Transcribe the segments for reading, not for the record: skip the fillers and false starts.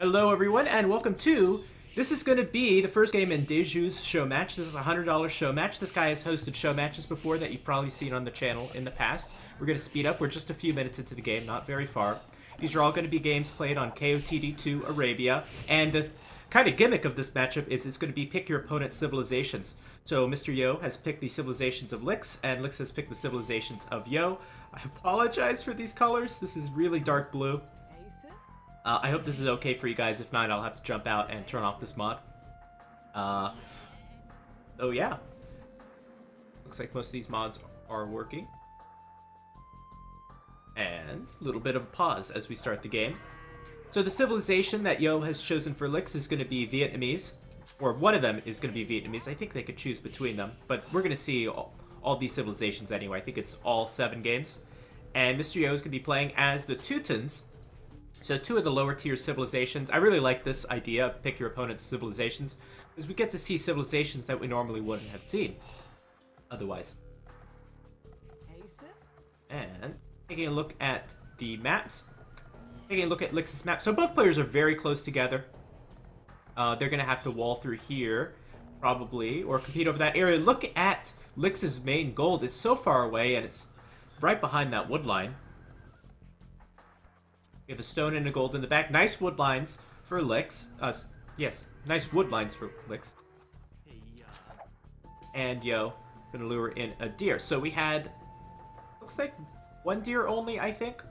Hello everyone and welcome to, this is going to be the first game in DeZu's Showmatch. This is a $100 show match. This guy has hosted show matches before that you've probably seen on the channel in the past. We're going to speed up. We're just a few minutes into the game, not very far. These are all going to be games played on KOTD2 Arabia, and the kind of gimmick of this matchup is it's going to be pick your opponent's civilizations. So Mr. Yo has picked the civilizations of Lix, and Lix has picked the civilizations of Yo. I apologize for these colors. This is really dark blue. I hope this is okay for you guys. If not, I'll have to jump out and turn off this mod. Oh yeah. Looks like most of these mods are working. And a little bit of a pause as we start the game. So the civilization that Yo has chosen for Lix is going to be Vietnamese. Or one of them is going to be Vietnamese. I think they could choose between them. But we're going to see all these civilizations anyway. I think it's all 7 games. And Mr. Yo is going to be playing as the Teutons. So 2 of the lower tier civilizations. I really like this idea of pick your opponent's civilizations, because we get to see civilizations that we normally wouldn't have seen otherwise. And taking a look at the maps. Taking a look at Lix's map. So both players are very close together. They're going to have to wall through here, probably, or compete over that area. Look at Lix's main gold. It's so far away, and it's right behind that wood line. We have a stone and a gold in the back. Nice wood lines for Lix. Yes, nice wood lines for Lix. And Yo, gonna lure in a deer. So we had, looks like 1 deer only, I think,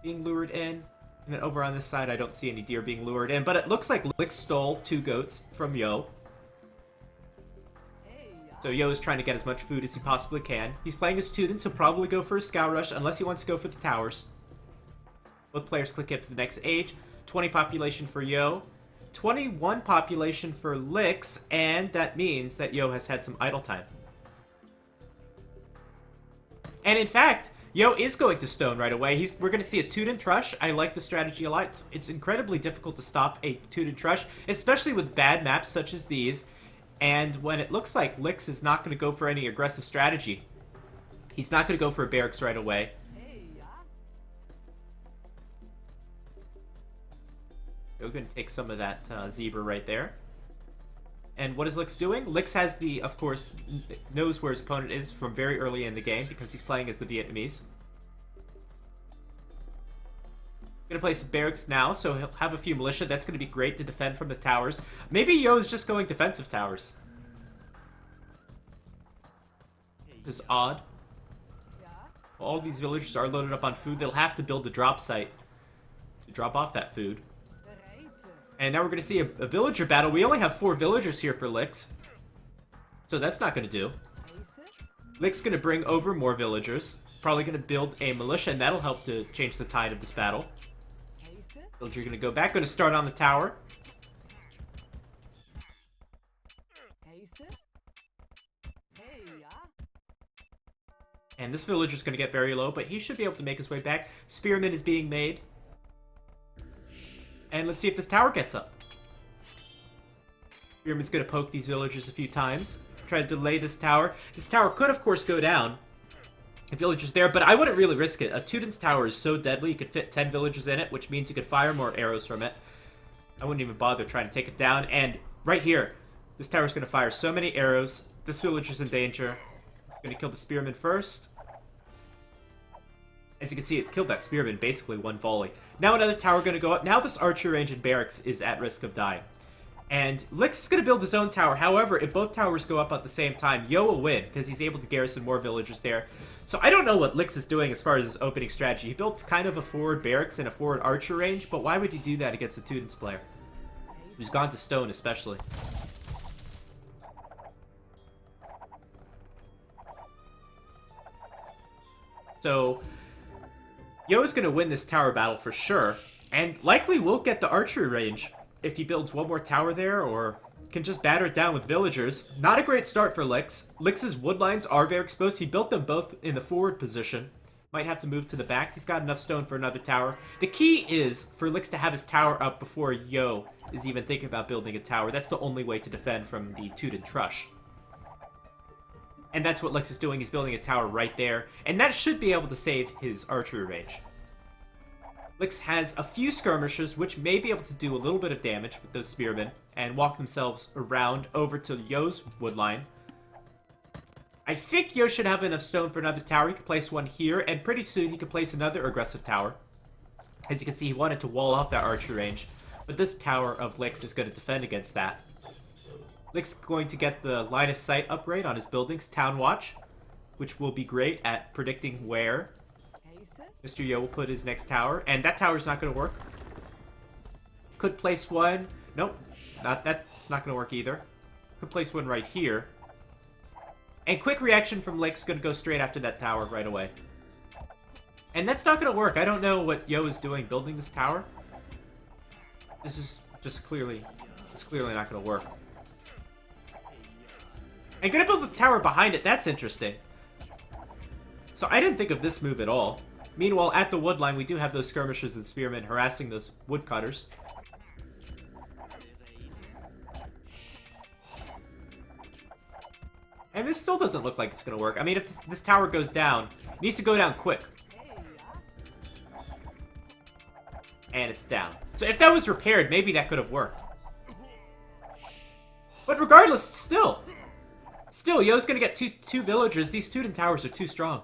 being lured in. And then over on this side, I don't see any deer being lured in. But it looks like Lix stole 2 goats from Yo. So Yo is trying to get as much food as he possibly can. He's playing as Teutons. He'll probably go for a scout rush, unless he wants to go for the towers. Both players click up to the next age. 20 population for Yo. 21 population for Lix, and that means that Yo has had some idle time. And in fact, Yo is going to stone right away. We're going to see a Teuton Trush. I like the strategy a lot. It's incredibly difficult to stop a Teuton Trush, especially with bad maps such as these. And when it looks like Lix is not going to go for any aggressive strategy, he's not going to go for a barracks right away. We're going to take some of that zebra right there. And what is Lix doing? Lix has the, of course, knows where his opponent is from very early in the game because he's playing as the Vietnamese. Going to place barracks now, so he'll have a few militia. That's going to be great to defend from the towers. Maybe Yo's just going defensive towers. This is odd. All these villagers are loaded up on food. They'll have to build a drop site to drop off that food. And now we're going to see a villager battle. We only have 4 villagers here for Lix, so that's not going to do. Lix going to bring over more villagers. Probably going to build a militia, and that'll help to change the tide of this battle. Villager going to go back. Going to start on the tower. And this villager's going to get very low, but he should be able to make his way back. Spearman is being made. And let's see if this tower gets up. Spearman's going to poke these villagers a few times. Try to delay this tower. This tower could, of course, go down. If villagers there, but I wouldn't really risk it. A Teuton's tower is so deadly, you could fit 10 villagers in it, which means you could fire more arrows from it. I wouldn't even bother trying to take it down. And right here, this tower's going to fire so many arrows. This villager's in danger. Going to kill the spearman first. As you can see, it killed that spearman basically 1 volley. Now another tower going to go up. Now this archer range and barracks is at risk of dying. And Lix is going to build his own tower. However, if both towers go up at the same time, Yo will win because he's able to garrison more villagers there. So I don't know what Lix is doing as far as his opening strategy. He built kind of a forward barracks and a forward archer range, but why would he do that against a Teutons player who's gone to stone especially? So Yo is going to win this tower battle for sure, and likely will get the archery range if he builds 1 more tower there, or can just batter it down with villagers. Not a great start for Lix. Lix's wood lines are very exposed. He built them both in the forward position. Might have to move to the back. He's got enough stone for another tower. The key is for Lix to have his tower up before Yo is even thinking about building a tower. That's the only way to defend from the Teuton Trush. And that's what Lix is doing. He's building a tower right there. And that should be able to save his archery range. Lix has a few skirmishers, which may be able to do a little bit of damage with those spearmen, and walk themselves around over to Yo's wood line. I think Yo should have enough stone for another tower. He could place one here, and pretty soon he could place another aggressive tower. As you can see, he wanted to wall off that archery range, but this tower of Lix is going to defend against that. Lix is going to get the line of sight upgrade on his buildings, Town Watch, which will be great at predicting where Mr. Yo will put his next tower, and that tower's not going to work. Could place one. Nope, that's not going to work either. Could place one right here. And quick reaction from Lix going to go straight after that tower right away. And that's not going to work. I don't know what Yo is doing building this tower. This is just clearly, it's clearly not going to work. And going to build the tower behind it. That's interesting. So I didn't think of this move at all. Meanwhile, at the wood line, we do have those skirmishers and spearmen harassing those woodcutters. And this still doesn't look like it's going to work. I mean, if this tower goes down, it needs to go down quick. And it's down. So if that was repaired, maybe that could have worked. But regardless, still, Yo's going to get two villagers. These Teuton towers are too strong.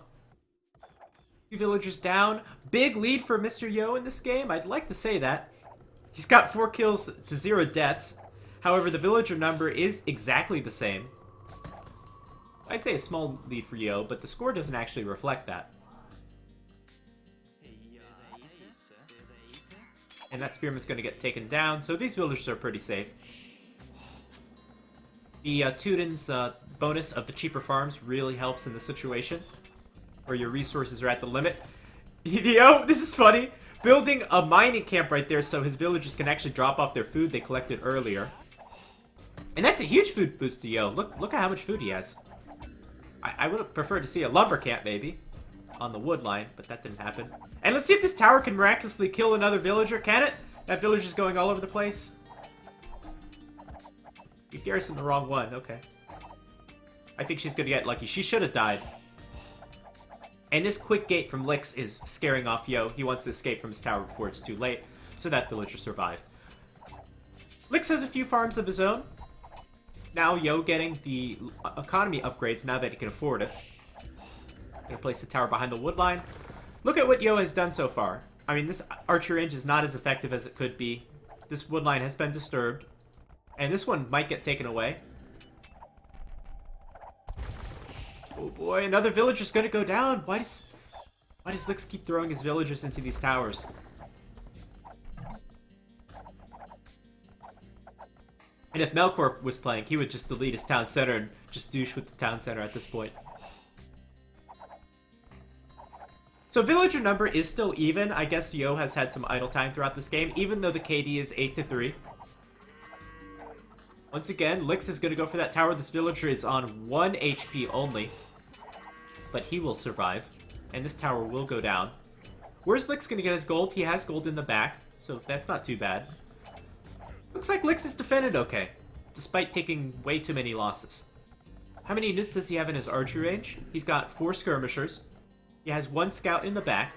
2 villagers down. Big lead for Mr. Yo in this game. I'd like to say that. He's got 4 kills to 0 deaths. However, the villager number is exactly the same. I'd say a small lead for Yo, but the score doesn't actually reflect that. And that spearman's going to get taken down, so these villagers are pretty safe. The Teutons bonus of the cheaper farms really helps in this situation, where your resources are at the limit. Yo, this is funny. Building a mining camp right there so his villagers can actually drop off their food they collected earlier. And that's a huge food boost to Yo. Look at how much food he has. I would have preferred to see a lumber camp, maybe, on the wood line, but that didn't happen. And let's see if this tower can miraculously kill another villager. Can it? That villager's going all over the place. You garrisoned the wrong one. Okay. I think she's going to get lucky. She should have died. And this quick gate from Lix is scaring off Yo. He wants to escape from his tower before it's too late, so that villager survived. Lix has a few farms of his own. Now Yo getting the economy upgrades now that he can afford it. Gonna place the tower behind the wood line. Look at what Yo has done so far. I mean, this archer range is not as effective as it could be. This wood line has been disturbed. And this one might get taken away. Oh boy, another villager's gonna go down. Why does Lix keep throwing his villagers into these towers? And if Melkor was playing, he would just delete his town center and just douche with the town center at this point. So villager number is still even. I guess Yo has had some idle time throughout this game, even though the KD is 8-3. Once again, Lix is going to go for that tower. This villager is on 1 HP only, but he will survive, and this tower will go down. Where's Lix going to get his gold? He has gold in the back, so that's not too bad. Looks like Lix is defended okay, despite taking way too many losses. How many units does he have in his archery range? He's got 4 skirmishers. He has 1 scout in the back.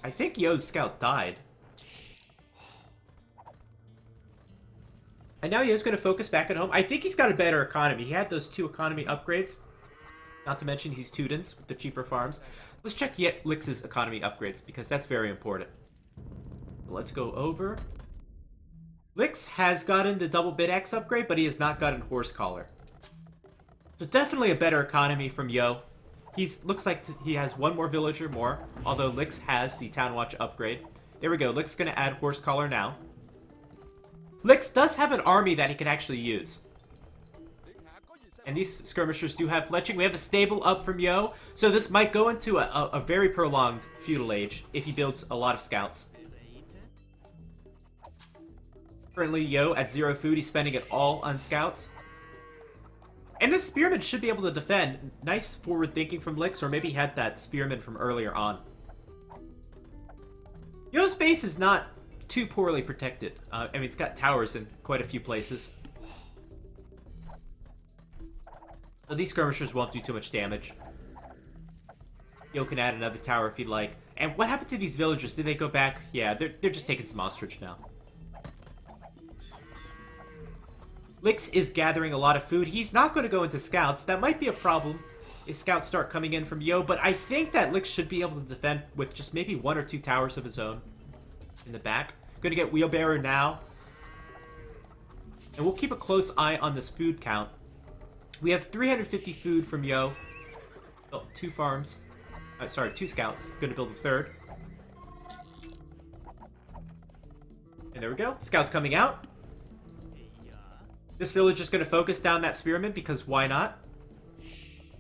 I think Yo's scout died. And now Yo's going to focus back at home. I think he's got a better economy. He had those 2 economy upgrades. Not to mention he's Teutons with the cheaper farms. Let's check yet Lix's economy upgrades, because that's very important. Let's go over. Lix has gotten the double bid axe upgrade, but he has not gotten horse collar. So definitely a better economy from Yo. Looks like he has 1 more villager more, although Lix has the town watch upgrade. There we go. Lix is going to add horse collar now. Lix does have an army that he can actually use. And these skirmishers do have fletching. We have a stable up from Yo, so this might go into a very prolonged feudal age if he builds a lot of scouts. Currently, Yo at 0 food. He's spending it all on scouts. And this spearman should be able to defend. Nice forward thinking from Lix, or maybe he had that spearman from earlier on. Yo's base is not too poorly protected. I mean, it's got towers in quite a few places. So these skirmishers won't do too much damage. Yo can add another tower if he'd like. And what happened to these villagers? Did they go back? Yeah, they're just taking some ostrich now. Lix is gathering a lot of food. He's not going to go into scouts. That might be a problem if scouts start coming in from Yo, but I think that Lix should be able to defend with just maybe 1 or 2 towers of his own in the back. Going to get wheelbarrow now. And we'll keep a close eye on this food count. We have 350 food from Yo. Oh, 2 farms. Sorry, 2 scouts. Going to build a 3rd. And there we go. Scouts coming out. This village is going to focus down that spearman because why not?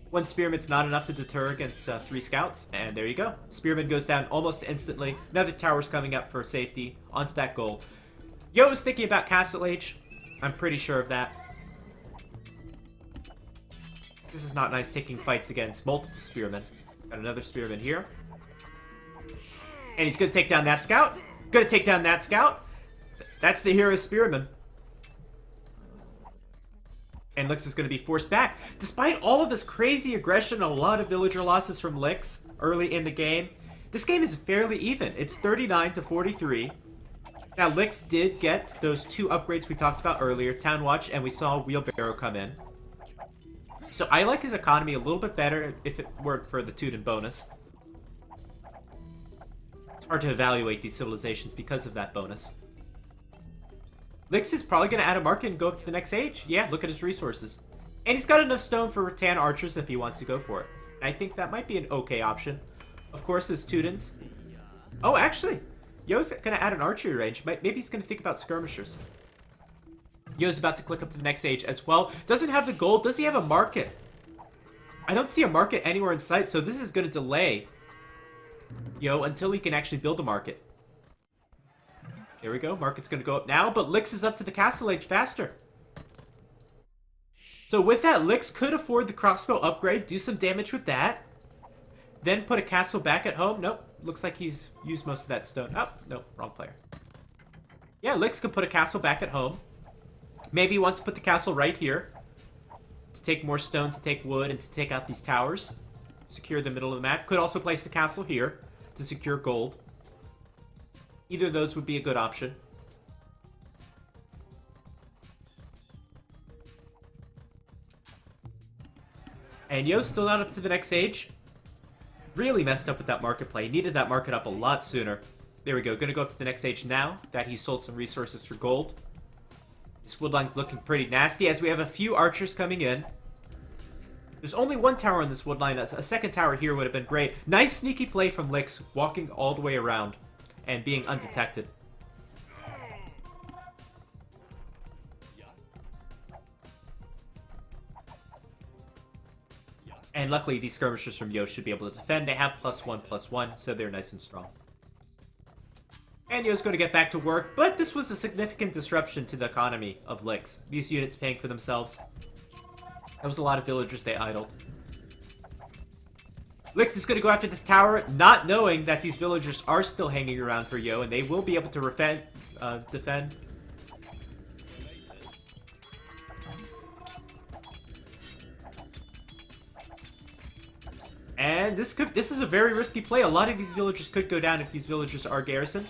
1 spearman's not enough to deter against 3 scouts. And there you go. Spearman goes down almost instantly. Another tower's coming up for safety. Onto that goal. Yo is thinking about Castle Age. I'm pretty sure of that. This is not nice taking fights against multiple spearmen. Got another spearman here. And he's going to take down that scout. Going to take down that scout. That's the hero spearman. And Lix is going to be forced back. Despite all of this crazy aggression and a lot of villager losses from Lix early in the game, this game is fairly even. It's 39 to 43. Now, Lix did get those 2 upgrades we talked about earlier, Town Watch, and we saw Wheelbarrow come in. So I like his economy a little bit better if it weren't for the Teuton bonus. It's hard to evaluate these civilizations because of that bonus. Lix is probably going to add a market and go up to the next age. Yeah, look at his resources. And he's got enough stone for rattan archers if he wants to go for it. I think that might be an okay option. Of course, his Teutons. Oh, actually, Yo's going to add an archery range. Maybe he's going to think about skirmishers. Yo's about to click up to the next age as well. Doesn't have the gold. Does he have a market? I don't see a market anywhere in sight, so this is going to delay Yo until he can actually build a market. There we go. Market's going to go up now, but Lix is up to the castle age faster. So with that, Lix could afford the crossbow upgrade, do some damage with that, then put a castle back at home. Nope. Looks like he's used most of that stone. Oh, nope. Wrong player. Yeah, Lix could put a castle back at home. Maybe he wants to put the castle right here to take more stone, to take wood, and to take out these towers. Secure the middle of the map. Could also place the castle here to secure gold. Either of those would be a good option. And Yo's still not up to the next age. Really messed up with that market play. Needed that market up a lot sooner. There we go. Gonna go up to the next age now that he sold some resources for gold. This woodline's looking pretty nasty as we have a few archers coming in. There's only 1 tower in this woodline. A second tower here would have been great. Nice sneaky play from Lix, walking all the way around and being undetected. And luckily, these skirmishers from Yo should be able to defend. They have +1/+1, so they're nice and strong. And Yo's going to get back to work, but this was a significant disruption to the economy of Lix. These units paying for themselves. That was a lot of villagers they idled. Lix is going to go after this tower, not knowing that these villagers are still hanging around for Yo, and they will be able to defend. And this is a very risky play. A lot of these villagers could go down if these villagers are garrisoned.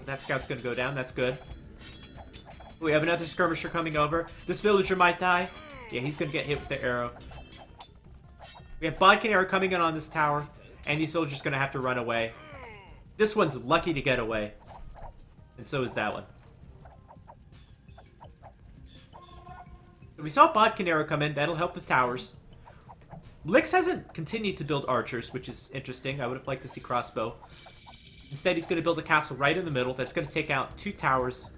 That scout's going to go down. That's good. We have another skirmisher coming over. This villager might die. Yeah, he's going to get hit with the arrow. We have Bodkin arrow coming in on this tower. And these villagers are going to have to run away. This one's lucky to get away. And so is that one. So we saw Bodkin arrow come in. That'll help the towers. Lix hasn't continued to build archers, which is interesting. I would have liked to see crossbow. Instead, he's going to build a castle right in the middle that's going to take out 2 towers.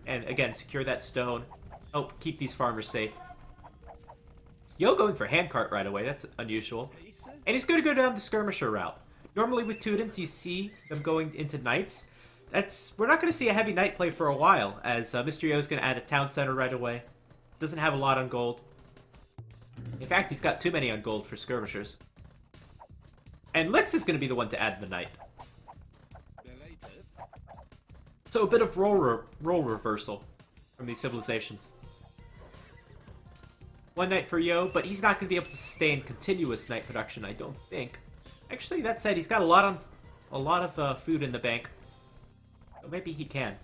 And again, secure that stone. Oh, keep these farmers safe. Yo going for handcart right away. That's unusual. And he's going to go down the skirmisher route. Normally with Teutons, you see them going into knights. We're not going to see a heavy knight play for a while, as Mr. Yo's going to add a town center right away. Doesn't have a lot on gold. In fact, he's got too many on gold for skirmishers. And Lix is going to be the one to add the knight. So a bit of role reversal from these civilizations. 1 knight for Yo, but he's not going to be able to sustain continuous knight production, I don't think. Actually, that said, he's got a lot of food in the bank. So maybe he can.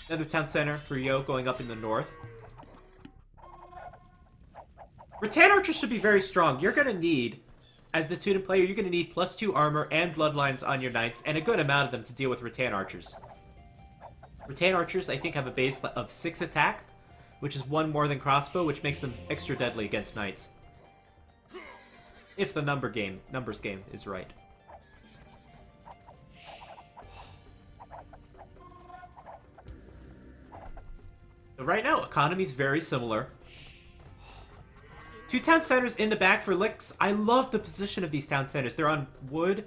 Another town center for Yo going up in the north. Rattan archers should be very strong. You're going to need, as the Teuton player, you're going to need +2 armor and bloodlines on your knights, and a good amount of them to deal with rattan archers. Rattan archers, I think, have a base of 6 attack, which is 1 more than crossbow, which makes them extra deadly against knights. If the numbers game is right. So right now, economy's very similar. 2 town centers in the back for Licks. I love the position of these town centers. They're on wood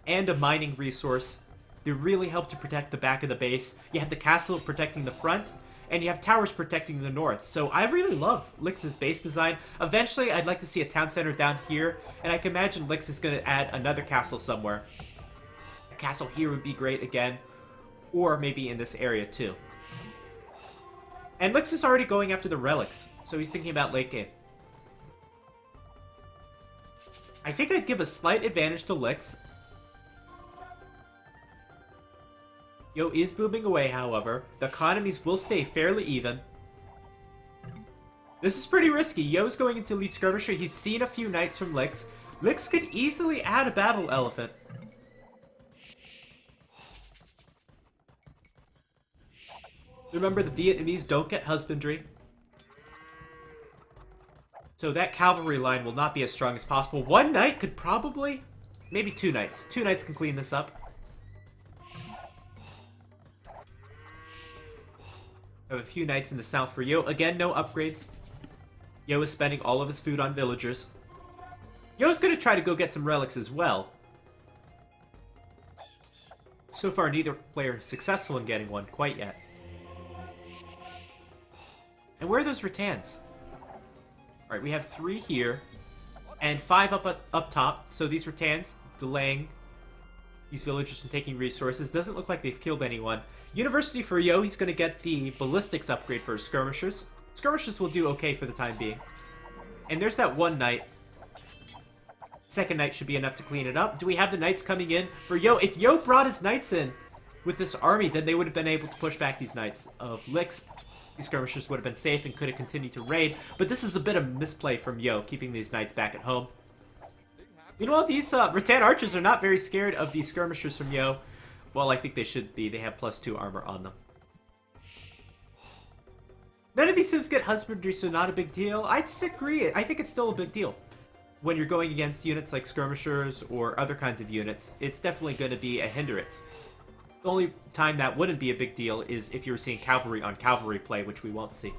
and a mining resource. They really help to protect the back of the base. You have the castle protecting the front, and you have towers protecting the north. So I really love Lix's base design. Eventually, I'd like to see a town center down here, and I can imagine Lix is going to add another castle somewhere. A castle here would be great again, or maybe in this area too. And Lix is already going after the relics, so he's thinking about late game. I think I'd give a slight advantage to Lix. Yo is booming away, however. The economies will stay fairly even. This is pretty risky. Yo's going into elite skirmisher. He's seen a few knights from Lix. Lix could easily add a battle elephant. Remember, the Vietnamese don't get husbandry. So that cavalry line will not be as strong as possible. 1 knight could probably... Maybe 2 knights. 2 knights can clean this up. I have a few knights in the south for Yo. Again, no upgrades. Yo is spending all of his food on villagers. Yo's going to try to go get some relics as well. So far, neither player is successful in getting one quite yet. And where are those rattans? Alright, we have 3 here, and 5 up top. So these rattans delaying these villagers from taking resources. Doesn't look like they've killed anyone. University for Yo, he's going to get the ballistics upgrade for his skirmishers. Skirmishers will do okay for the time being. And there's that 1 knight. Second knight should be enough to clean it up. Do we have the knights coming in for Yo? If Yo brought his knights in with this army, then they would have been able to push back these knights of Lix. These skirmishers would have been safe and could have continued to raid. But this is a bit of misplay from Yo, keeping these knights back at home. Meanwhile, these rattan archers are not very scared of these skirmishers from Yo. Well, I think they should be. They have +2 armor on them. None of these civs get husbandry, so not a big deal. I disagree. I think it's still a big deal. When you're going against units like skirmishers or other kinds of units, it's definitely going to be a hindrance. The only time that wouldn't be a big deal is if you were seeing cavalry on cavalry play, which we won't see.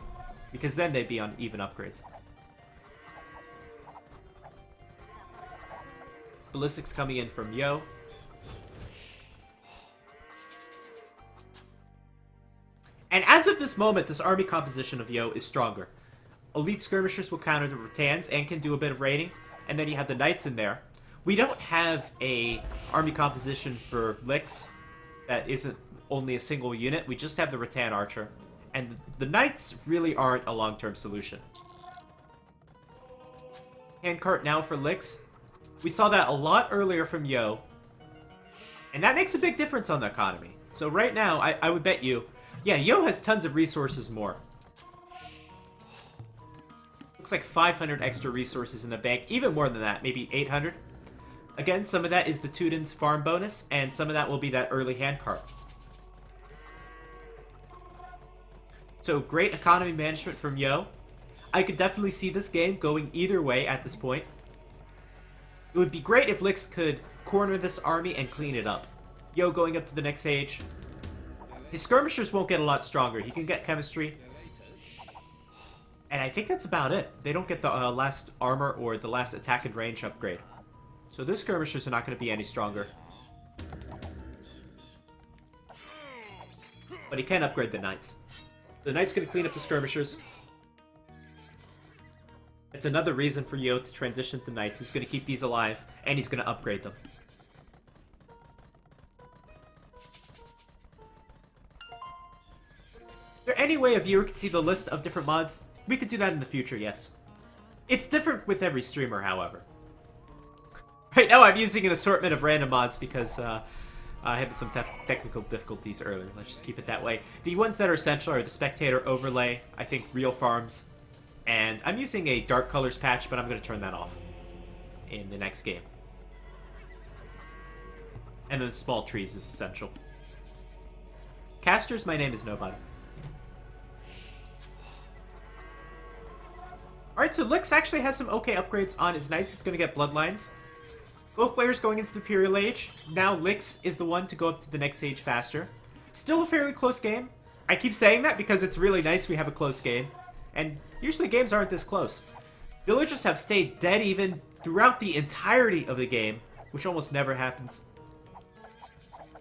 Because then they'd be on even upgrades. Ballistics coming in from Yo. And as of this moment, this army composition of Yo is stronger. Elite skirmishers will counter the rattans and can do a bit of raiding. And then you have the knights in there. We don't have a army composition for Lix that isn't only a single unit. We just have the rattan archer. And the knights really aren't a long-term solution. Handcart now for Lix. We saw that a lot earlier from Yo. And that makes a big difference on the economy. So right now, I would bet you... Yeah, Yo has tons of resources more. Looks like 500 extra resources in the bank. Even more than that, maybe 800. Again, some of that is the Teutons farm bonus, and some of that will be that early handcart. So, great economy management from Yo. I could definitely see this game going either way at this point. It would be great if Lix could corner this army and clean it up. Yo going up to the next age. His skirmishers won't get a lot stronger. He can get chemistry. And I think that's about it. They don't get the last armor or the last attack and range upgrade. So those skirmishers are not going to be any stronger. But he can upgrade the knights. The knight's going to clean up the skirmishers. It's another reason for Yo to transition to knights. He's going to keep these alive, and he's going to upgrade them. Is there any way a viewer can see the list of different mods We could do that in the future, yes. It's different with every streamer, however. Right now I'm using an assortment of random mods because I had some technical difficulties earlier. Let's just keep it that way. The ones that are essential are the spectator overlay, I think real farms, and I'm using a dark colors patch, but I'm going to turn that off in the next game. And then small trees is essential. Casters, my name is Nobody. Alright, so Lix actually has some okay upgrades on his knights. He's going to get bloodlines. Both players going into the Imperial Age. Now Lix is the one to go up to the next age faster. Still a fairly close game. I keep saying that because it's really nice we have a close game. And usually games aren't this close. Villagers have stayed dead even throughout the entirety of the game, which almost never happens.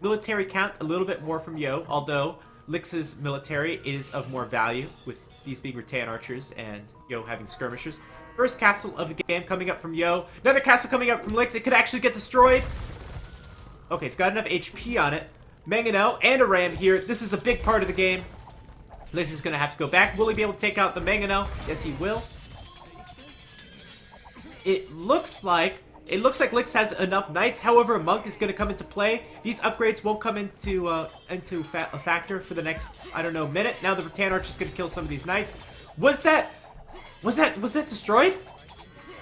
Military count a little bit more from Yo, although Lix's military is of more value, with these being rattan archers and Yo having skirmishers. First castle of the game coming up from Yo. Another castle coming up from Lix. It could actually get destroyed. Okay, it's got enough HP on it. Mangano and a ram here. This is a big part of the game. Lix is going to have to go back. Will he be able to take out the Mangano? Yes, he will. It looks like Lix has enough knights. However, a monk is going to come into play. These upgrades won't come into a factor for the next, I don't know, minute. Now the rattan archer is going to kill some of these knights. Was that destroyed?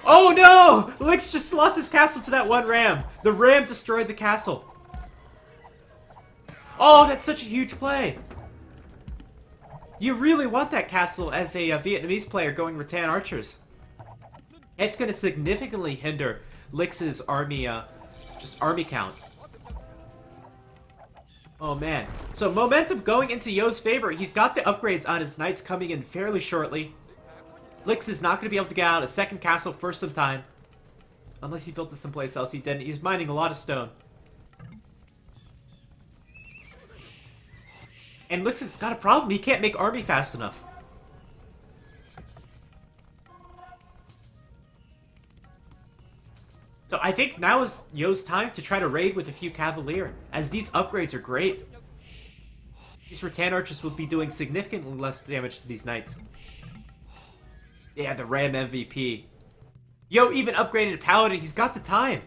Oh no! Lix just lost his castle to that one ram. The ram destroyed the castle. Oh, that's such a huge play. You really want that castle as a Vietnamese player going rattan archers. It's going to significantly hinder Lix's army, army count. Oh man. So momentum going into Yo's favor. He's got the upgrades on his knights coming in fairly shortly. Lix is not going to be able to get out a second castle first of time. Unless he built this someplace else. He didn't. He's mining a lot of stone. And Lix has got a problem. He can't make army fast enough. So I think now is Yo's time to try to raid with a few Cavalier, as these upgrades are great. These rattan archers will be doing significantly less damage to these knights. Yeah, the Ram MVP. Yo even upgraded Paladin. He's got the time.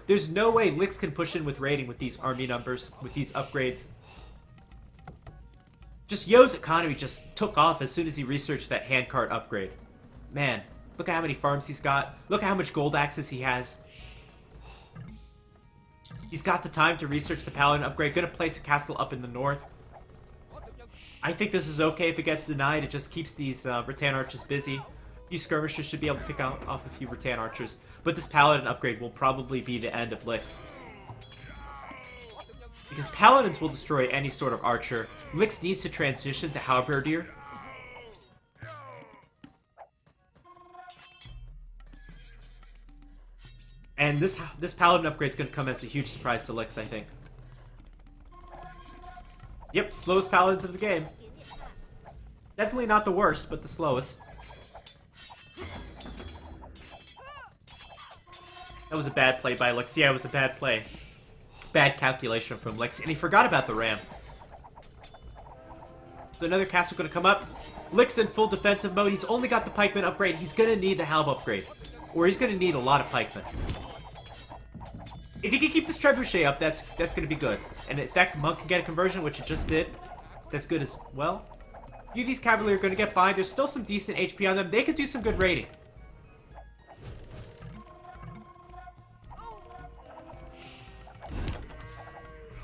There's no way Lix can push in with raiding with these army numbers, with these upgrades. Just Yo's economy just took off as soon as he researched that handcart upgrade. Man, look at how many farms he's got. Look at how much gold axes he has. He's got the time to research the Paladin upgrade. Gonna place a castle up in the north. I think this is okay if it gets denied. It just keeps these rattan archers busy. These skirmishers should be able to pick off a few rattan archers. But this Paladin upgrade will probably be the end of Lix. Because Paladins will destroy any sort of archer. Lix needs to transition to Halberdier. And this Paladin upgrade is going to come as a huge surprise to Lix, I think. Yep, slowest Paladins of the game. Definitely not the worst, but the slowest. That was a bad play by Lix. Yeah, it was a bad play. Bad calculation from Lix. And he forgot about the ram. So another castle going to come up. Lix in full defensive mode. He's only got the pikeman upgrade. He's going to need the halb upgrade. Or he's going to need a lot of pikemen. If he can keep this trebuchet up, that's going to be good. And if that monk can get a conversion, which it just did, that's good as well. You, these Cavalier are going to get by. There's still some decent HP on them. They could do some good raiding.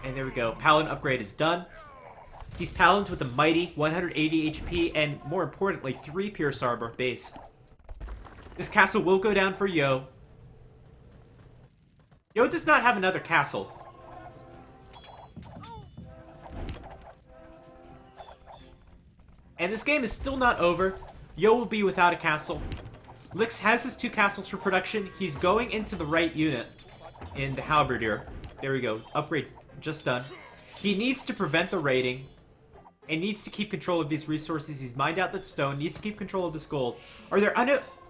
And there we go. Paladin upgrade is done. These Paladins with a mighty 180 HP and, more importantly, 3 Pierce Armor base. This castle will go down for Yo. Yo does not have another castle. And this game is still not over. Yo will be without a castle. Lix has his 2 castles for production. He's going into the right unit in the Halberdier. There we go. Upgrade just done. He needs to prevent the raiding and needs to keep control of these resources. He's mined out that stone. Needs to keep control of this gold. Are there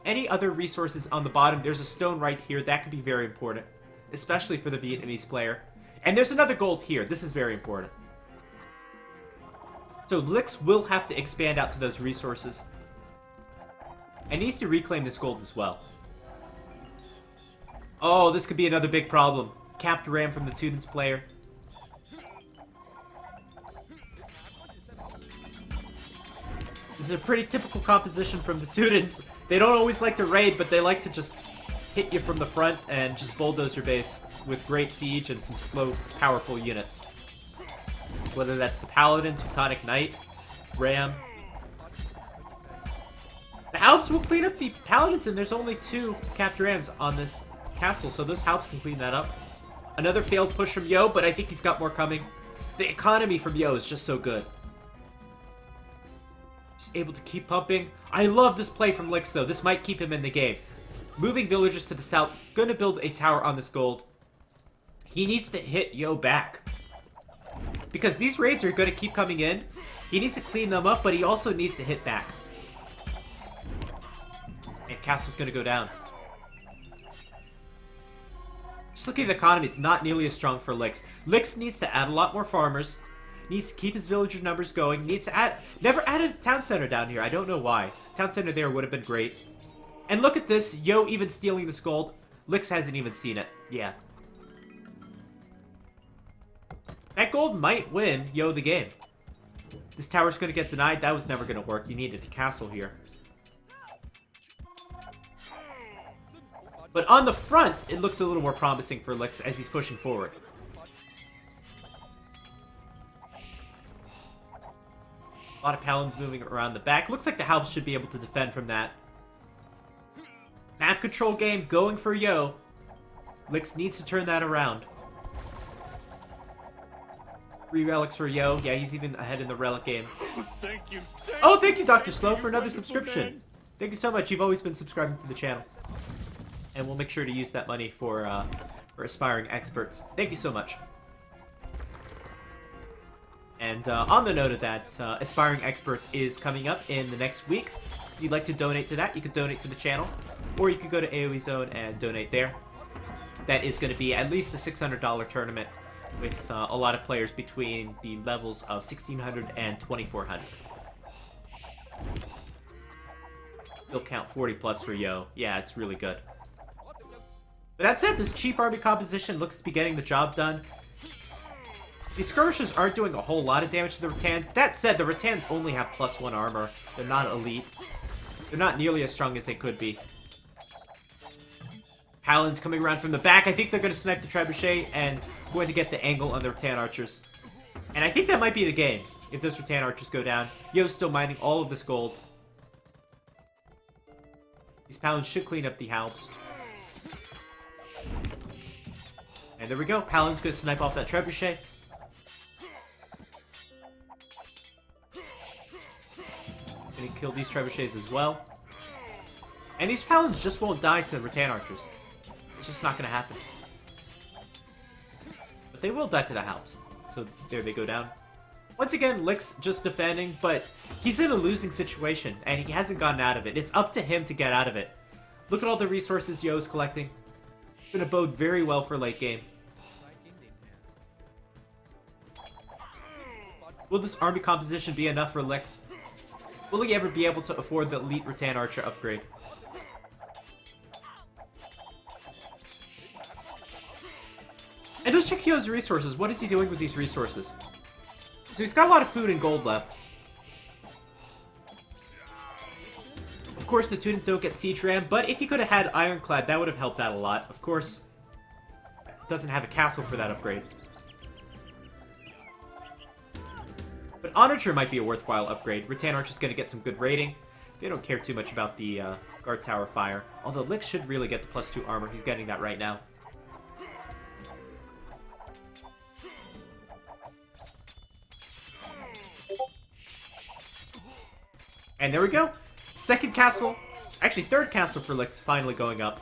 any other resources on the bottom? There's a stone right here. That could be very important, especially for the Vietnamese player. And there's another gold here. This is very important. So Lix will have to expand out to those resources. And needs to reclaim this gold as well. Oh, this could be another big problem. Capped ram from the Teutons player. This is a pretty typical composition from the Teutons. They don't always like to raid, but they like to just hit you from the front and just bulldoze your base with great siege and some slow, powerful units. Whether that's the Paladin, Teutonic Knight, Ram. The Halbs will clean up the Paladins, and there's only 2 capped Rams on this castle, so those Halbs can clean that up. Another failed push from Yo, but I think he's got more coming. The economy from Yo is just so good. Just able to keep pumping. I love this play from Lix, though. This might keep him in the game. Moving villagers to the south. Gonna build a tower on this gold. He needs to hit Yo back. Because these raids are gonna keep coming in. He needs to clean them up, but he also needs to hit back. And castle's gonna go down. Just looking at the economy, it's not nearly as strong for Lix. Lix needs to add a lot more farmers. Needs to keep his villager numbers going. Needs to add... Never added a town center down here. I don't know why. Town center there would have been great. And look at this. Yo even stealing this gold. Lix hasn't even seen it. Yeah. That gold might win Yo the game. This tower's going to get denied. That was never going to work. You needed a castle here. But on the front, it looks a little more promising for Lix as he's pushing forward. A lot of Paladins moving around the back. Looks like the Halbs should be able to defend from that. Map control game going for Yo. Lix needs to turn that around. 3 relics for Yo. Yeah, he's even ahead in the relic game. Thank you. Thank you, Dr. Slow, for another subscription. Thank you so much. You've always been subscribing to the channel. And we'll make sure to use that money for aspiring experts. Thank you so much. And on the note of that, Aspiring Experts is coming up in the next week. If you'd like to donate to that, you could donate to the channel. Or you could go to AoE Zone and donate there. That is going to be at least a $600 tournament with a lot of players between the levels of 1600 and 2400. You'll count 40 plus for Yo. Yeah, it's really good. But that said, this Chief Army composition looks to be getting the job done. The skirmishers aren't doing a whole lot of damage to the Rattans. That said, the Rattans only have +1 armor. They're not elite. They're not nearly as strong as they could be. Paladins coming around from the back. I think they're going to snipe the Trebuchet and going to get the angle on the Rattan archers. And I think that might be the game if those Rattan archers go down. Yo's still mining all of this gold. These Paladins should clean up the Halbs. And there we go. Paladin's going to snipe off that Trebuchet. Gonna kill these trebuchets as well. And these Paladins just won't die to Rattan archers. It's just not gonna happen. But they will die to the Halbs. So there they go down. Once again, Lix just defending, but he's in a losing situation, and he hasn't gotten out of it. It's up to him to get out of it. Look at all the resources Yo's collecting. Gonna bode very well for late game. Will this army composition be enough for Lix? Will he ever be able to afford the elite Rattan archer upgrade? And let's check Yo's resources. What is he doing with these resources? So he's got a lot of food and gold left. Of course, the Teutons don't get Siege Ram, but if he could have had Ironclad, that would have helped out a lot. Of course, doesn't have a castle for that upgrade. But Onager might be a worthwhile upgrade. Rattan Archer's going to get some good rating. They don't care too much about the Guard Tower Fire. Although Lix should really get the +2 armor. He's getting that right now. And there we go. Second castle. Actually, third castle for Lix finally going up.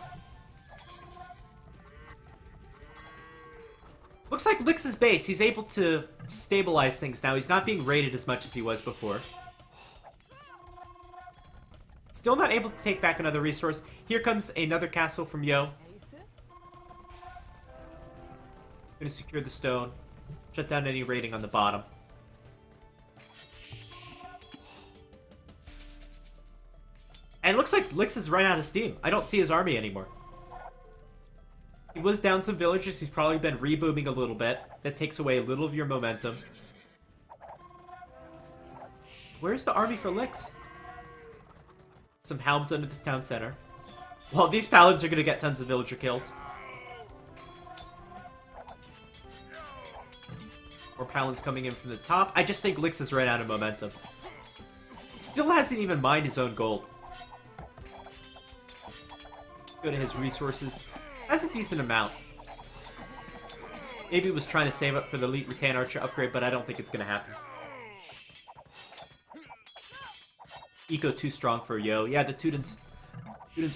Looks like Lix's base, he's able to stabilize things now. He's not being raided as much as he was before. Still not able to take back another resource. Here comes another castle from Yo. Gonna secure the stone. Shut down any raiding on the bottom. Lix has run out of steam. I don't see his army anymore. He was down some villagers. He's probably been rebooming a little bit. That takes away a little of your momentum. Where's the army for Lix? Some hounds under this town center. Well, these paladins are going to get tons of villager kills. More paladins coming in from the top. I just think Lix has run out of momentum. Still hasn't even mined his own gold. Go to his resources. That's a decent amount. Maybe he was trying to save up for the elite Rattan Archer upgrade, but I don't think it's going to happen. Eco too strong for Yo. Yeah, the Teutons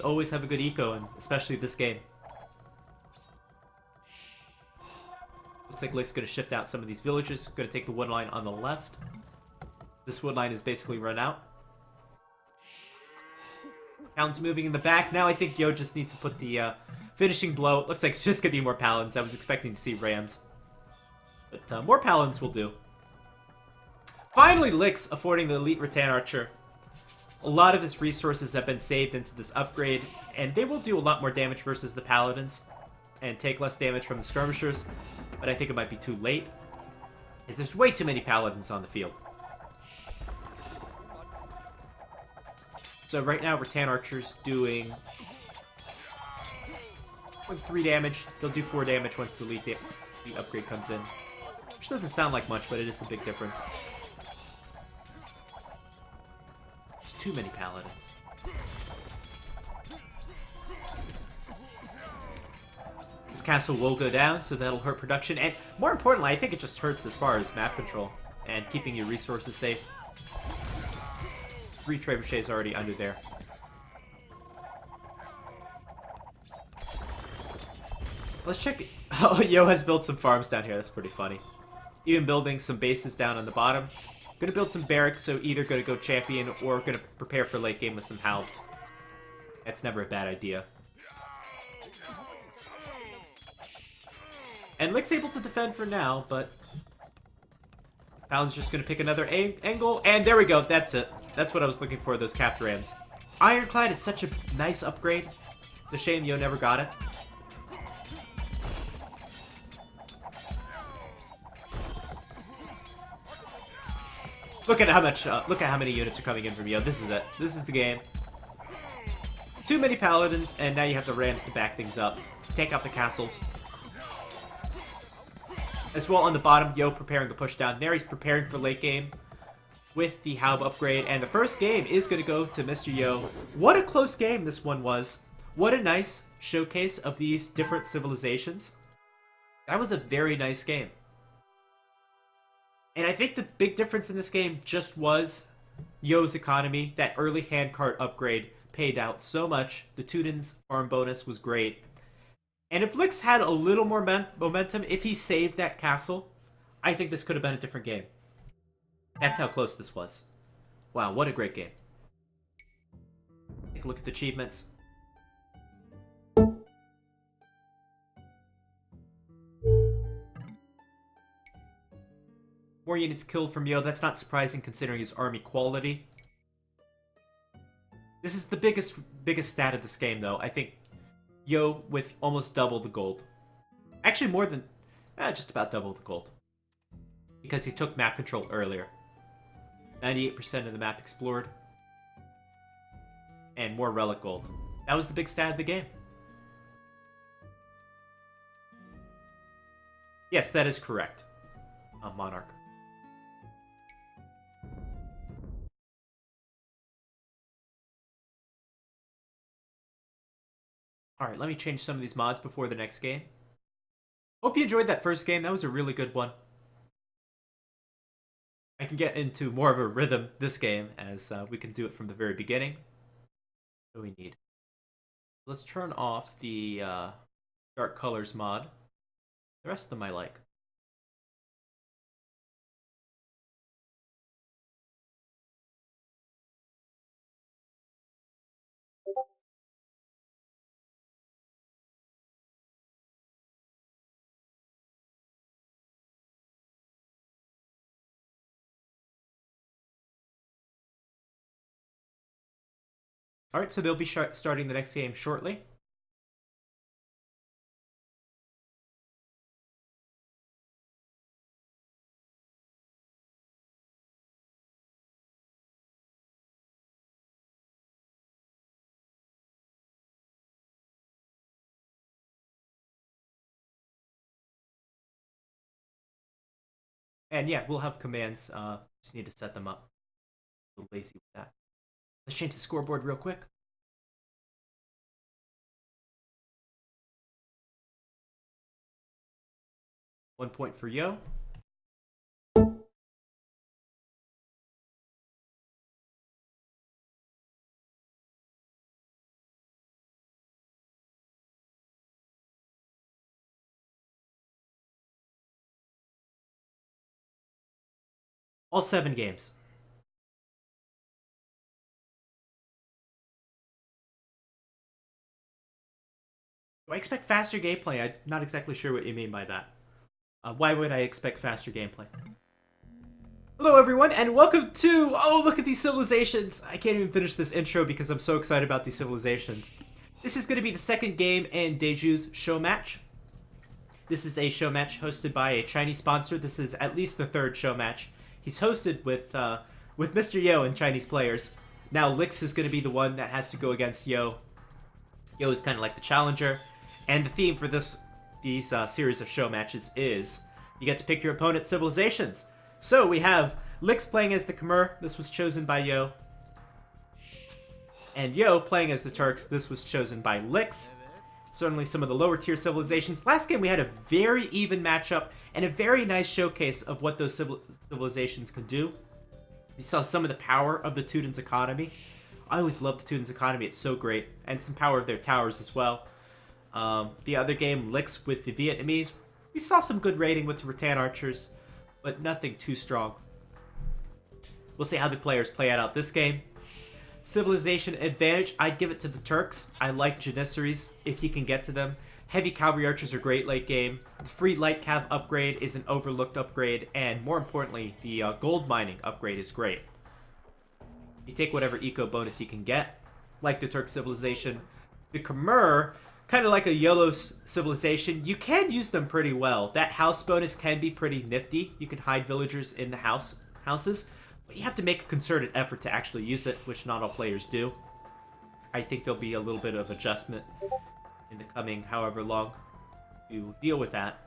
always have a good eco, and especially this game. Looks like Lick's going to shift out some of these villages. Going to take the wood line on the left. This wood line is basically run out. Hounds moving in the back. Now I think Yo just needs to put the finishing blow. It looks like it's just going to be more paladins. I was expecting to see rams. But more paladins will do. Finally, Lix affording the elite Rattan Archer. A lot of his resources have been saved into this upgrade, and they will do a lot more damage versus the paladins and take less damage from the skirmishers, but I think it might be too late, as there's way too many paladins on the field. So right now, Rattan Archer's doing 3 damage. They'll do 4 damage once the elite upgrade comes in, which doesn't sound like much, but it is a big difference. There's too many paladins. This castle will go down, so that'll hurt production. And more importantly, I think it just hurts as far as map control and keeping your resources safe. 3 trebuchets already under there. Let's check it. Oh, Yo has built some farms down here. That's pretty funny. Even building some bases down on the bottom. Gonna build some barracks, so either gonna go champion or gonna prepare for late game with some halbs. That's never a bad idea. And Lick's able to defend for now, but Paladin's just gonna pick another angle, and there we go, that's it. That's what I was looking for, those capped rams. Ironclad is such a nice upgrade. It's a shame Yo never got it. Look at how many units are coming in from Yo. This is it. This is the game. Too many paladins, and now you have the rams to back things up. Take out the castles. As well on the bottom, Yo preparing to push down there. He's preparing for late game with the Halb upgrade, and the first game is going to go to Mr. Yo. What a close game this one was. What a nice showcase of these different civilizations. That was a very nice game. And I think the big difference in this game just was Yo's economy. That early handcart upgrade paid out so much. The Teutons farm bonus was great. And if Lix had a little more momentum, if he saved that castle, I think this could have been a different game. That's how close this was. Wow, what a great game. Take a look at the achievements. More units killed from Yo. That's not surprising considering his army quality. This is the biggest stat of this game, though. I think Yo with almost double the gold. Actually, more than... just about double the gold. Because he took map control earlier. 98% of the map explored. And more relic gold. That was the big stat of the game. Yes, that is correct. Monarch. Alright, let me change some of these mods before the next game. Hope you enjoyed that first game. That was a really good one. I can get into more of a rhythm this game as we can do it from the very beginning. What do we need? Let's turn off the dark colors mod. The rest of them I like. Alright, so they'll be starting the next game shortly. And yeah, we'll have commands. Just need to set them up. A little lazy with that. Let's change the scoreboard real quick. One point for Yo. All 7 games. Do I expect faster gameplay? I'm not exactly sure what you mean by that. Why would I expect faster gameplay? Hello everyone, and welcome to... Oh, look at these civilizations! I can't even finish this intro because I'm so excited about these civilizations. This is going to be the second game in DeZu's Showmatch. This is a showmatch hosted by a Chinese sponsor. This is at least the 3rd showmatch he's hosted with Mr. Yo and Chinese players. Now Lix is going to be the one that has to go against Yo. Yo is kind of like the challenger. And the theme for these series of show matches is you get to pick your opponent's civilizations. So we have Lix playing as the Khmer. This was chosen by Yo. And Yo playing as the Turks. This was chosen by Lix. Certainly some of the lower tier civilizations. Last game we had a very even matchup and a very nice showcase of what those civilizations could do. We saw some of the power of the Teutons economy. I always love the Teutons economy, it's so great. And some power of their towers as well. The other game, Lix with the Vietnamese, we saw some good rating with the rattan archers, but nothing too strong. We'll see how the players play out this game. Civilization advantage, I'd give it to the Turks. I like Janissaries if you can get to them. Heavy cavalry archers are great late game. The free light cav upgrade is an overlooked upgrade, and more importantly, the gold mining upgrade is great. You take whatever eco bonus you can get, like the Turk civilization. The Khmer, kind of like a YOLO civilization, you can use them pretty well. That house bonus can be pretty nifty. You can hide villagers in the houses. But you have to make a concerted effort to actually use it, which not all players do. I think there'll be a little bit of adjustment in the coming however long to deal with that.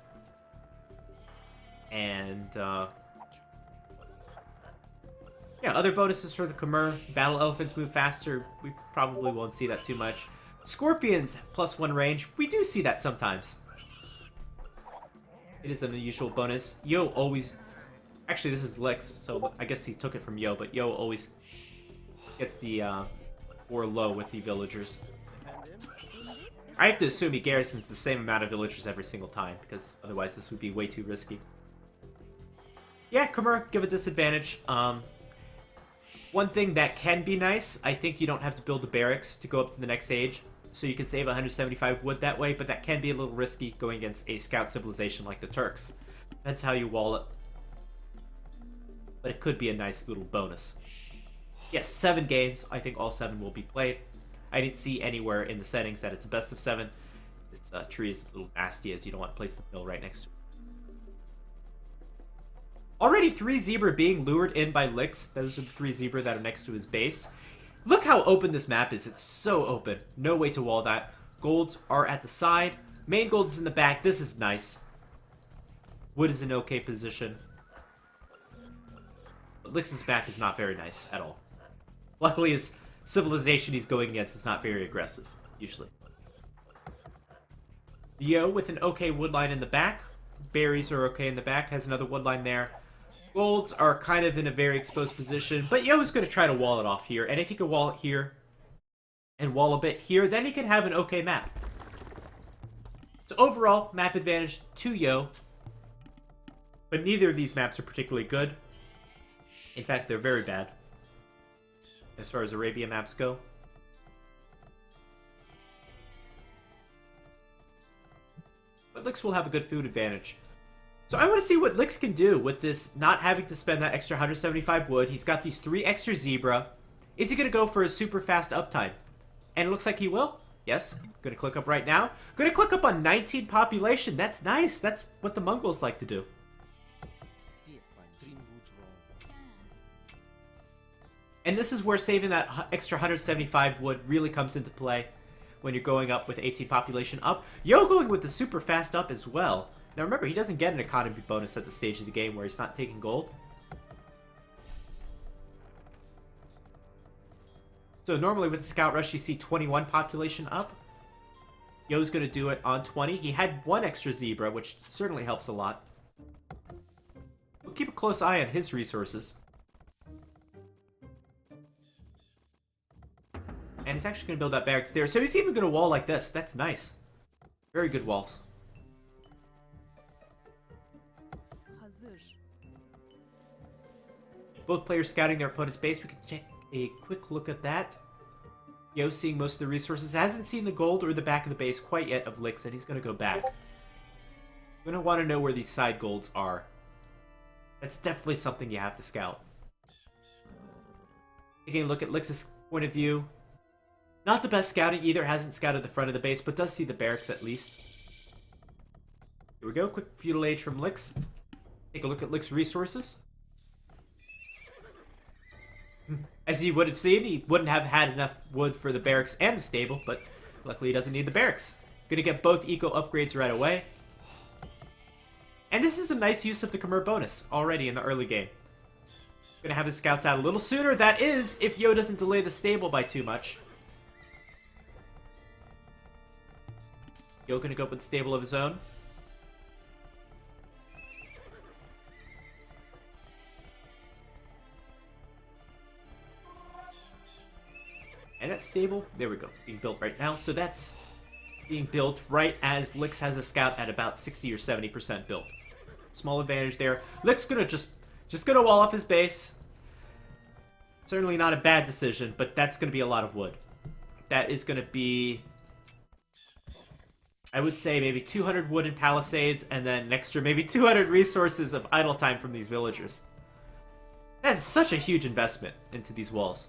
And, yeah, other bonuses for the Khmer. Battle elephants move faster. We probably won't see that too much. Scorpions, +1 range. We do see that sometimes. It is an unusual bonus. Yo always... Actually, this is Lix, so I guess he took it from Yo, but Yo always gets the or low with the villagers. I have to assume he garrisons the same amount of villagers every single time, because otherwise this would be way too risky. Yeah, Khmer, give a disadvantage. One thing that can be nice, I think you don't have to build the barracks to go up to the next age, so you can save 175 wood that way, but that can be a little risky going against a scout civilization like the Turks. That's how you wall it. But it could be a nice little bonus. Yes, 7 games. I think all 7 will be played. I didn't see anywhere in the settings that it's a best of 7. This tree is a little nasty as you don't want to place the mill right next to it. Already 3 zebra being lured in by Lix. Those are the 3 zebra that are next to his base. Look how open this map is. It's so open. No way to wall that. Golds are at the side. Main gold is in the back. This is nice. Wood is in okay position. But Lix's map is not very nice at all. Luckily, his civilization he's going against is not very aggressive, usually. Yo with an okay wood line in the back. Berries are okay in the back. Has another wood line there. Golds are kind of in a very exposed position, but Yo is going to try to wall it off here. And if he can wall it here and wall a bit here, then he can have an okay map. So overall, map advantage to Yo. But neither of these maps are particularly good. In fact, they're very bad as far as Arabia maps go. But Lix will have a good food advantage. So I want to see what Lix can do with this not having to spend that extra 175 wood. He's got these 3 extra zebra. Is he going to go for a super fast uptime? And it looks like he will. Yes. Gonna click up right now. Gonna click up on 19 population. That's nice. That's what the Mongols like to do. And this is where saving that extra 175 wood really comes into play when you're going up with 18 population up. Yo going with the super fast up as well. Now remember, he doesn't get an economy bonus at the stage of the game where he's not taking gold. So normally with the Scout Rush, you see 21 population up. Yo's going to do it on 20. He had one extra zebra, which certainly helps a lot. We'll keep a close eye on his resources. And he's actually going to build that barracks there. So he's even going to wall like this. That's nice. Very good walls. Both players scouting their opponent's base. We can check a quick look at that. Yo seeing most of the resources. Hasn't seen the gold or the back of the base quite yet of Lix, and he's going to go back. Going to want to know where these side golds are. That's definitely something you have to scout. Taking a look at Lix's point of view. Not the best scouting either. Hasn't scouted the front of the base, but does see the barracks at least. Here we go. Quick feudal age from Lix. Take a look at Lix's resources. As you would have seen, he wouldn't have had enough wood for the barracks and the stable, but luckily he doesn't need the barracks. Gonna get both eco upgrades right away. And this is a nice use of the Khmer bonus already in the early game. Gonna have his scouts out a little sooner. That is, if Yo doesn't delay the stable by too much. Yo gonna go up with the stable of his own. And that stable, there we go, being built right now. So that's being built right as Lix has a scout at about 60 or 70% built. Small advantage there. Lix gonna just gonna wall off his base. Certainly not a bad decision, but that's gonna be a lot of wood. That is gonna be, I would say, maybe 200 wood and palisades, and then an extra maybe 200 resources of idle time from these villagers. That is such a huge investment into these walls.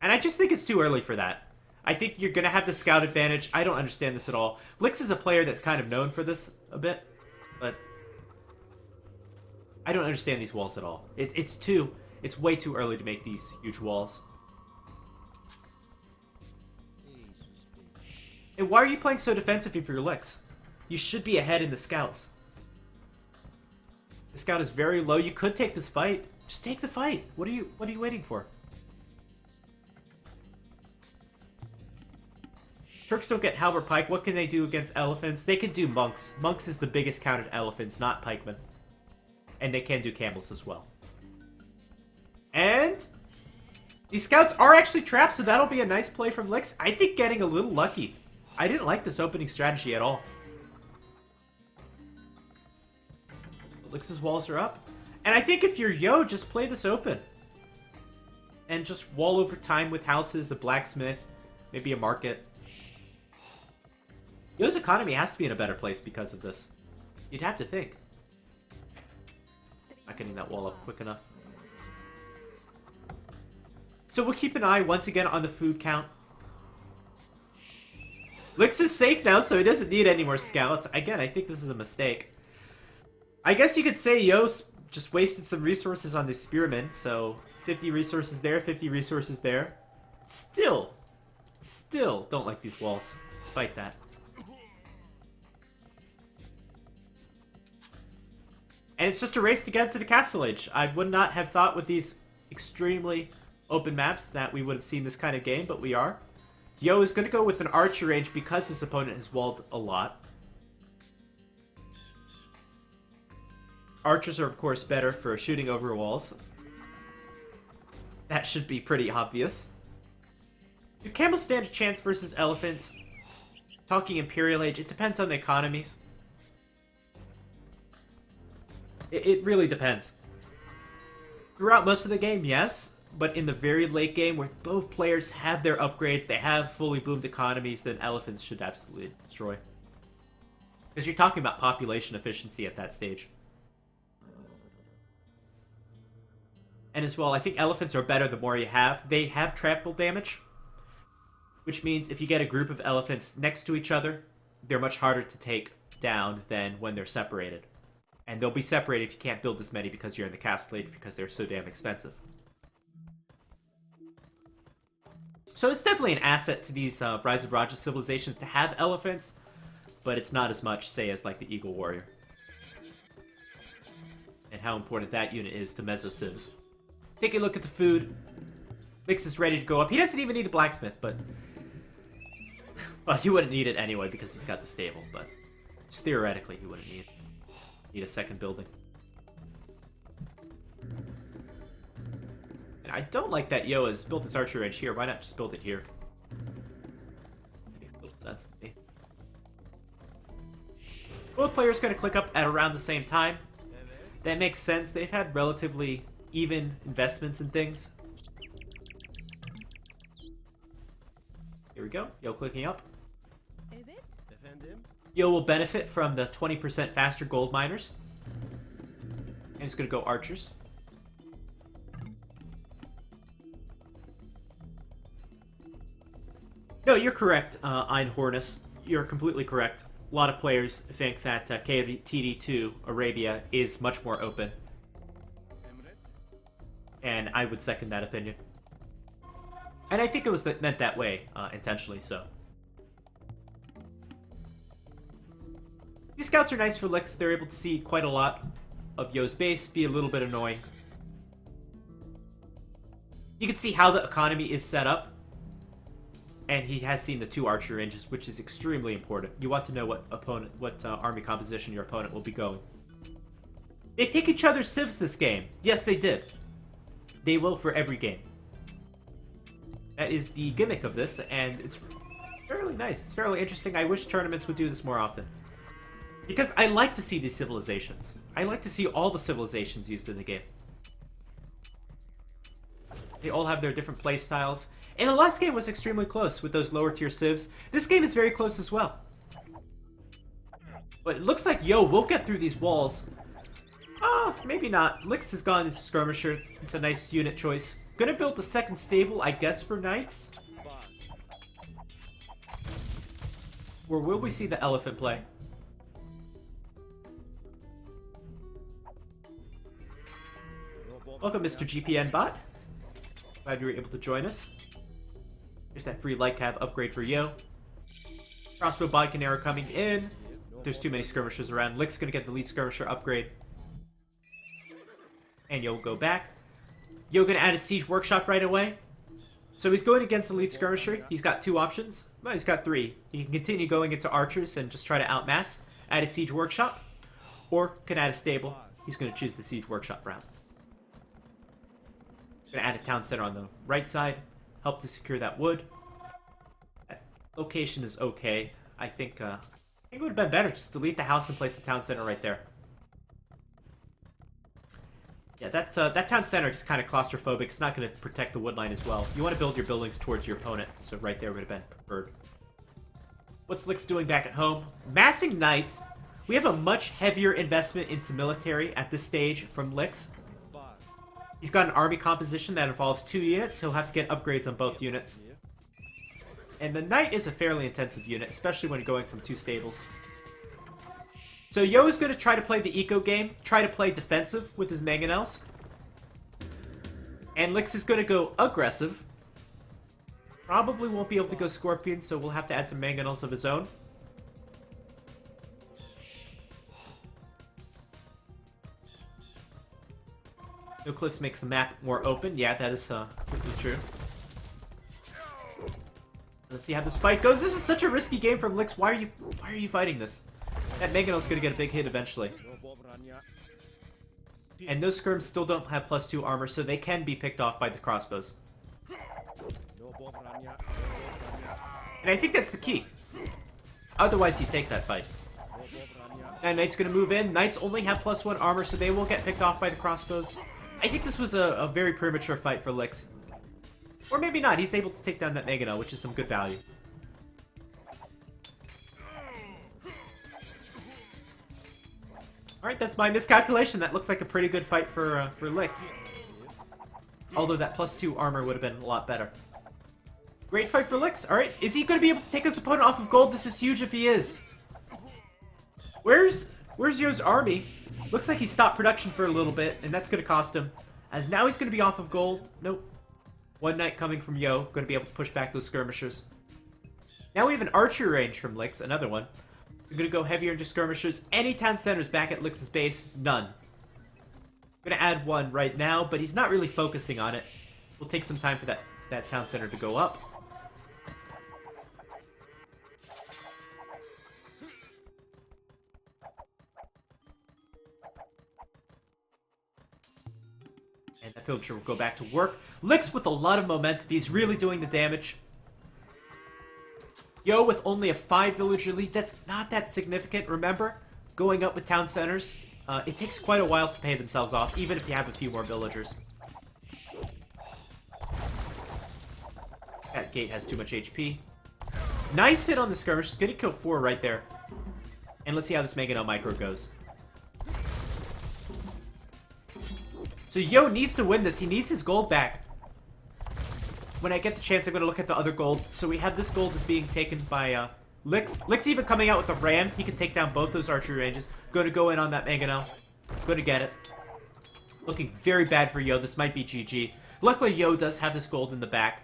And I just think it's too early for that. I think you're going to have the scout advantage. I don't understand this at all. Lix is a player that's kind of known for this a bit, but I don't understand these walls at all. It's way too early to make these huge walls. And why are you playing so defensive if you're Lix? You should be ahead in the scouts. The scout is very low. You could take this fight. Just take the fight. What are you waiting for? Turks don't get halberd pike. What can they do against elephants? They can do monks. Monks is the biggest counted elephants, not pikemen. And they can do camels as well. And these scouts are actually trapped, so that'll be a nice play from Lix. I think getting a little lucky. I didn't like this opening strategy at all. Lix's walls are up. And I think if you're Yo, just play this open. And just wall over time with houses, a blacksmith, maybe a market. Yo's economy has to be in a better place because of this. You'd have to think. Not getting that wall up quick enough. So we'll keep an eye once again on the food count. Lix is safe now, so he doesn't need any more scouts. Again, I think this is a mistake. I guess you could say Yo's just wasted some resources on this spearman. So 50 resources there, 50 resources there. Still don't like these walls, despite that. And it's just a race to get to the Castle Age. I would not have thought with these extremely open maps that we would have seen this kind of game, but we are. Yo is going to go with an archer range because his opponent has walled a lot. Archers are, of course, better for shooting over walls. That should be pretty obvious. Do camels stand a chance versus elephants? Talking Imperial Age, it depends on the economies. It really depends. Throughout most of the game, yes. But in the very late game, where both players have their upgrades, they have fully boomed economies, then elephants should absolutely destroy. Because you're talking about population efficiency at that stage. And as well, I think elephants are better the more you have. They have trample damage, which means if you get a group of elephants next to each other, they're much harder to take down than when they're separated. And they'll be separated if you can't build as many because you're in the castle age because they're so damn expensive. So it's definitely an asset to these Rise of Raja civilizations to have elephants, but it's not as much, say, as like the Eagle Warrior. And how important that unit is to Meso-civs. Take a look at the food. Lix is ready to go up. He doesn't even need a blacksmith, but... well, he wouldn't need it anyway because he's got the stable, but... just theoretically, he wouldn't need a second building. And I don't like that Yo has built his archery range here. Why not just build it here? That makes a little sense to me. Both players going to click up at around the same time. That makes sense. They've had relatively even investments in things. Here we go. Yo clicking up. Yo will benefit from the 20% faster gold miners. And he's going to go archers. No, you're correct, Einhornus. You're completely correct. A lot of players think that KTD2 Arabia is much more open. And I would second that opinion. And I think it was meant that way, intentionally so. These scouts are nice for Lix. They're able to see quite a lot of Yo's base, be a little bit annoying. You can see how the economy is set up. And he has seen the 2 archer ranges, which is extremely important. You want to know what army composition your opponent will be going. They pick each other's civs this game. Yes, they did. They will for every game. That is the gimmick of this, and it's fairly nice. It's fairly interesting. I wish tournaments would do this more often. Because I like to see these civilizations. I like to see all the civilizations used in the game. They all have their different play styles. And the last game was extremely close with those lower tier civs. This game is very close as well. But it looks like Yo will get through these walls. Maybe not. Lix has gone into Skirmisher. It's a nice unit choice. Gonna build a second stable, I guess, for knights. Or will we see the elephant play? Welcome, Mr. GPN bot. Glad you were able to join us. There's that free light cab upgrade for Yo. Crossbow Bodkin arrow coming in. There's too many skirmishers around. Lick's gonna get the lead skirmisher upgrade. And Yo will go back. Yo gonna add a siege workshop right away. So he's going against the lead skirmisher. He's got 2 options. Well, he's got 3. He can continue going into archers and just try to outmass. Add a siege workshop. Or can add a stable. He's gonna choose the siege workshop route. Gonna add a town center on the right side. Help to secure that wood. That location is okay. I think it would have been better just delete the house and place the town center right there. Yeah, that town center is kind of claustrophobic. It's not going to protect the wood line as well. You want to build your buildings towards your opponent, so right there would have been preferred. What's Lix doing back at home? Massing knights. We have a much heavier investment into military at this stage from Lix. He's got an army composition that involves 2 units. He'll have to get upgrades on both units. And the knight is a fairly intensive unit, especially when going from 2 stables. So Yo is going to try to play the eco game, try to play defensive with his mangonels. And Lix is going to go aggressive. Probably won't be able to go scorpion, so we'll have to add some mangonels of his own. No Cliffs makes the map more open. Yeah, that is completely true. Let's see how this fight goes. This is such a risky game from Lix. Why are you fighting this? That Mangonel's gonna get a big hit eventually. And those skirms still don't have +2 armor, so they can be picked off by the crossbows. And I think that's the key. Otherwise, you take that fight. And Knight's gonna move in. Knights only have +1 armor, so they will get picked off by the crossbows. I think this was a very premature fight for Lix. Or maybe not. He's able to take down that Mangonel, which is some good value. Alright, that's my miscalculation. That looks like a pretty good fight for Lix. Although that +2 armor would have been a lot better. Great fight for Lix. Alright, is he going to be able to take his opponent off of gold? This is huge if he is. Where's Yo's army? Looks like he stopped production for a little bit, and that's going to cost him. As now he's going to be off of gold. Nope. One knight coming from Yo. Going to be able to push back those skirmishers. Now we have an archery range from Lix. Another one. We're going to go heavier into skirmishers. Any town centers back at Lix's base? None. I'm going to add one right now, but he's not really focusing on it. We'll take some time for that town center to go up. And that villager will go back to work. Lix with a lot of momentum. He's really doing the damage. Yo with only a 5 villager lead. That's not that significant. Remember, going up with town centers, it takes quite a while to pay themselves off, even if you have a few more villagers. That gate has too much HP. Nice hit on the skirmish. Gonna kill 4 right there. And let's see how this Megano micro goes. So Yo needs to win this. He needs his gold back. When I get the chance, I'm going to look at the other golds. So we have this gold is being taken by Lix. Lix even coming out with a ram. He can take down both those archery ranges. Going to go in on that Megano. Going to get it. Looking very bad for Yo. This might be GG. Luckily, Yo does have this gold in the back.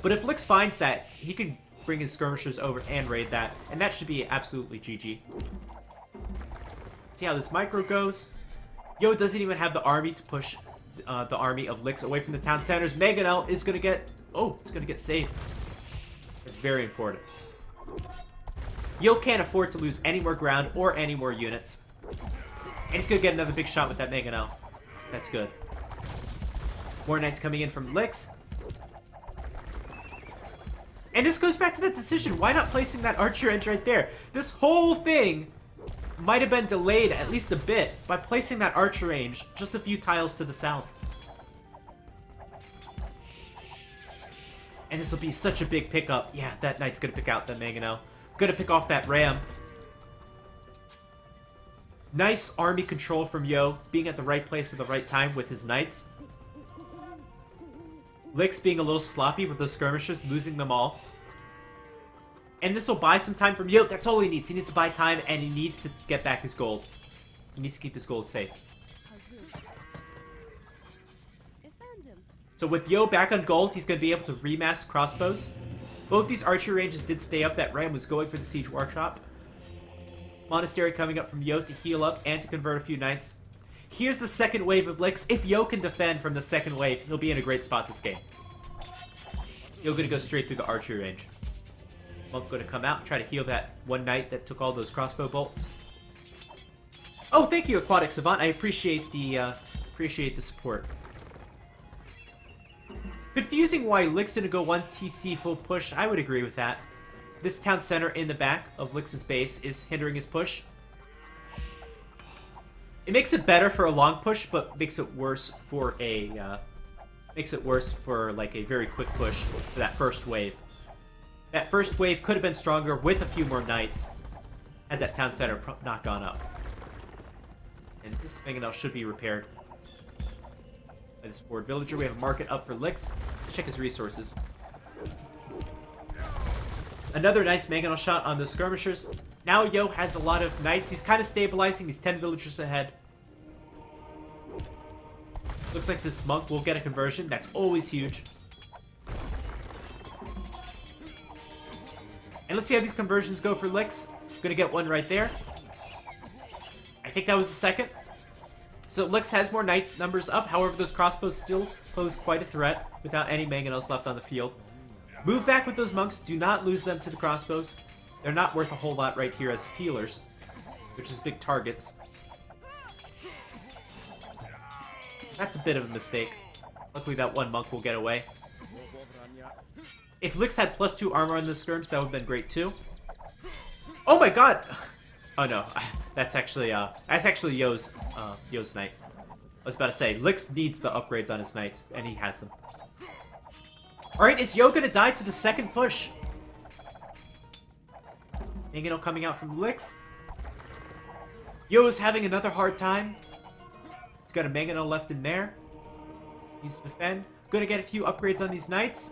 But if Lix finds that, he can bring his skirmishers over and raid that. And that should be absolutely GG. See how this micro goes. Yo doesn't even have the army to push the army of Lix away from the town centers. Megano is going to get... Oh, it's going to get saved. It's very important. Yo can't afford to lose any more ground or any more units. And he's going to get another big shot with that Megano. That's good. More knights coming in from Lix. And this goes back to that decision. Why not placing that archer range right there? This whole thing might have been delayed at least a bit by placing that archer range just a few tiles to the south. And this will be such a big pickup. Yeah, that knight's gonna pick out that Megano. Gonna pick off that ram. Nice army control from Yo, being at the right place at the right time with his knights. Lix being a little sloppy with those skirmishers, losing them all. And this will buy some time from Yo. That's all he needs. He needs to buy time, and he needs to get back his gold. He needs to keep his gold safe. So with Yo back on gold, he's going to be able to remass crossbows. Both these archery ranges did stay up. That ram was going for the siege workshop. Monastery coming up from Yo to heal up and to convert a few knights. Here's the second wave of Lix. If Yo can defend from the second wave, he'll be in a great spot this game. Yo going to go straight through the archery range. Monk going to come out and try to heal that one knight that took all those crossbow bolts. Oh, thank you, Aquatic Savant. I appreciate the support. Confusing why Lix didn't go 1 TC full push. I would agree with that. This town center in the back of Lix's base is hindering his push. It makes it better for a long push, but makes it worse for a like a very quick push for that first wave. That first wave could have been stronger with a few more knights had that town center not gone up. And this Megano should be repaired by this forward villager. We have a market up for Lix. Let's check his resources. Another nice Megano shot on the skirmishers. Now Yo has a lot of knights. He's kind of stabilizing. He's 10 villagers ahead. Looks like this monk will get a conversion. That's always huge. And let's see how these conversions go for Lix. Gonna get one right there. I think that was the second. So Lix has more knight numbers up. However, those crossbows still pose quite a threat without any Meganos left on the field. Move back with those monks. Do not lose them to the crossbows. They're not worth a whole lot right here as healers, which is big targets. That's a bit of a mistake. Luckily, that one monk will get away. If Lix had +2 armor on the skirms, that would have been great too. Oh my god! Oh no, that's actually Yo's knight. I was about to say, Lix needs the upgrades on his knights, and he has them. Alright, is Yo gonna die to the second push? Megano coming out from Lix. Yo is having another hard time. He's got a Megano left in there. Needs to defend. Gonna get a few upgrades on these knights.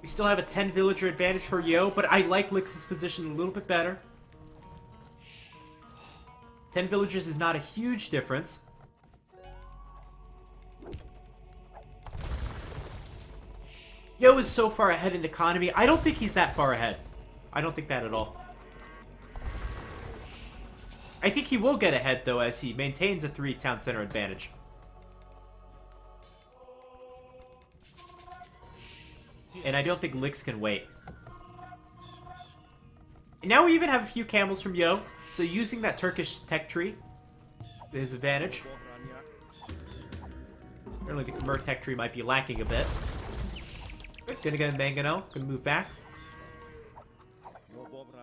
We still have a 10 villager advantage for Yo, but I like Lix's position a little bit better. 10 villagers is not a huge difference. Yo is so far ahead in economy. I don't think he's that far ahead. I don't think that at all. I think he will get ahead, though, as he maintains a 3 town center advantage. And I don't think Lix can wait. And now we even have a few camels from Yo, so using that Turkish tech tree to his advantage. Apparently the Khmer tech tree might be lacking a bit. Good, gonna get a Mangano, gonna move back.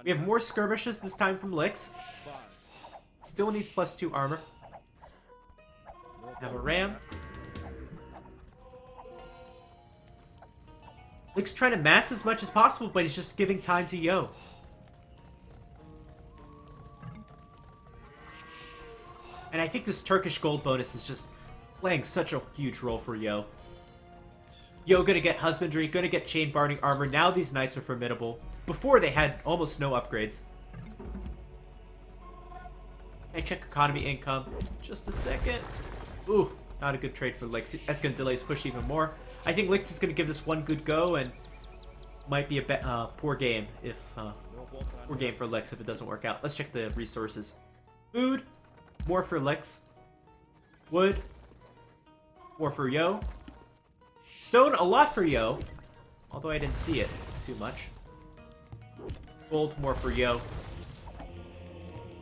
We have more skirmishes this time from Lix. Still needs +2 armor. Have a ram. Lix trying to mass as much as possible, but he's just giving time to Yo. And I think this Turkish gold bonus is just playing such a huge role for Yo. Yo gonna get husbandry, gonna get chain barding armor. Now these knights are formidable. Before they had almost no upgrades. I check economy income. Just a second. Ooh, not a good trade for Lix. That's gonna delay his push even more. I think Lix is gonna give this one good go and might be a poor game if poor game for Lix if it doesn't work out. Let's check the resources. Food, more for Lix. Wood, more for Yo. Stone, a lot for Yo, although I didn't see it too much. Gold, more for Yo.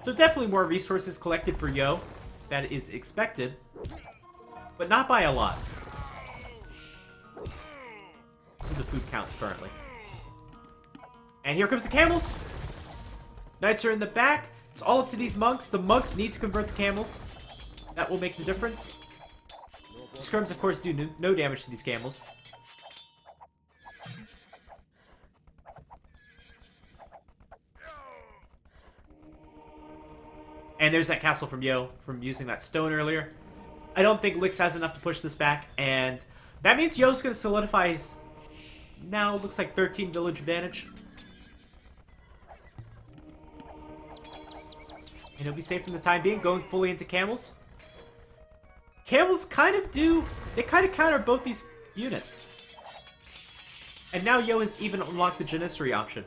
So definitely more resources collected for Yo. That is expected, but not by a lot. This is the food counts currently. And here comes the camels. Knights are in the back. It's all up to these monks. The monks need to convert the camels. That will make the difference. Scrums, of course, do no damage to these camels. And there's that castle from Yo, from using that stone earlier. I don't think Lix has enough to push this back, and that means Yo's going to solidify his, now looks like 13 village advantage. And he'll be safe from the time being, going fully into camels. Camels kind of do, they kind of counter both these units. And now Yo has even unlocked the Janissary option.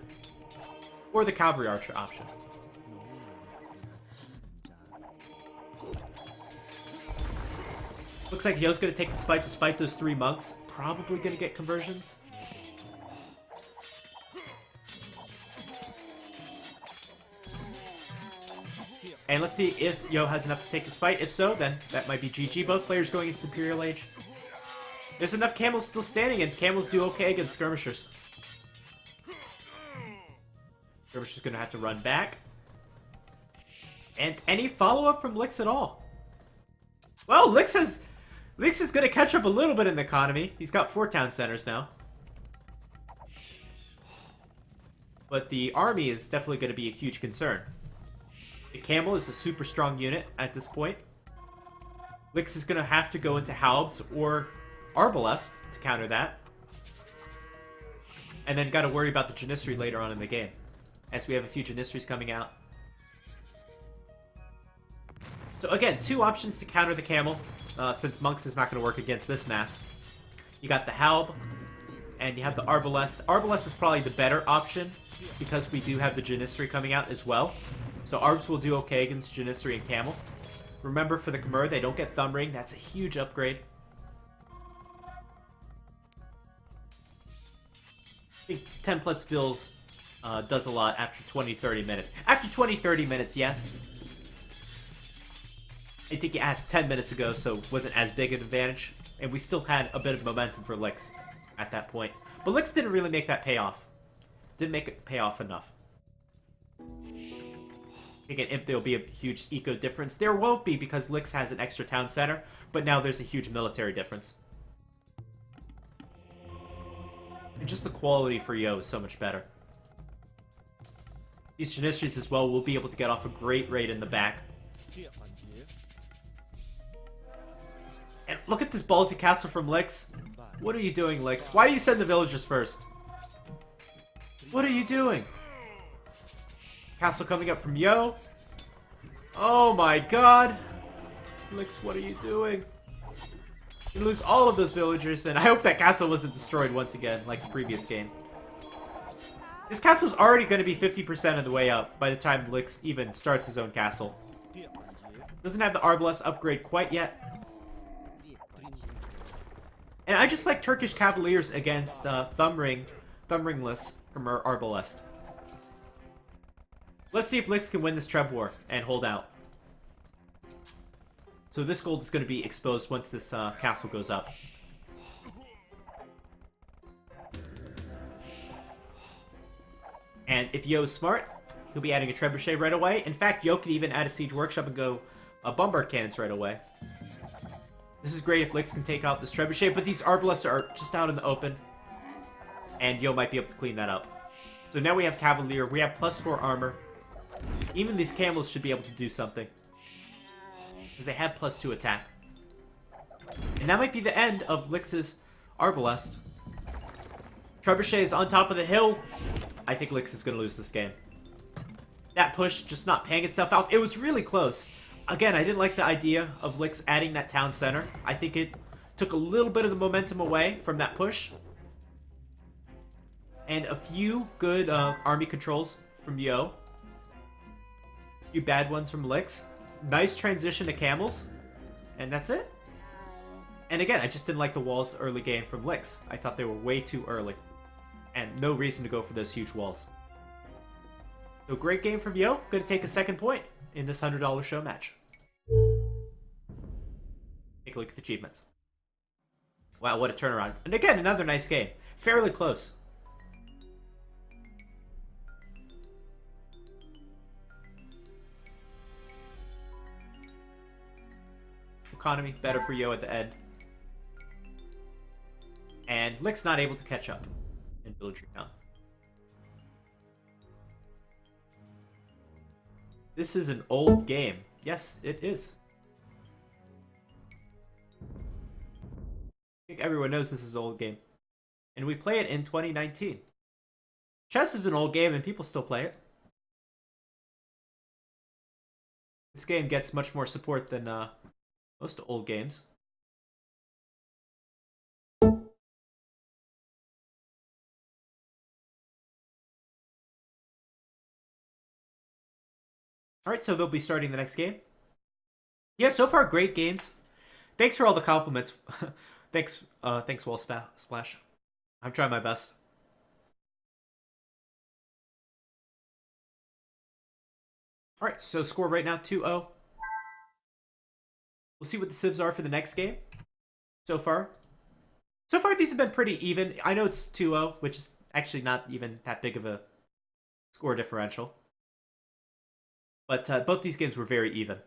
Or the Cavalry Archer option. Looks like Yo's going to take this fight despite those 3 monks. Probably going to get conversions. And let's see if Yo has enough to take this fight. If so, then that might be GG. Both players going into the Imperial Age. There's enough camels still standing, and camels do okay against skirmishers. Skirmisher's going to have to run back. And any follow-up from Lix at all? Well, Lix is going to catch up a little bit in the economy. He's got 4 town centers now. But the army is definitely going to be a huge concern. The camel is a super strong unit at this point. Lix is going to have to go into Halbs or Arbalest to counter that. And then got to worry about the Janissary later on in the game, as we have a few Janissaries coming out. So again, 2 options to counter the camel, since Monks is not going to work against this mass. You got the Halb, and you have the Arbalest. Arbalest is probably the better option, because we do have the Janissary coming out as well. So Arbs will do okay against Janissary and Camel. Remember, for the Khmer, they don't get Thumb Ring. That's a huge upgrade. I think 10 plus Vills does a lot after 20-30 minutes. After 20-30 minutes, yes. I think you asked 10 minutes ago, so it wasn't as big an advantage. And we still had a bit of momentum for Lix at that point. But Lix didn't really make that pay off. Didn't make it pay off enough. Again, if there'll be a huge eco difference, there won't be because Lix has an extra town center, but now there's a huge military difference. And just the quality for Yo is so much better. These Janissaries as well will be able to get off a great raid in the back. And look at this ballsy castle from Lix. What are you doing, Lix? Why do you send the villagers first? What are you doing? Castle coming up from Yo. Oh my god. Lix, what are you doing? You lose all of those villagers, and I hope that castle wasn't destroyed once again, like the previous game. This castle's already going to be 50% of the way up by the time Lix even starts his own castle. Doesn't have the Arbalest upgrade quite yet. And I just like Turkish Cavaliers against thumbringless Khmer Arbalest. Let's see if Lix can win this Treb War and hold out. So this gold is going to be exposed once this castle goes up. And if Yo is smart, he'll be adding a trebuchet right away. In fact, Yo could even add a siege workshop and go bombard cannons right away. This is great if Lix can take out this trebuchet, but these Arbalests are just out in the open. And Yo might be able to clean that up. So now we have Cavalier. We have +4 armor. Even these camels should be able to do something, because they have +2 attack. And that might be the end of Lix's Arbalest. Trebuchet is on top of the hill. I think Lix is going to lose this game. That push just not paying itself out. It was really close. Again, I didn't like the idea of Lix adding that town center. I think it took a little bit of the momentum away from that push. And a few good army controls from Yo. A few bad ones from Lix. Nice transition to camels. And that's it. And again, I just didn't like the walls early game from Lix. I thought they were way too early. And no reason to go for those huge walls. So great game from Yo. Going to take a second point in this $100 show match. Take a look at the achievements. Wow, what a turnaround. And again, another nice game. Fairly close. Economy better for Yo at the end. And Lix not able to catch up in villager count. This is an old game. Yes, it is. I think everyone knows this is an old game. And we play it in 2019. Chess is an old game and people still play it. This game gets much more support than most old games. Alright, so they'll be starting the next game. Yeah, so far great games. Thanks for all the compliments. Thanks, Wall Splash. I'm trying my best. Alright, so score right now 2-0. We'll see what the civs are for the next game. So far. So far, these have been pretty even. I know it's 2-0, which is actually not even that big of a score differential. But both these games were very even.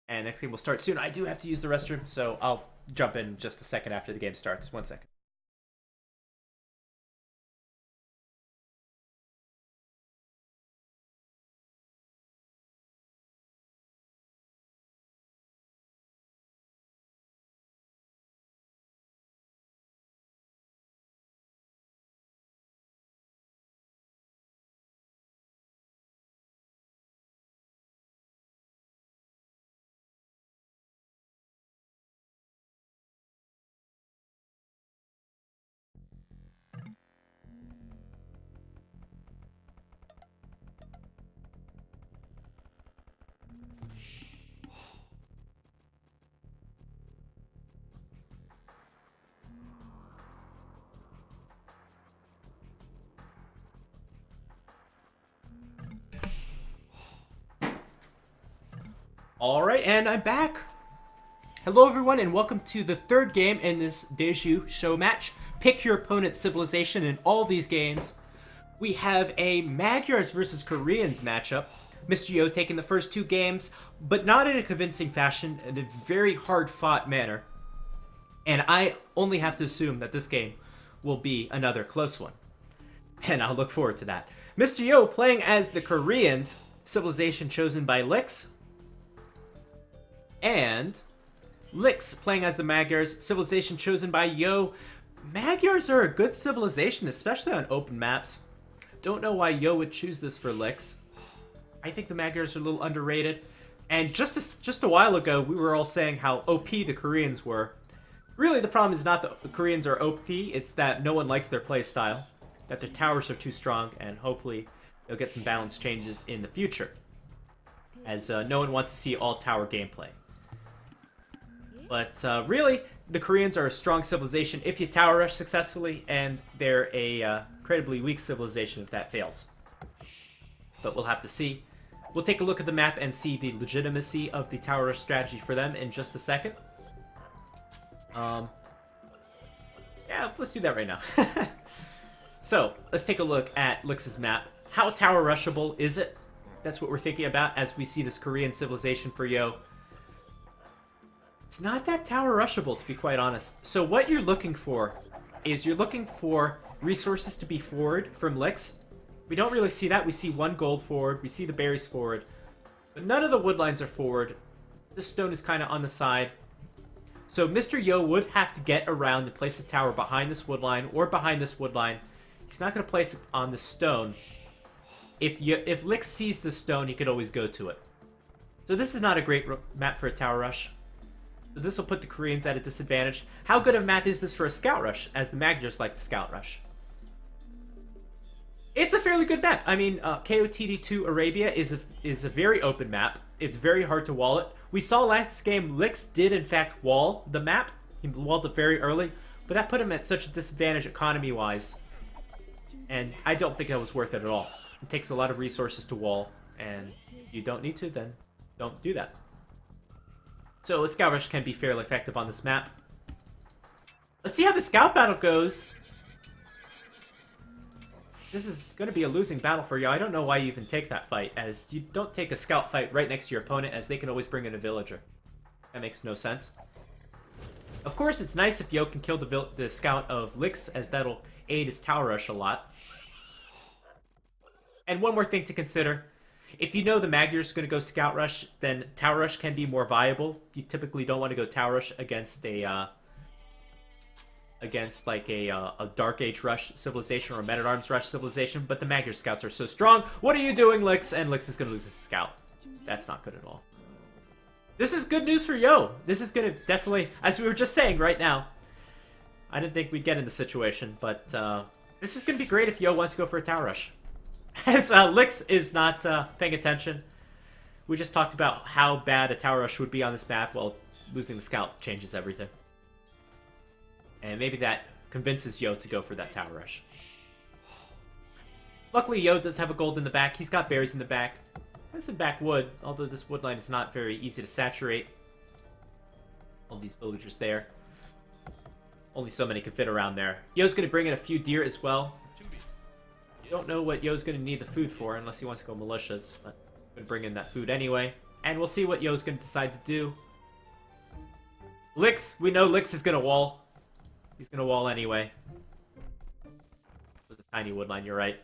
And next game will start soon. I do have to use the restroom, so I'll jump in just a second after the game starts. 1 second. Alright, and I'm back. Hello everyone, and welcome to the third game in this DeZu show match. Pick your opponent's civilization in all these games. We have a Magyars versus Koreans matchup. Mr. Yo taking the first two games, but not in a convincing fashion, in a very hard-fought manner. And I only have to assume that this game will be another close one. And I'll look forward to that. Mr. Yo playing as the Koreans, civilization chosen by Lix. And Lix playing as the Magyars, civilization chosen by Yo. Magyars are a good civilization, especially on open maps. Don't know why Yo would choose this for licks. I think the Magyars are a little underrated. And just a while ago, we were all saying how OP the Koreans were. Really, the problem is not that the Koreans are OP, it's that no one likes their playstyle, that their towers are too strong, and hopefully they'll get some balance changes in the future, as no one wants to see all tower gameplay. But really, the Koreans are a strong civilization if you tower rush successfully, and they're a incredibly weak civilization if that fails. But we'll have to see. We'll take a look at the map and see the legitimacy of the tower rush strategy for them in just a second. Yeah, let's do that right now. So, let's take a look at Lix's map. How tower rushable is it? That's what we're thinking about as we see this Korean civilization for Yo. It's not that tower rushable, to be quite honest. So what you're looking for is you're looking for resources to be forward from Lix. We don't really see that. We see one gold forward. We see the berries forward. But none of the wood lines are forward. This stone is kind of on the side. So Mr. Yo would have to get around and place a tower behind this wood line or behind this wood line. He's not going to place it on the stone. If Lix sees the stone, he could always go to it. So this is not a great map for a tower rush. So this will put the Koreans at a disadvantage. How good of a map is this for a scout rush, as the Magyars like the scout rush? It's a fairly good map. I mean, KOTD2 Arabia is a very open map. It's very hard to wall it. We saw last game, Lix did in fact wall the map. He walled it very early, but that put him at such a disadvantage economy-wise. And I don't think that was worth it at all. It takes a lot of resources to wall, and you don't need to, then don't do that. So a scout rush can be fairly effective on this map. Let's see how the scout battle goes. This is going to be a losing battle for you. I don't know why you even take that fight, as you don't take a scout fight right next to your opponent, as they can always bring in a villager. That makes no sense. Of course, it's nice if Yo can kill the scout of Lix, as that'll aid his tower rush a lot. And one more thing to consider. If you know the Magyars is going to go scout rush, then tower rush can be more viable. You typically don't want to go tower rush against a like a Dark Age rush civilization or a Men-at-Arms rush civilization, but the Magyar scouts are so strong. What are you doing, Lix? And Lix is going to lose his scout. That's not good at all. This is good news for Yo. This is going to definitely, as we were just saying right now, I didn't think we'd get in the situation, but this is going to be great if Yo wants to go for a tower rush. As Lix is not paying attention. We just talked about how bad a tower rush would be on this map. Well, losing the scout changes everything. And maybe that convinces Yo to go for that tower rush. Luckily, Yo does have a gold in the back. He's got berries in the back. Has some back wood, although this wood line is not very easy to saturate. All these villagers there. Only so many can fit around there. Yo's going to bring in a few deer as well. Don't know what Yo's going to need the food for unless he wants to go militias, but I'm going to bring in that food anyway. And we'll see what Yo's going to decide to do. Lix, we know Lix is going to wall. He's going to wall anyway. It was a tiny wood line, you're right.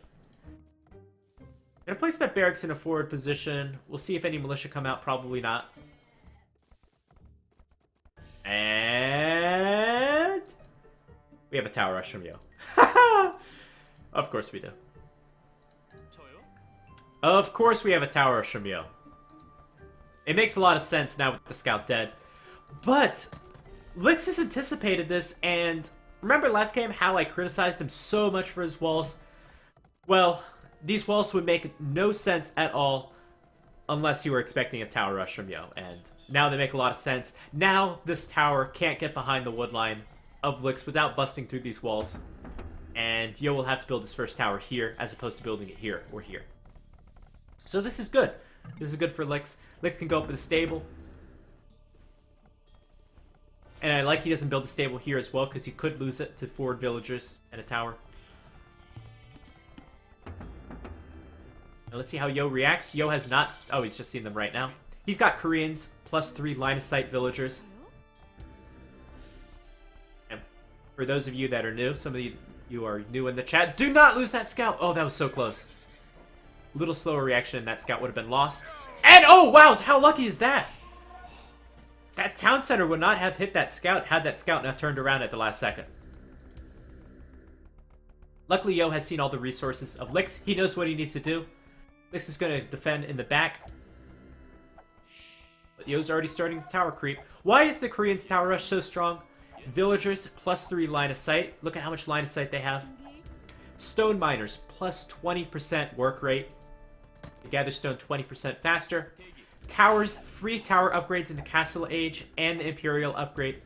I'm going to place that barracks in a forward position. We'll see if any militia come out, probably not. And we have a tower rush from Yo. Of course we do. Of course we have a tower rush from Yo. It makes a lot of sense now with the scout dead. But Lix has anticipated this, and remember last game how I criticized him so much for his walls? Well, these walls would make no sense at all unless you were expecting a tower rush from Yo, and now they make a lot of sense. Now this tower can't get behind the wood line of Lix without busting through these walls, and Yo will have to build his first tower here as opposed to building it here or here. So this is good. This is good for Lix. Lix can go up with a stable. And I like he doesn't build a stable here as well, because he could lose it to forward villagers and a tower. Now let's see how Yo reacts. Yo has not... Oh, he's just seen them right now. He's got Koreans, +3 line-of-sight villagers. And for those of you that are new, some of you are new in the chat, do not lose that scout! Oh, that was so close. A little slower reaction and that scout would have been lost. And, oh, wow, how lucky is that? That town center would not have hit that scout had that scout not turned around at the last second. Luckily, Yo has seen all the resources of Lix. He knows what he needs to do. Lix is going to defend in the back. But Yo's already starting the tower creep. Why is the Koreans' tower rush so strong? Villagers, +3 line of sight. Look at how much line of sight they have. Stone miners, +20% work rate. They gather stone 20% faster. Towers, free tower upgrades in the Castle Age and the Imperial upgrade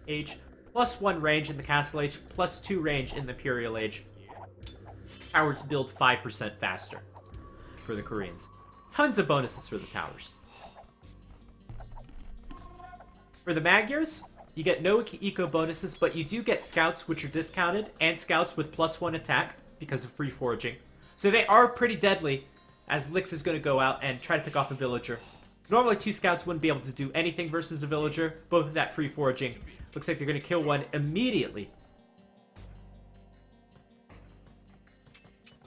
age. +1 range in the Castle Age, +2 range in the Imperial Age. Towers build 5% faster for the Koreans. Tons of bonuses for the towers. For the Magyars, you get no eco bonuses, but you do get scouts, which are discounted, and scouts with +1 attack because of free foraging. So they are pretty deadly, as Lix is going to go out and try to pick off a villager. Normally, 2 scouts wouldn't be able to do anything versus a villager, both with that free foraging. Looks like they're going to kill one immediately.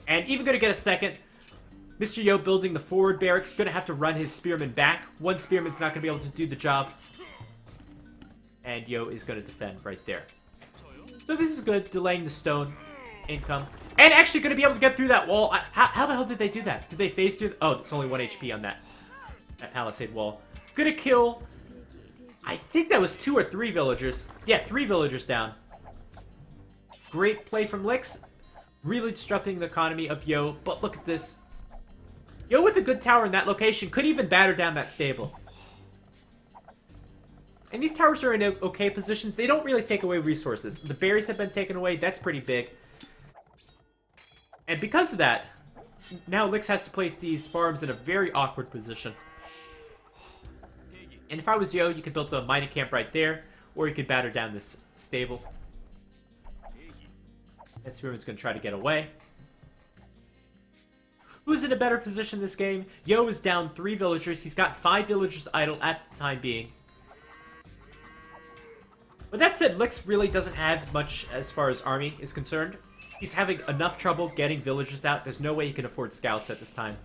And even going to get a second. Mr. Yo building the forward barracks, going to have to run his spearmen back. One spearman's not going to be able to do the job. And Yo is going to defend right there. So this is good, delaying the stone income. And actually going to be able to get through that wall. How the hell did they do that? Did they phase through? Oh, it's only 1 HP on that palisade wall. Gonna kill, I think that was 2 or 3 villagers. Yeah, 3 villagers down. Great play from Lix. Really disrupting the economy of Yo. But look at this. Yo with a good tower in that location could even batter down that stable. And these towers are in okay positions. They don't really take away resources. The berries have been taken away. That's pretty big. And because of that, now Lix has to place these farms in a very awkward position. And if I was Yo, you could build a mining camp right there, or you could batter down this stable. That spearman's going to try to get away. Who's in a better position this game? Yo is down 3 villagers. He's got 5 villagers idle at the time being. But that said, Lix really doesn't have much as far as army is concerned. He's having enough trouble getting villagers out. There's no way he can afford scouts at this time.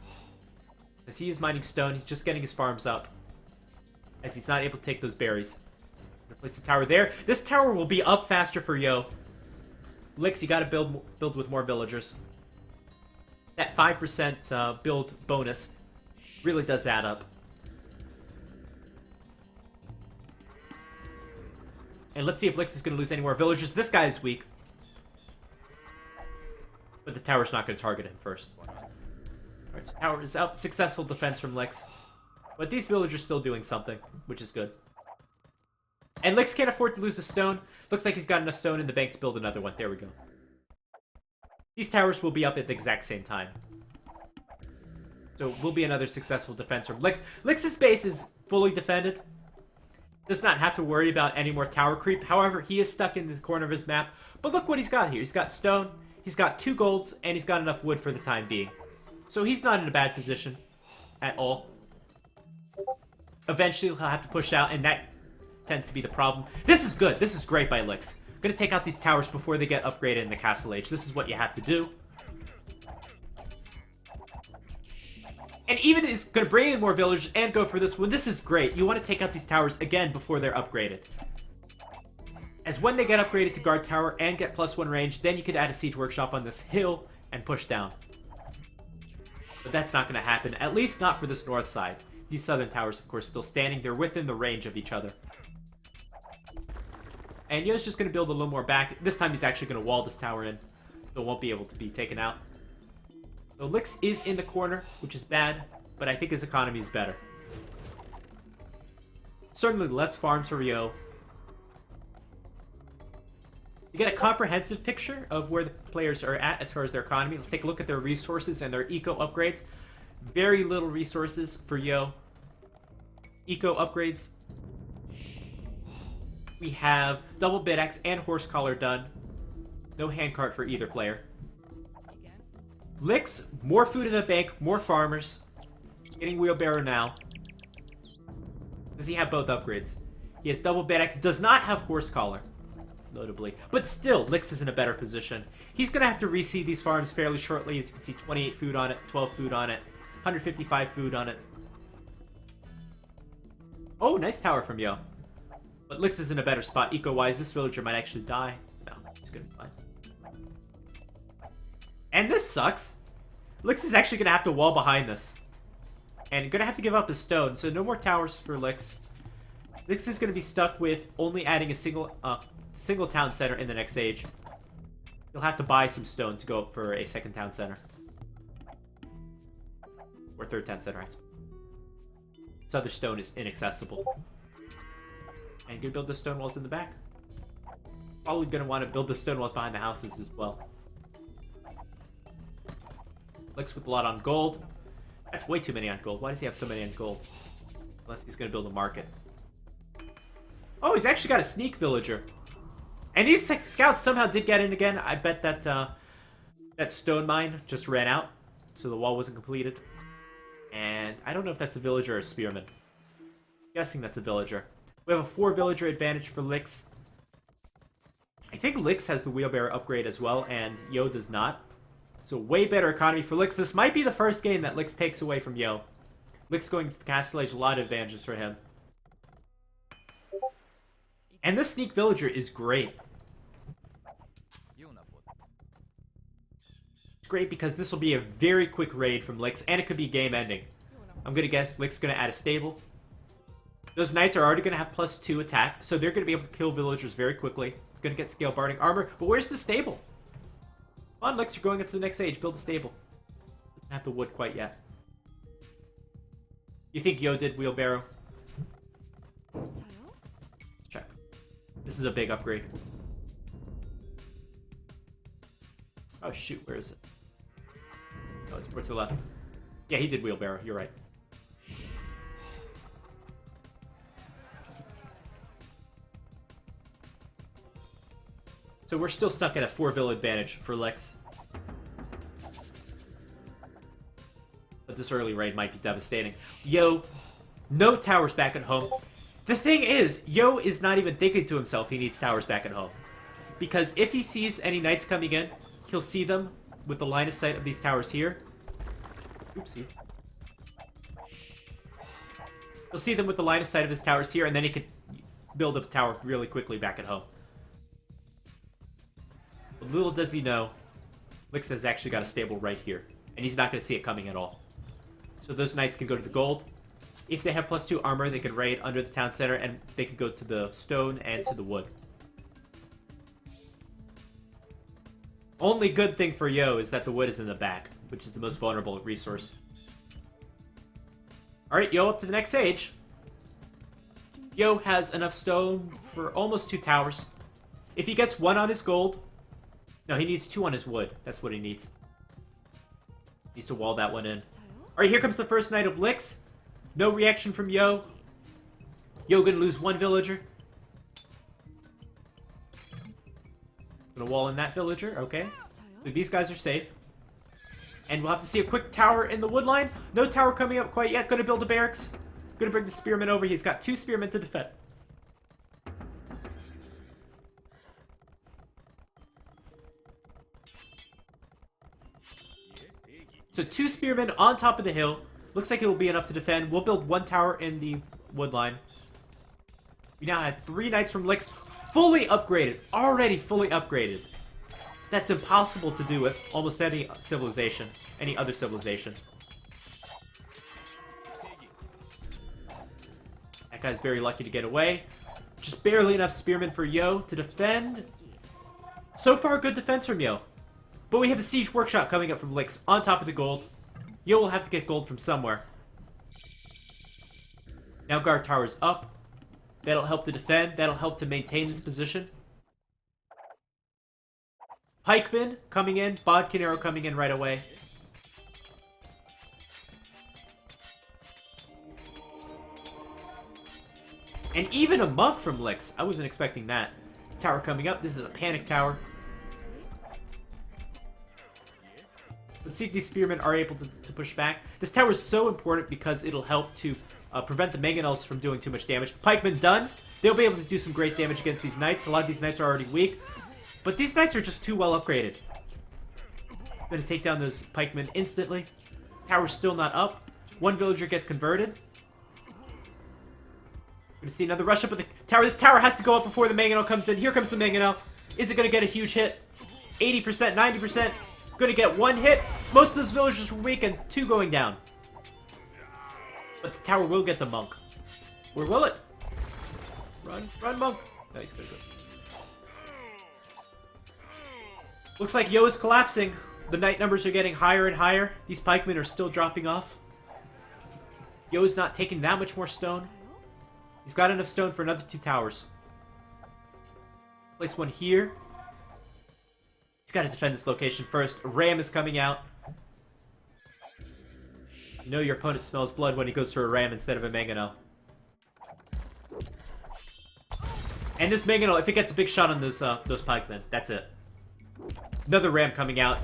As he is mining stone, he's just getting his farms up. As he's not able to take those berries. Gonna place the tower there. This tower will be up faster for Yo. Lix, you gotta build with more villagers. That 5% build bonus really does add up. And let's see if Lix is going to lose any more villagers. This guy is weak. But the tower's not going to target him first. Alright, so tower is up. Successful defense from Lix. But these villagers still doing something, which is good. And Lix can't afford to lose a stone. Looks like he's got enough stone in the bank to build another one. There we go. These towers will be up at the exact same time. So will be another successful defense from Lix. Lix's base is fully defended. Does not have to worry about any more tower creep. However, he is stuck in the corner of his map. But look what he's got here. He's got stone, he's got 2 golds, and he's got enough wood for the time being. So he's not in a bad position at all. Eventually, he'll have to push out, and that tends to be the problem. This is good. This is great by Lix. Gonna take out these towers before they get upgraded in the Castle Age. This is what you have to do. And even is going to bring in more villagers and go for this one. This is great. You want to take out these towers again before they're upgraded. As when they get upgraded to guard tower and get +1 range, then you could add a siege workshop on this hill and push down. But that's not going to happen, at least not for this north side. These southern towers, of course, still standing. They're within the range of each other. And Yo's just going to build a little more back. This time he's actually going to wall this tower in, so it won't be able to be taken out. So Lix is in the corner, which is bad, but I think his economy is better. Certainly less farms for Yo. You get a comprehensive picture of where the players are at as far as their economy. Let's take a look at their resources and their eco upgrades. Very little resources for Yo. Eco upgrades. We have double bit axe and horse collar done. No handcart for either player. Lix, more food in the bank, more farmers. Getting wheelbarrow now. Does he have both upgrades? He has double bit axe, does not have horse collar, notably. But still, Lix is in a better position. He's going to have to reseed these farms fairly shortly. As you can see, 28 food on it, 12 food on it, 155 food on it. Oh, nice tower from Yo. But Lix is in a better spot eco-wise. This villager might actually die. No, he's going to be fine. And this sucks. Lix is actually going to have to wall behind this. And going to have to give up his stone, so no more towers for Lix. Lix is going to be stuck with only adding a single town center in the next age. He'll have to buy some stone to go up for a second town center. Or third town center, I suppose. This other stone is inaccessible. And gonna build the stone walls in the back. Probably gonna want to build the stone walls behind the houses as well. Lix with a lot on gold. That's way too many on gold. Why does he have so many on gold? Unless he's gonna build a market. Oh, he's actually got a sneak villager. And these scouts somehow did get in again. I bet that that stone mine just ran out, so the wall wasn't completed. And I don't know if that's a villager or a spearman. I'm guessing that's a villager. We have a 4 villager advantage for Lix. I think Lix has the wheelbarrow upgrade as well, and Yo does not. So way better economy for Lix. This might be the first game that Lix takes away from Yo. Lix going to the castle age, a lot of advantages for him. And this sneak villager is great. It's great because this will be a very quick raid from Lix, and it could be game ending. I'm going to guess Lix is going to add a stable. Those knights are already going to have +2 attack, so they're going to be able to kill villagers very quickly. Going to get scale barding armor, but where's the stable? Come on, Lix, you're going up to the next age. Build a stable. Doesn't have the wood quite yet. You think Yo did wheelbarrow? Check. This is a big upgrade. Oh shoot, where is it? Oh, it's towards the left. Yeah, he did wheelbarrow. You're right. So we're still stuck at a 4-vill advantage for Lix. But this early raid might be devastating. Yo, no towers back at home. The thing is, Yo is not even thinking to himself he needs towers back at home. Because if he sees any knights coming in, he'll see them with the line of sight of these towers here. Oopsie. He'll see them with the line of sight of his towers here, and then he could build up a tower really quickly back at home. But little does he know, Lix has actually got a stable right here. And he's not going to see it coming at all. So those knights can go to the gold. If they have +2 armor, they can raid under the town center, and they can go to the stone and to the wood. Only good thing for Yo is that the wood is in the back, which is the most vulnerable resource. Alright, Yo up to the next age. Yo has enough stone for almost 2 towers. If he gets 1 on his gold... No, he needs 2 on his wood. That's what he needs. He needs to wall that one in. Alright, here comes the first knight of Lix. No reaction from Yo. Yo gonna lose 1 villager. Gonna wall in that villager, okay. So these guys are safe. And we'll have to see a quick tower in the wood line. No tower coming up quite yet. Gonna build a barracks. Gonna bring the spearmen over. He's got 2 spearmen to defend. So 2 spearmen on top of the hill. Looks like it will be enough to defend. We'll build 1 tower in the wood line. We now have 3 knights from Lix. Fully upgraded. Already fully upgraded. That's impossible to do with almost any civilization. Any other civilization. That guy's very lucky to get away. Just barely enough spearmen for Yo to defend. So far, good defense from Yo. But we have a siege workshop coming up from Lix on top of the gold. Yo will have to get gold from somewhere. Now guard towers up. That'll help to defend. That'll help to maintain this position. Pikemen coming in. Bodkin arrow coming in right away. And even a monk from Lix. I wasn't expecting that. Tower coming up. This is a panic tower. Let's see if these spearmen are able to push back. This tower is so important because it'll help to prevent the mangonels from doing too much damage. Pikemen done. They'll be able to do some great damage against these knights. A lot of these knights are already weak. But these knights are just too well upgraded. Gonna take down those pikemen instantly. Tower's still not up. 1 villager gets converted. Gonna see another rush up with the tower. This tower has to go up before the mangonel comes in. Here comes the mangonel. Is it gonna get a huge hit? 80%, 90%. Gonna get one hit. Most of those villagers were weak and 2 going down. But the tower will get the monk. Or will it? Run, run, monk. No, he's good. Looks like Yo is collapsing. The knight numbers are getting higher and higher. These pikemen are still dropping off. Yo is not taking that much more stone. He's got enough stone for another 2 towers. Place one here. He's got to defend this location first. A ram is coming out. You know your opponent smells blood when he goes for a ram instead of a mangonel. And this mangonel, if it gets a big shot on those pikemen, that's it. Another ram coming out.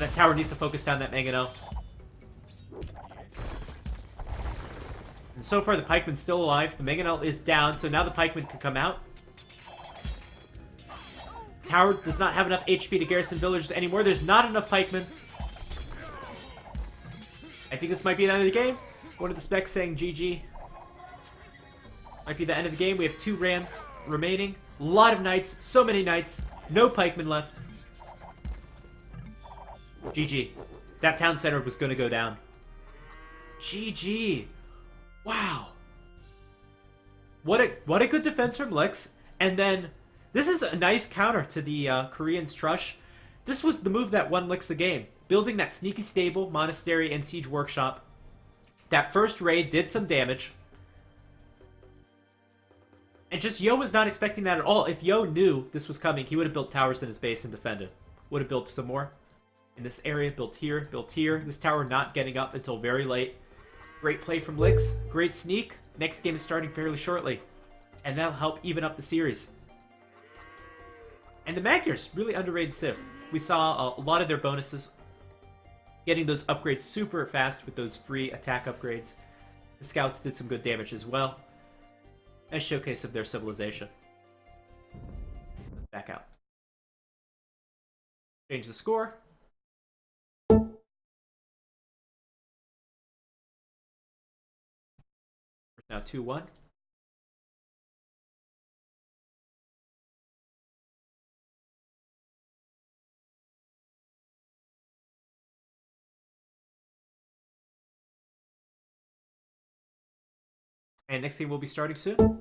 That tower needs to focus down that mangonel. And so far, the pikeman's still alive. The mangonel is down, so now the pikeman can come out. Tower does not have enough HP to garrison villagers anymore. There's not enough pikemen. I think this might be the end of the game. One of the specs saying GG. Might be the end of the game. We have 2 rams remaining. A lot of knights. So many knights. No pikemen left. GG. That town center was going to go down. GG. Wow. What a good defense from Lix. And then, this is a nice counter to the Koreans' Trush. This was the move that won Lix the game. Building that sneaky stable, monastery, and siege workshop. That first raid did some damage. And just Yo was not expecting that at all. If Yo knew this was coming, he would have built towers in his base and defended. Would have built some more in this area. Built here, built here. This tower not getting up until very late. Great play from Lix. Great sneak. Next game is starting fairly shortly. And that'll help even up the series. And the Magyars, really underrated civ. We saw a lot of their bonuses. Getting those upgrades super fast with those free attack upgrades. The scouts did some good damage as well. A showcase of their civilization. Back out. Change the score. Now 2-1. And next game will be starting soon. Let's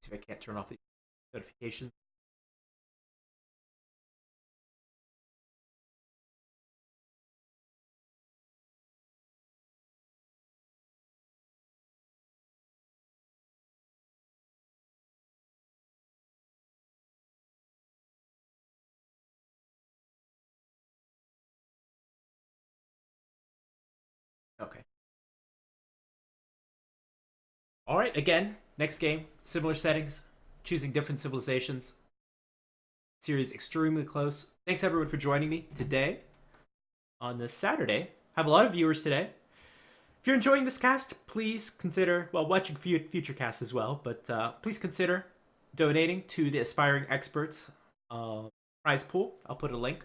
see if I can't turn off the notification. Okay. Alright, again, next game, similar settings, choosing different civilizations. Series extremely close. Thanks everyone for joining me today on this Saturday. I have a lot of viewers today. If you're enjoying this cast, please consider, well, watching future casts as well, but please consider donating to the Aspiring Experts prize pool. I'll put a link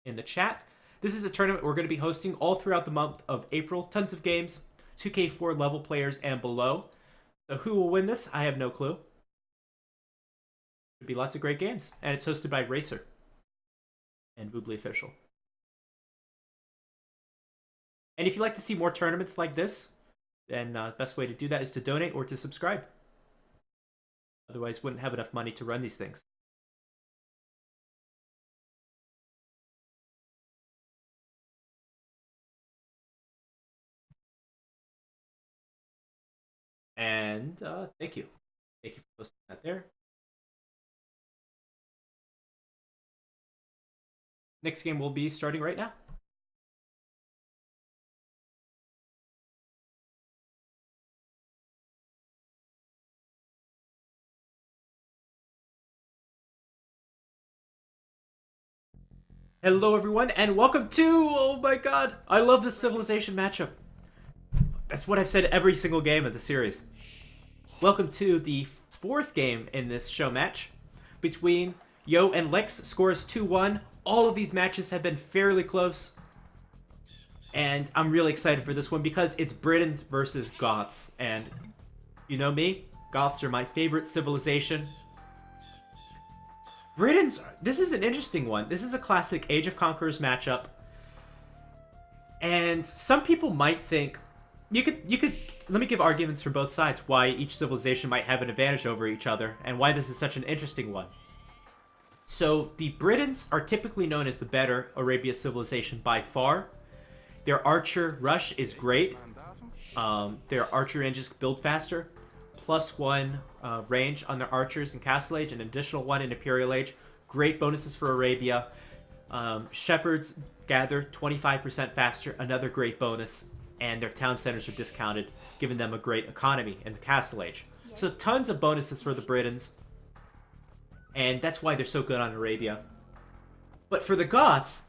in the chat. This is a tournament we're going to be hosting all throughout the month of April. Tons of games, 2K4 level players and below. So who will win this? I have no clue. Could be lots of great games. And it's hosted by Racer and Voobly Official. And if you'd like to see more tournaments like this, then the best way to do that is to donate or to subscribe. Otherwise, wouldn't have enough money to run these things. And thank you. Thank you for posting that there. Next game will be starting right now. Hello everyone, and welcome to, oh my god, I love this civilization matchup. That's what I've said every single game of the series. Welcome to the 4th game in this show match between Yo and Lix. Score is 2-1. All of these matches have been fairly close. And I'm really excited for this one because it's Britons versus Goths. And you know me, Goths are my favorite civilization. Britons, this is an interesting one. This is a classic Age of Conquerors matchup. And some people might think, you could, let me give arguments for both sides why each civilization might have an advantage over each other and why this is such an interesting one. So the Britons are typically known as the better Arabia civilization by far. Their archer rush is great. Their archer ranges build faster. +1 range on their archers in Castle Age, an additional 1 in Imperial Age. Great bonuses for Arabia. Shepherds gather 25% faster, another great bonus. And their town centers are discounted, giving them a great economy in the Castle Age. So tons of bonuses for the Britons. And that's why they're so good on Arabia. But for the Goths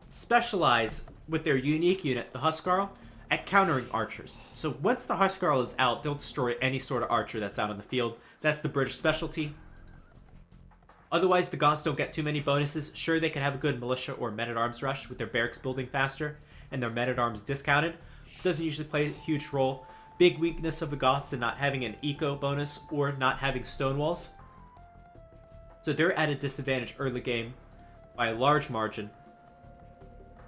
specialize with their unique unit, the Huscarl, at countering archers. So once the Huscarl is out, they'll destroy any sort of archer that's out on the field. That's the British specialty. Otherwise, the Goths don't get too many bonuses. Sure, they can have a good militia or men-at-arms rush with their barracks building faster and their men-at-arms discounted. Doesn't usually play a huge role. Big weakness of the Goths in not having an eco bonus or not having stone walls. So they're at a disadvantage early game by a large margin.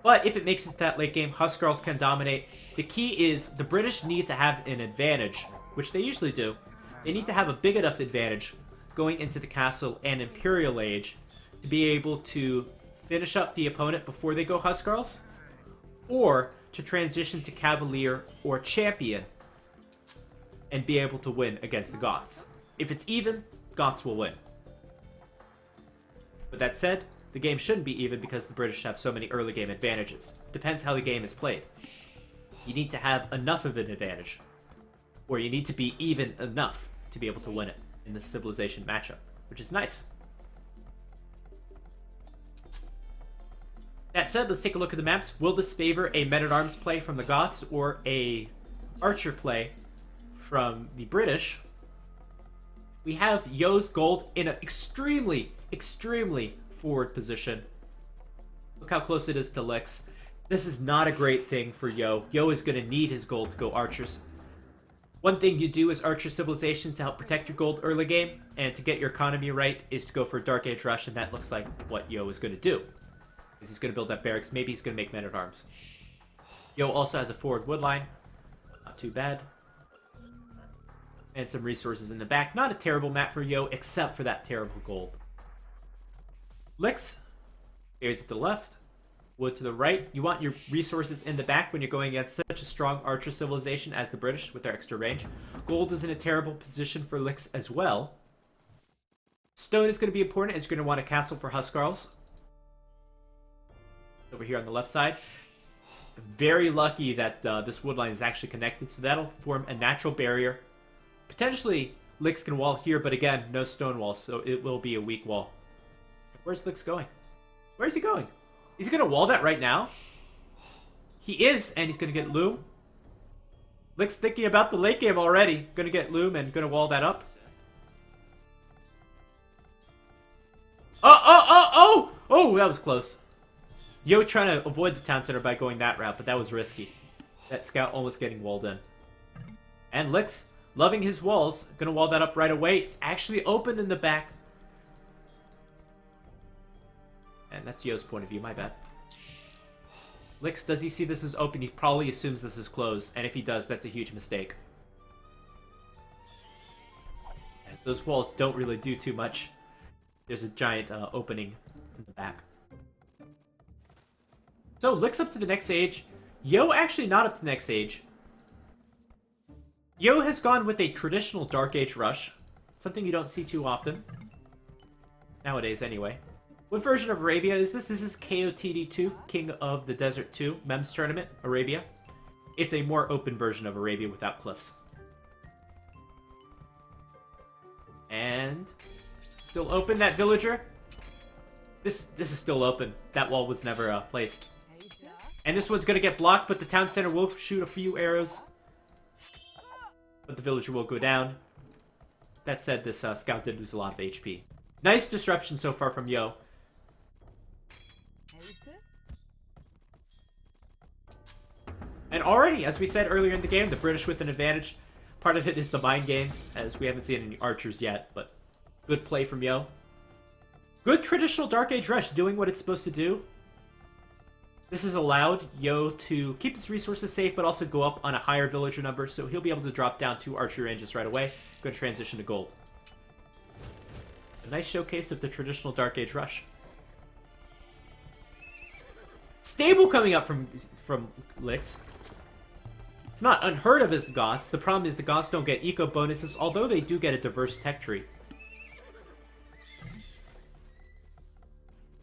But if it makes it to that late game, Huscarls can dominate. The key is the British need to have an advantage, which they usually do. They need to have a big enough advantage going into the Castle and Imperial Age to be able to finish up the opponent before they go Huscarls, or to transition to Cavalier or Champion and be able to win against the Goths. If it's even, Goths will win. With that said, the game shouldn't be even because the British have so many early game advantages. Depends how the game is played. You need to have enough of an advantage, or you need to be even enough to be able to win it in this civilization matchup, which is nice. That said, let's take a look at the maps. Will this favor a men-at-arms play from the Goths or a archer play from the British? We have Yo's gold in an extremely forward position. Look how close it is to Lix. This is not a great thing for Yo. Yo is going to need his gold to go archers. One thing you do as archer civilization to help protect your gold early game and to get your economy right is to go for a Dark Age rush, and that looks like what Yo is going to do. He's going to build that barracks. Maybe he's going to make men-at-arms. Yo also has a forward wood line. Not too bad. And some resources in the back. Not a terrible map for Yo, except for that terrible gold. Lix, there's at the left. Wood to the right. You want your resources in the back when you're going against such a strong archer civilization as the British with their extra range. Gold is in a terrible position for Lix as well. Stone is going to be important as you're going to want a castle for Huscarls. Over here on the left side. Very lucky that this wood line is actually connected, so that'll form a natural barrier. Potentially, Lix can wall here, but again, no stone walls, so it will be a weak wall. Where's Lix going? Where is he going? Is he going to wall that right now? He is, and he's going to get loom. Lix thinking about the late game already. Going to get loom and going to wall that up. Oh, that was close. Yo trying to avoid the town center by going that route, but that was risky. That scout almost getting walled in. And Lix, loving his walls, gonna wall that up right away. It's actually open in the back. And that's Yo's point of view, my bad. Lix, does he see this as open? He probably assumes this is closed, and if he does, that's a huge mistake. And those walls don't really do too much. There's a giant opening in the back. So, Lix up to the next age. Yo actually not up to the next age. Yo has gone with a traditional Dark Age rush. Something you don't see too often. Nowadays, anyway. What version of Arabia is this? This is KOTD2, King of the Desert 2, MEMS Tournament, Arabia. It's a more open version of Arabia without cliffs. And still open, that villager. This is still open. That wall was never placed. And this one's going to get blocked, but the town center will shoot a few arrows. But the villager will go down. That said, this scout did lose a lot of HP. Nice disruption so far from Yo. And already, as we said earlier in the game, the British with an advantage. Part of it is the mind games, as we haven't seen any archers yet, but good play from Yo. Good traditional Dark Age rush, doing what it's supposed to do. This has allowed Yo to keep his resources safe, but also go up on a higher villager number, so he'll be able to drop down 2 archer ranges right away. Going to transition to gold. A nice showcase of the traditional Dark Age rush. Stable coming up from Lix. It's not unheard of as the Goths. The problem is the Goths don't get eco bonuses, although they do get a diverse tech tree.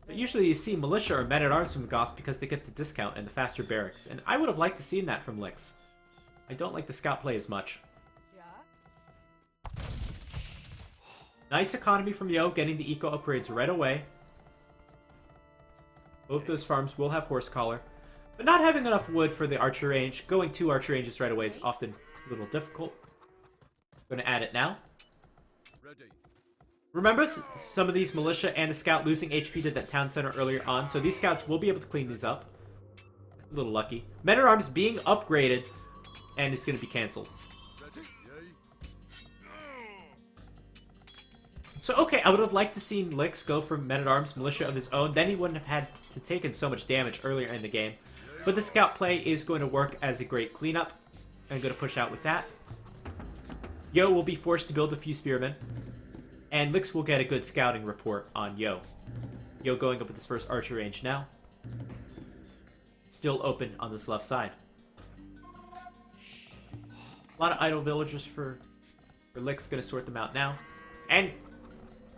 But usually you see militia or men-at-arms from the Goths because they get the discount and the faster barracks. And I would have liked to see that from Lix. I don't like the scout play as much. Nice economy from Yo, getting the eco upgrades right away. Both those farms will have horse collar. But not having enough wood for the archer range, going 2 archer ranges right away is often a little difficult. I'm going to add it now. Remember, some of these militia and the scout losing HP to that town center earlier on, so these scouts will be able to clean these up. A little lucky. Men-at-Arms being upgraded, and it's going to be cancelled. So, okay, I would have liked to see Lix go for Men-at-Arms, militia of his own, then he wouldn't have had to take in so much damage earlier in the game. But the scout play is going to work as a great cleanup. I'm going to push out with that. Yo will be forced to build a few spearmen. And Lix will get a good scouting report on Yo. Yo going up with his first archer range now. Still open on this left side. A lot of idle villagers for Lix. Going to sort them out now. And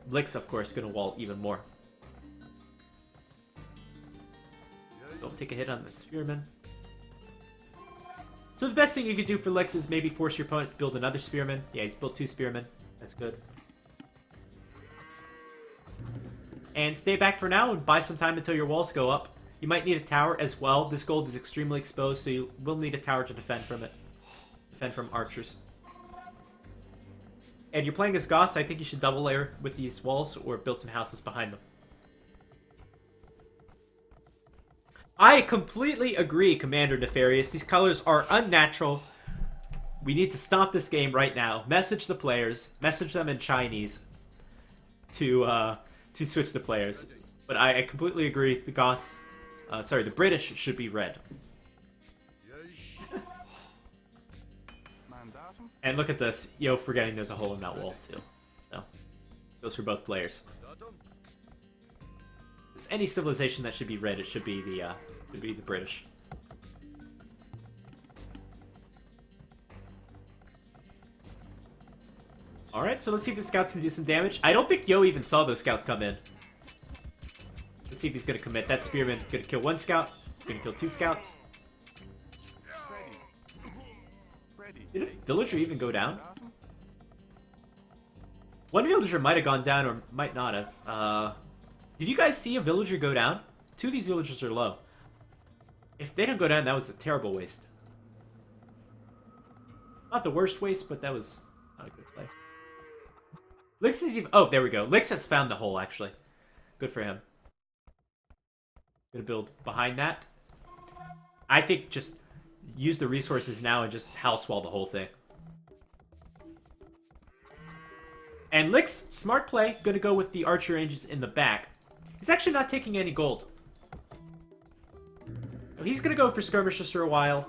Lix, of course, going to wall even more. Don't take a hit on that spearman. So the best thing you could do for Lix is maybe force your opponent to build another spearman. Yeah, he's built 2 spearmen. That's good. And stay back for now and buy some time until your walls go up. You might need a tower as well. This gold is extremely exposed, so you will need a tower to defend from it. Defend from archers. And you're playing as Goths, I think you should double layer with these walls or build some houses behind them. I completely agree, Commander Nefarious. These colors are unnatural. We need to stop this game right now. Message the players. Message them in Chinese to switch the players. But I completely agree. The Goths, the British should be red. And look at this. Yo, forgetting there's a hole in that wall too. So, goes for both players. If there's any civilization that should be red, it should be the British. Alright, so let's see if the scouts can do some damage. I don't think Yo even saw those scouts come in. Let's see if he's going to commit. That spearman going to kill 1 scout. Going to kill 2 scouts. Did a villager even go down? 1 villager might have gone down or might not have. Did you guys see a villager go down? 2 of these villagers are low. If they don't go down, that was a terrible waste. Not the worst waste, but that was not a good play. Lix is even... Oh, there we go. Lix has found the hole, actually. Good for him. Gonna build behind that. I think just use the resources now and just house wall the whole thing. And Lix, smart play, gonna go with the archer ranges in the back. He's actually not taking any gold. He's gonna go for skirmishes for a while.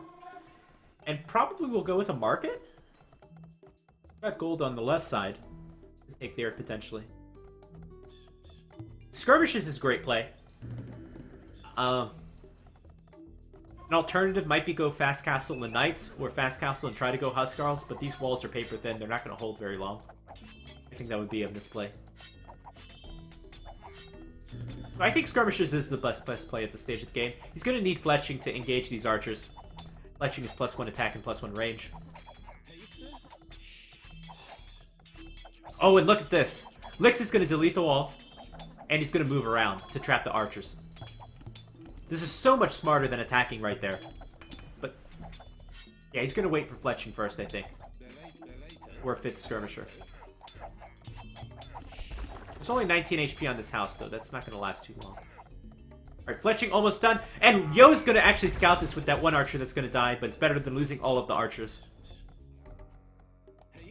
And probably will go with a market. Got gold on the left side. Take there, potentially. Skirmishes is great play. An alternative might be go Fast Castle and the Knights, or Fast Castle and try to go Huskarls, but these walls are paper thin. They're not going to hold very long. I think that would be a misplay. I think Skirmishes is the best play at this stage of the game. He's going to need Fletching to engage these archers. Fletching is +1 attack and +1 range. Oh, and look at this. Lix is going to delete the wall, and he's going to move around to trap the archers. This is so much smarter than attacking right there. But, yeah, he's going to wait for Fletching first, I think. Or a 5th Skirmisher. There's only 19 HP on this house, though. That's not going to last too long. Alright, fletching almost done. And Yo's gonna actually scout this with that one archer that's gonna die, but it's better than losing all of the archers.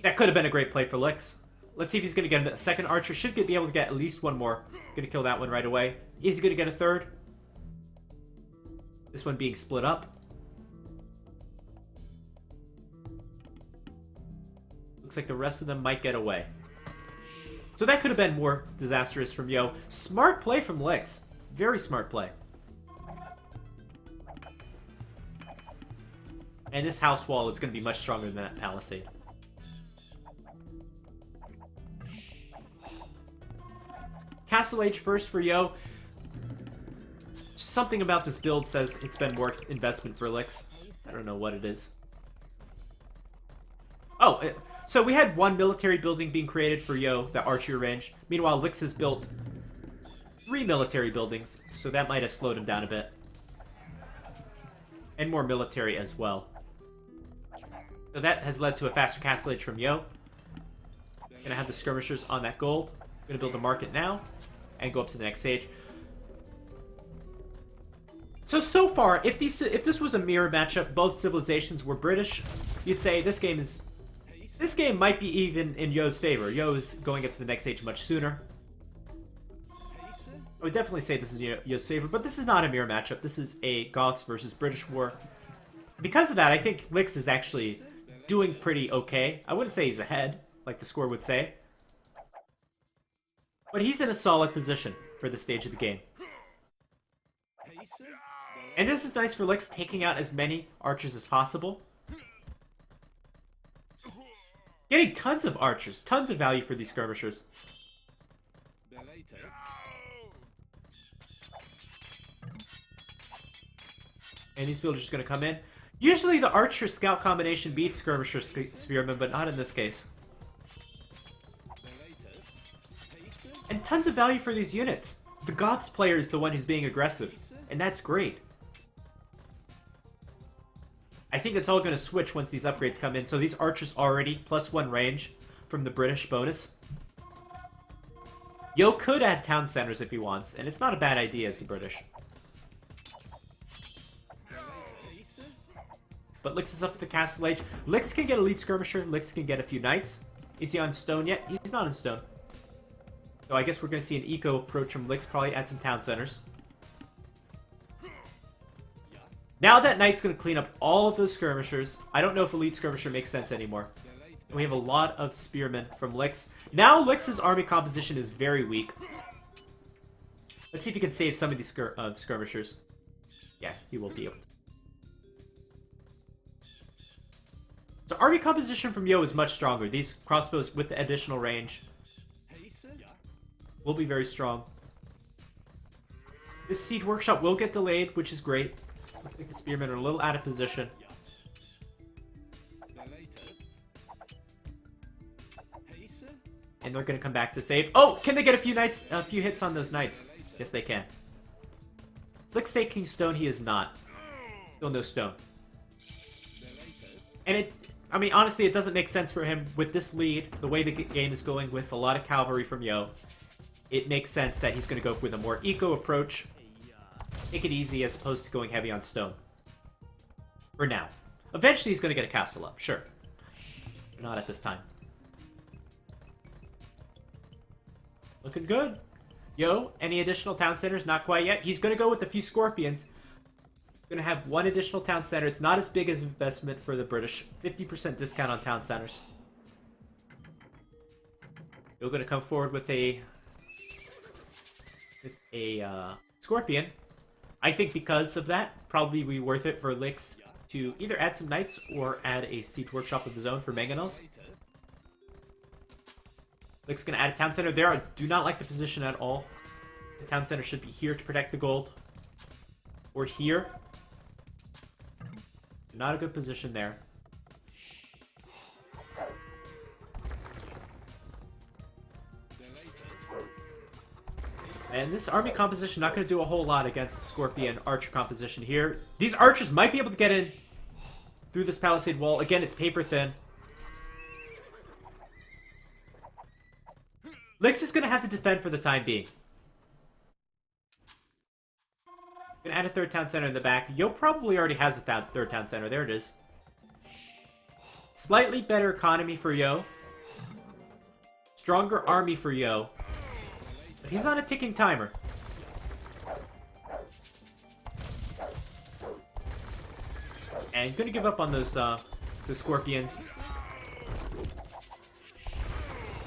That could have been a great play for Lix. Let's see if he's gonna get a second archer. Should be able to get at least one more. Gonna kill that one right away. Is he gonna get a third? This one being split up. Looks like the rest of them might get away. So that could have been more disastrous from Yo. Smart play from Lix. Very smart play. And this house wall is going to be much stronger than that palisade. Castle Age first for Yo. Something about this build says it's been more investment for Lix. I don't know what it is. Oh, so we had one military building being created for Yo, the archer range. Meanwhile, Lix has built 3 military buildings, so that might have slowed him down a bit. And more military as well. So that has led to a faster castle age from Yo. Gonna have the skirmishers on that gold. Gonna build a market now, and go up to the next stage. So far, if this was a mirror matchup, both civilizations were British, you'd say this game might be even in Yo's favor. Yo is going up to the next stage much sooner. I would definitely say this is Yo's favor, but this is not a mirror matchup. This is a Goths versus British war. Because of that, I think Lix is actually doing pretty okay. I wouldn't say he's ahead, like the score would say. But he's in a solid position for this stage of the game. And this is nice for Lix, taking out as many archers as possible. Getting tons of archers, tons of value for these skirmishers. And these villagers are going to come in. Usually the archer scout combination beats skirmisher spearman, but not in this case. And tons of value for these units. The Goths player is the one who's being aggressive, and that's great. I think that's all going to switch once these upgrades come in. So these archers already +1 range from the British bonus. Yo could add town centers if he wants, and it's not a bad idea as the British. But Lix is up to the castle age. Lix can get a lead skirmisher. Lix can get a few knights. Is he on stone yet? He's not on stone. So I guess we're going to see an eco approach from Lix. Probably add some town centers. Now that knight's going to clean up all of those skirmishers. I don't know if elite skirmisher makes sense anymore. And we have a lot of spearmen from Lix. Now Lix's army composition is very weak. Let's see if he can save some of these skirmishers. Yeah, he will be able to. So army composition from Yo is much stronger. These crossbows with the additional range will be very strong. This siege workshop will get delayed, which is great. I think the spearmen are a little out of position. And they're going to come back to save. Oh, can they get a few hits on those knights? Yes, they can. Lix taking stone, he is not. Still no stone. And I mean, honestly, it doesn't make sense for him with this lead, the way the game is going with a lot of cavalry from Yo. It makes sense that he's going to go with a more eco approach. Take it easy as opposed to going heavy on stone. For now. Eventually he's going to get a castle up, sure. But not at this time. Looking good. Yo, any additional town centers? Not quite yet. He's going to go with a few scorpions. Going to have one additional town center. It's not as big as investment for the British. 50% discount on town centers. You're going to come forward with a scorpion. I think because of that, probably be worth it for Lix to either add some knights or add a siege workshop of his own for mangonels. Lix going to add a town center there. I do not like the position at all. The town center should be here to protect the gold. Or here. Not a good position there. And this army composition not going to do a whole lot against the Scorpion archer composition here. These archers might be able to get in through this palisade wall. Again, it's paper thin. Lix is going to have to defend for the time being. Gonna add a third town center in the back. Yo probably already has a third town center. There it is. Slightly better economy for Yo. Stronger army for Yo. But he's on a ticking timer. And gonna give up on those scorpions.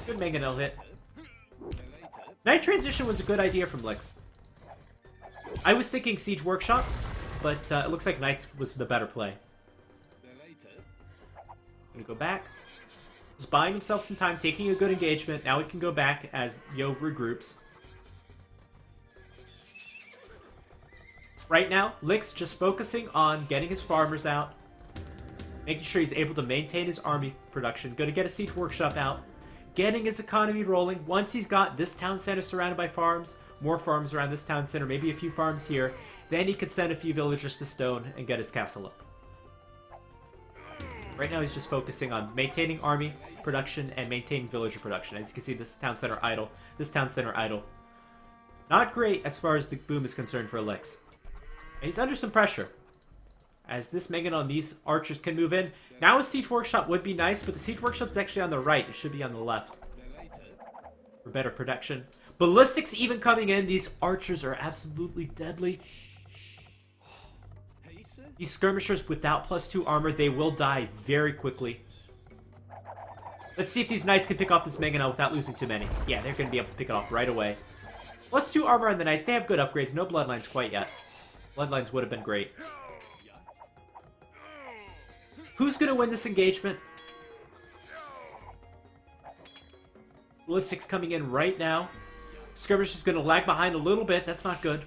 Good mangonel hit. Knight transition was a good idea from Lix. I was thinking Siege Workshop, but it looks like Knights was the better play. Gonna go back. Just buying himself some time, taking a good engagement. Now he can go back as Yo regroups. Right now, Lix just focusing on getting his farmers out. Making sure he's able to maintain his army production. Gonna get a Siege Workshop out. Getting his economy rolling. Once he's got this town center surrounded by farms, more farms around this town center, maybe a few farms here, then he could send a few villagers to stone and get his castle up. Right now he's just focusing on maintaining army production and maintaining villager production. As you can see, this town center idle, this town center idle. Not great as far as the boom is concerned for Lix. And he's under some pressure. As this Megan on these archers can move in. Now a Siege Workshop would be nice, but the Siege Workshop's actually on the right. It should be on the left. For better production. Ballistics even coming in. These archers are absolutely deadly. These skirmishers without +2 armor, they will die very quickly. Let's see if these knights can pick off this Meganel without losing too many. Yeah, they're going to be able to pick it off right away. +2 armor on the knights. They have good upgrades. No bloodlines quite yet. Bloodlines would have been great. Who's going to win this engagement? Ballistics coming in right now. Skirmish is going to lag behind a little bit. That's not good.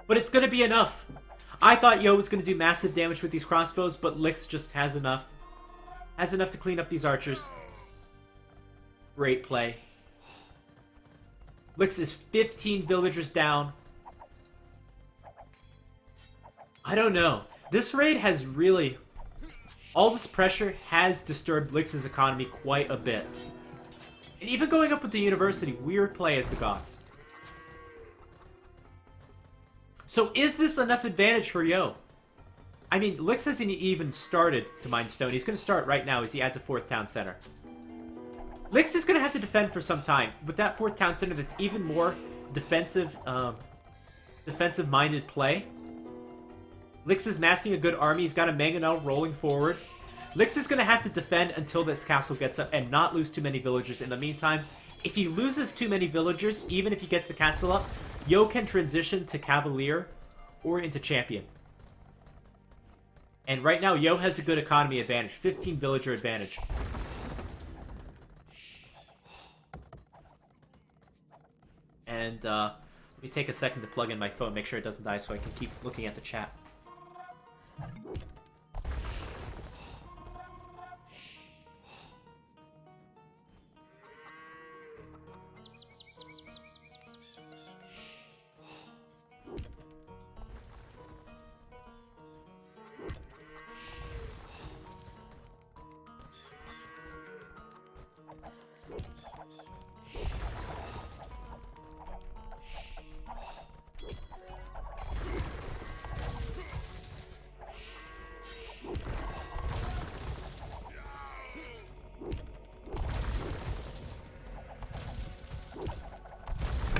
But it's going to be enough. I thought Yo was going to do massive damage with these crossbows, but Lix just has enough. Has enough to clean up these archers. Great play. Lix is 15 villagers down. I don't know. This raid has really... All this pressure has disturbed Lix's economy quite a bit. And even going up with the university, weird play as the Goths. So is this enough advantage for Yo? I mean, Lix hasn't even started to mine stone. He's going to start right now as he adds a 4th town center. Lix is going to have to defend for some time. With that 4th town center, that's even more defensive, defensive-minded play. Lix is massing a good army. He's got a mangonel rolling forward. Lix is going to have to defend until this castle gets up and not lose too many villagers. In the meantime, if he loses too many villagers, even if he gets the castle up, Yo can transition to Cavalier or into Champion. And right now, Yo has a good economy advantage. 15 villager advantage. And let me take a second to plug in my phone, make sure it doesn't die so I can keep looking at the chat.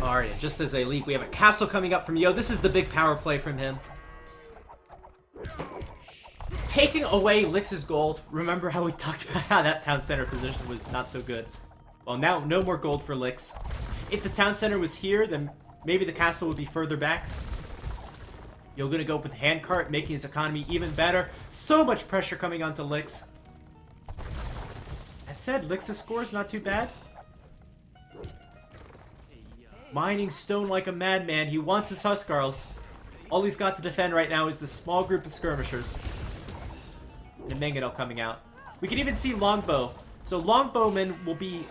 Alright, just as I leave, we have a castle coming up from Yo. This is the big power play from him. Taking away Lix's gold. Remember how we talked about how that town center position was not so good? Well, now no more gold for Lix. If the town center was here, then maybe the castle would be further back. Yo gonna go with handcart, making his economy even better. So much pressure coming onto Lix. That said, Lix's score is not too bad. Mining stone like a madman. He wants his Huskarls. All he's got to defend right now is this small group of skirmishers. And Mangonel coming out. We can even see Longbow. So Longbowmen will be...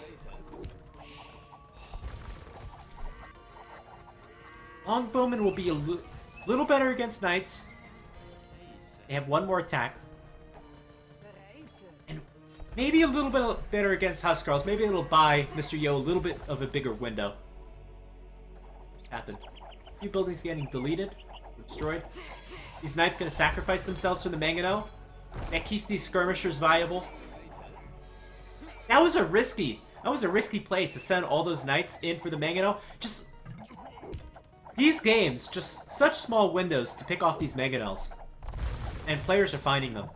Longbowmen will be a little better against Knights. They have one more attack. And maybe a little bit better against Huskarls. Maybe it'll buy Mr. Yo a little bit of a bigger window. happen? A few buildings getting deleted, destroyed. These knights gonna sacrifice themselves for the Mangano. That keeps these skirmishers viable. That was a risky play to send all those knights in for the Mangano. Just these games, just such small windows to pick off these Manganos. And players are finding them.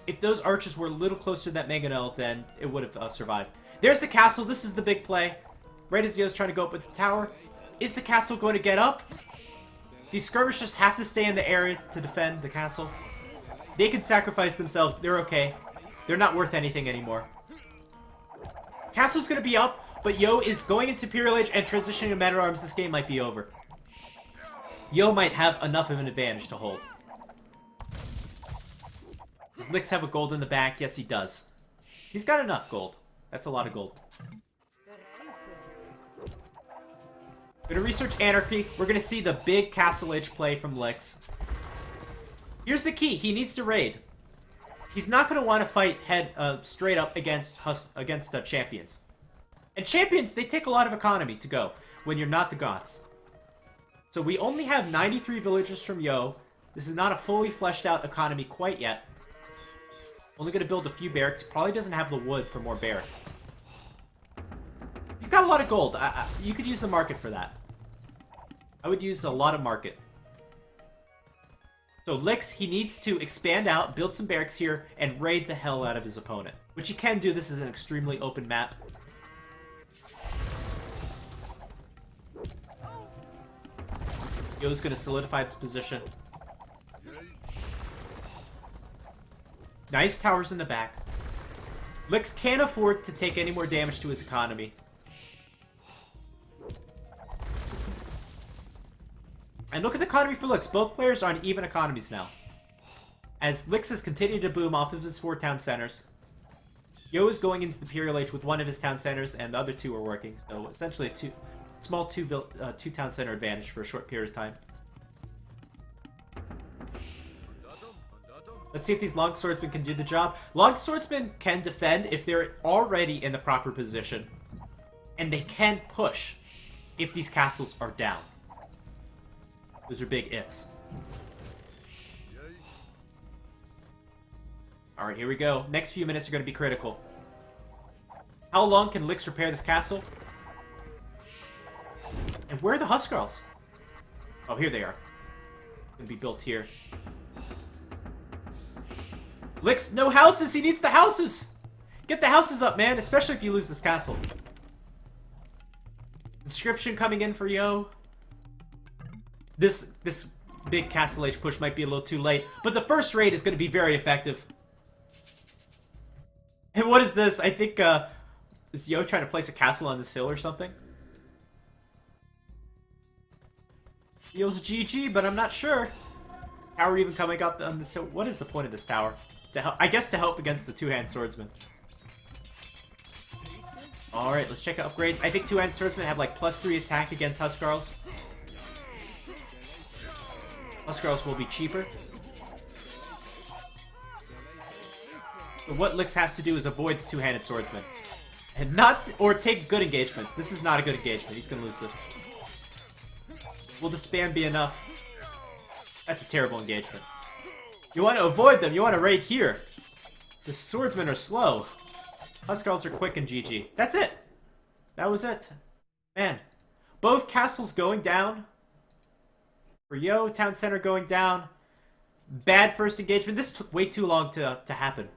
If those archers were a little closer to that Mangano, then it would have survived. There's the castle. This is the big play. Right as Yo's trying to go up with the tower. Is the castle going to get up? These skirmishers have to stay in the area to defend the castle. They can sacrifice themselves. They're okay. They're not worth anything anymore. Castle's going to be up, but Yo is going into Imperial Age and transitioning to Men-at-Arms. This game might be over. Yo might have enough of an advantage to hold. Does Lix have a gold in the back? Yes, he does. He's got enough gold. That's a lot of gold. We're gonna research Anarchy. We're gonna see the big Castle Age play from Lix. Here's the key. He needs to raid. He's not gonna want to fight straight up against champions. And champions, they take a lot of economy to go when you're not the Goths. So we only have 93 villagers from Yo. This is not a fully fleshed out economy quite yet. Only gonna build a few barracks. Probably doesn't have the wood for more barracks. He's got a lot of gold. You could use the market for that. I would use a lot of market. So Lix, he needs to expand out, build some barracks here, and raid the hell out of his opponent. Which he can do. This is an extremely open map. Yo's gonna solidify its position. Nice towers in the back. Lix can't afford to take any more damage to his economy. And look at the economy for Lix. Both players are on even economies now. As Lix has continued to boom off of his 4 town centers. Yo is going into the Imperial Age with one of his town centers, and the other 2 are working. So essentially a small two town center advantage for a short period of time. Let's see if these long swordsmen can do the job. Long swordsmen can defend if they're already in the proper position. And they can push if these castles are down. Those are big ifs. Alright, here we go. Next few minutes are going to be critical. How long can Lix repair this castle? And where are the Huskarls? Oh, here they are. Going to be built here. Lix, no houses! He needs the houses! Get the houses up, man! Especially if you lose this castle. Inscription coming in for Yo. This big Castle Age push might be a little too late, but the first raid is going to be very effective. And what is this? I think, is Yo trying to place a castle on this hill or something? Feels GG, but I'm not sure. Tower even coming up on this hill. What is the point of this tower? To help, I guess to help against the two-hand swordsman. Alright, let's check out upgrades. I think two-hand swordsmen have like +3 attack against Huskarls. Huskarls will be cheaper. But what Lix has to do is avoid the two-handed swordsman. And or take good engagements. This is not a good engagement. He's gonna lose this. Will the spam be enough? That's a terrible engagement. You want to avoid them. You want to raid here. The swordsmen are slow. Huskarls are quick and GG. That's it. That was it. Man. Both castles going down. For Yo, town center going down. Bad first engagement. This took way too long to happen.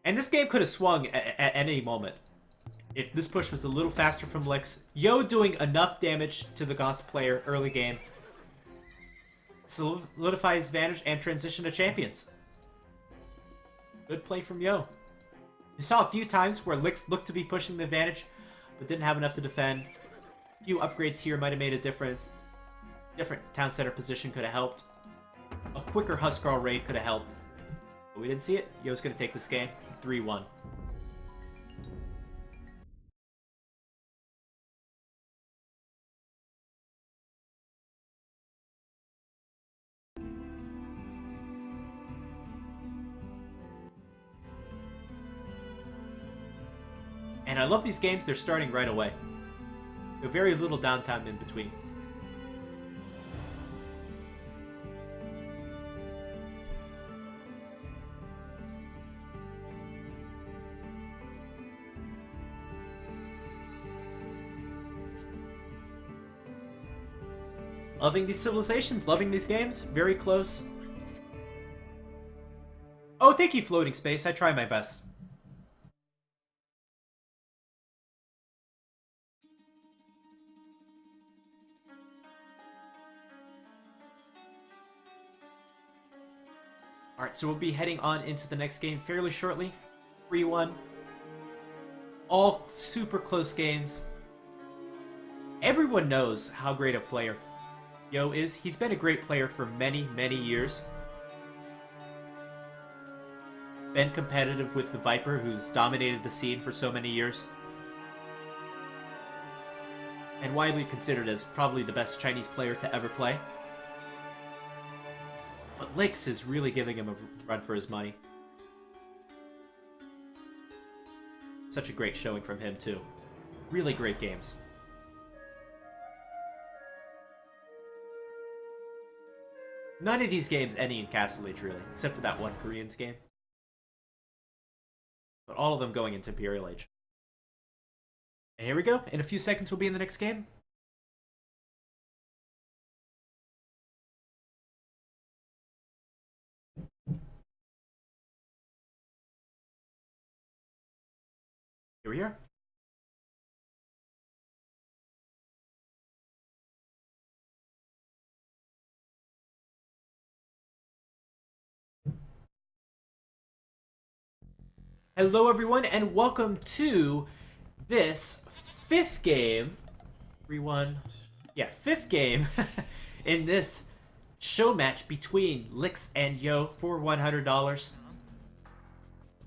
And this game could have swung at any moment. If this push was a little faster from Lix. Yo doing enough damage to the Goths player early game. Solidify his advantage and transition to champions. Good play from Yo. You saw a few times where Lix looked to be pushing the advantage, but didn't have enough to defend. A few upgrades here might have made a difference. Different town center position could have helped. A quicker Huskarl raid could have helped. But we didn't see it. Yo's going to take this game 3-1. And I love these games, they're starting right away. So very little downtime in between. Loving these civilizations, loving these games. Very close. Oh, thank you, Floating Space. I try my best. Alright, so we'll be heading on into the next game fairly shortly. 3-1. All super close games. Everyone knows how great a player Yo is. He's been a great player for many, many years. Been competitive with the Viper, who's dominated the scene for so many years. And widely considered as probably the best Chinese player to ever play. But Lix is really giving him a run for his money. Such a great showing from him, too. Really great games. None of these games ending in Castle Age, really, except for that one Koreans game. But all of them going into Imperial Age. And here we go. In a few seconds, we'll be in the next game. Here we are. Hello everyone, and welcome to this fifth game. 3-1. Yeah, fifth game in this show match between Lix and Yo for $100.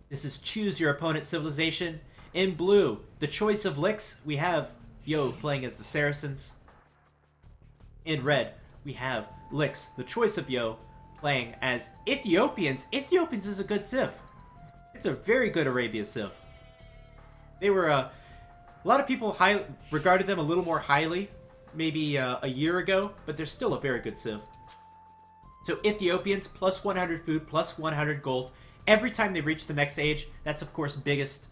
This is Choose Your Opponent Civilization. In blue, the choice of Lix, we have Yo playing as the Saracens. In red, we have Lix, the choice of Yo, playing as Ethiopians. Ethiopians is a good civ. It's a very good Arabia civ. They were, a lot of people regarded them a little more highly, maybe a year ago, but they're still a very good civ. So Ethiopians, plus 100 food, plus 100 gold. Every time they reach the next age, that's of course biggest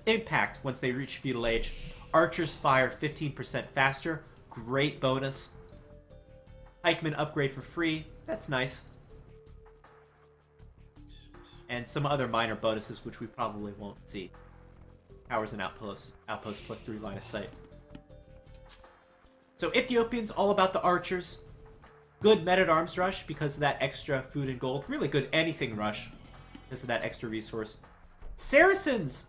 impact once they reach feudal age. Archers fire 15% faster. Great bonus. Pikemen upgrade for free. That's nice. And some other minor bonuses, which we probably won't see. Towers and outposts plus 3 line of sight. So Ethiopians, all about the archers. Good men-at-arms rush because of that extra food and gold. Really good anything rush because of that extra resource. Saracens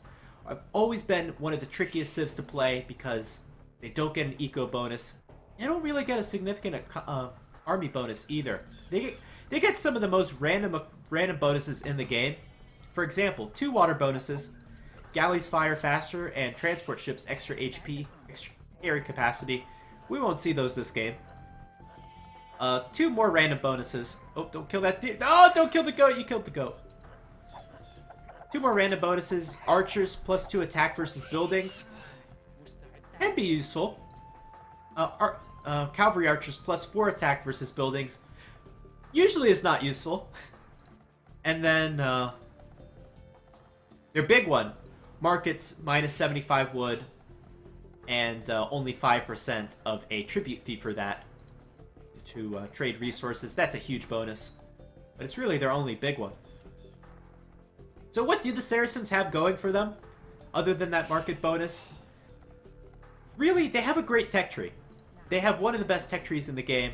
have always been one of the trickiest civs to play because they don't get an eco bonus. They don't really get a significant army bonus either. They get some of the most random bonuses in the game. For example, 2 water bonuses, galleys fire faster, and transport ships extra HP, extra carry capacity. We won't see those this game. 2 more random bonuses. Oh, don't kill that deer. Oh, don't kill the goat. You killed the goat. 2 more random bonuses. Archers plus 2 attack versus buildings. Can be useful. Cavalry archers plus 4 attack versus buildings. Usually is not useful. And then their big one, markets minus 75 wood and only 5% of a tribute fee for that to trade resources. That's a huge bonus, but it's really their only big one. So what do the Saracens have going for them other than that market bonus? Really, they have a great tech tree. They have one of the best tech trees in the game.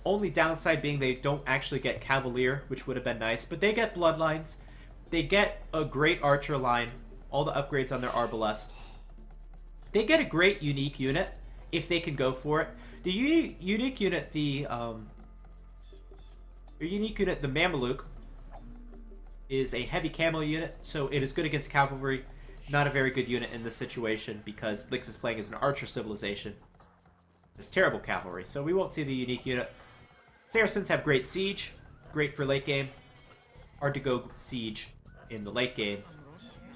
Only downside being they don't actually get Cavalier, which would have been nice. But they get Bloodlines. They get a great Archer line. All the upgrades on their Arbalest. They get a great unique unit, if they can go for it. The unique unit, the Mameluke, is a heavy camo unit. So it is good against cavalry. Not a very good unit in this situation because Lix is playing as an Archer civilization. It's terrible cavalry, so we won't see the unique unit. Saracens have great siege, great for late game. Hard to go siege in the late game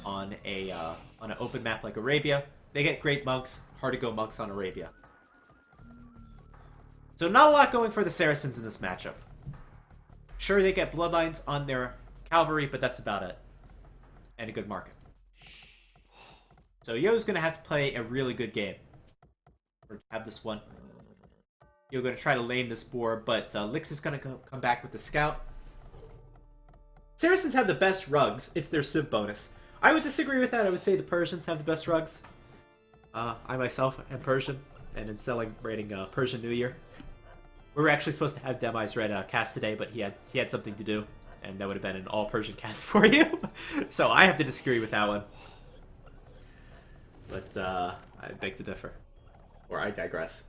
on an open map like Arabia. They get great monks, hard to go monks on Arabia. So not a lot going for the Saracens in this matchup. Sure, they get bloodlines on their cavalry, but that's about it. And a good market. So Yo's going to have to play a really good game. Or have this one. You're going to try to lane this boar, but Lix is going to come back with the scout. Saracens have the best rugs. It's their civ bonus. I would disagree with that. I would say the Persians have the best rugs. I myself am Persian, and am celebrating Persian New Year. We were actually supposed to have Demise Red cast today, but he had something to do, and that would have been an all-Persian cast for you. So I have to disagree with that one. But I beg to differ. Or I digress.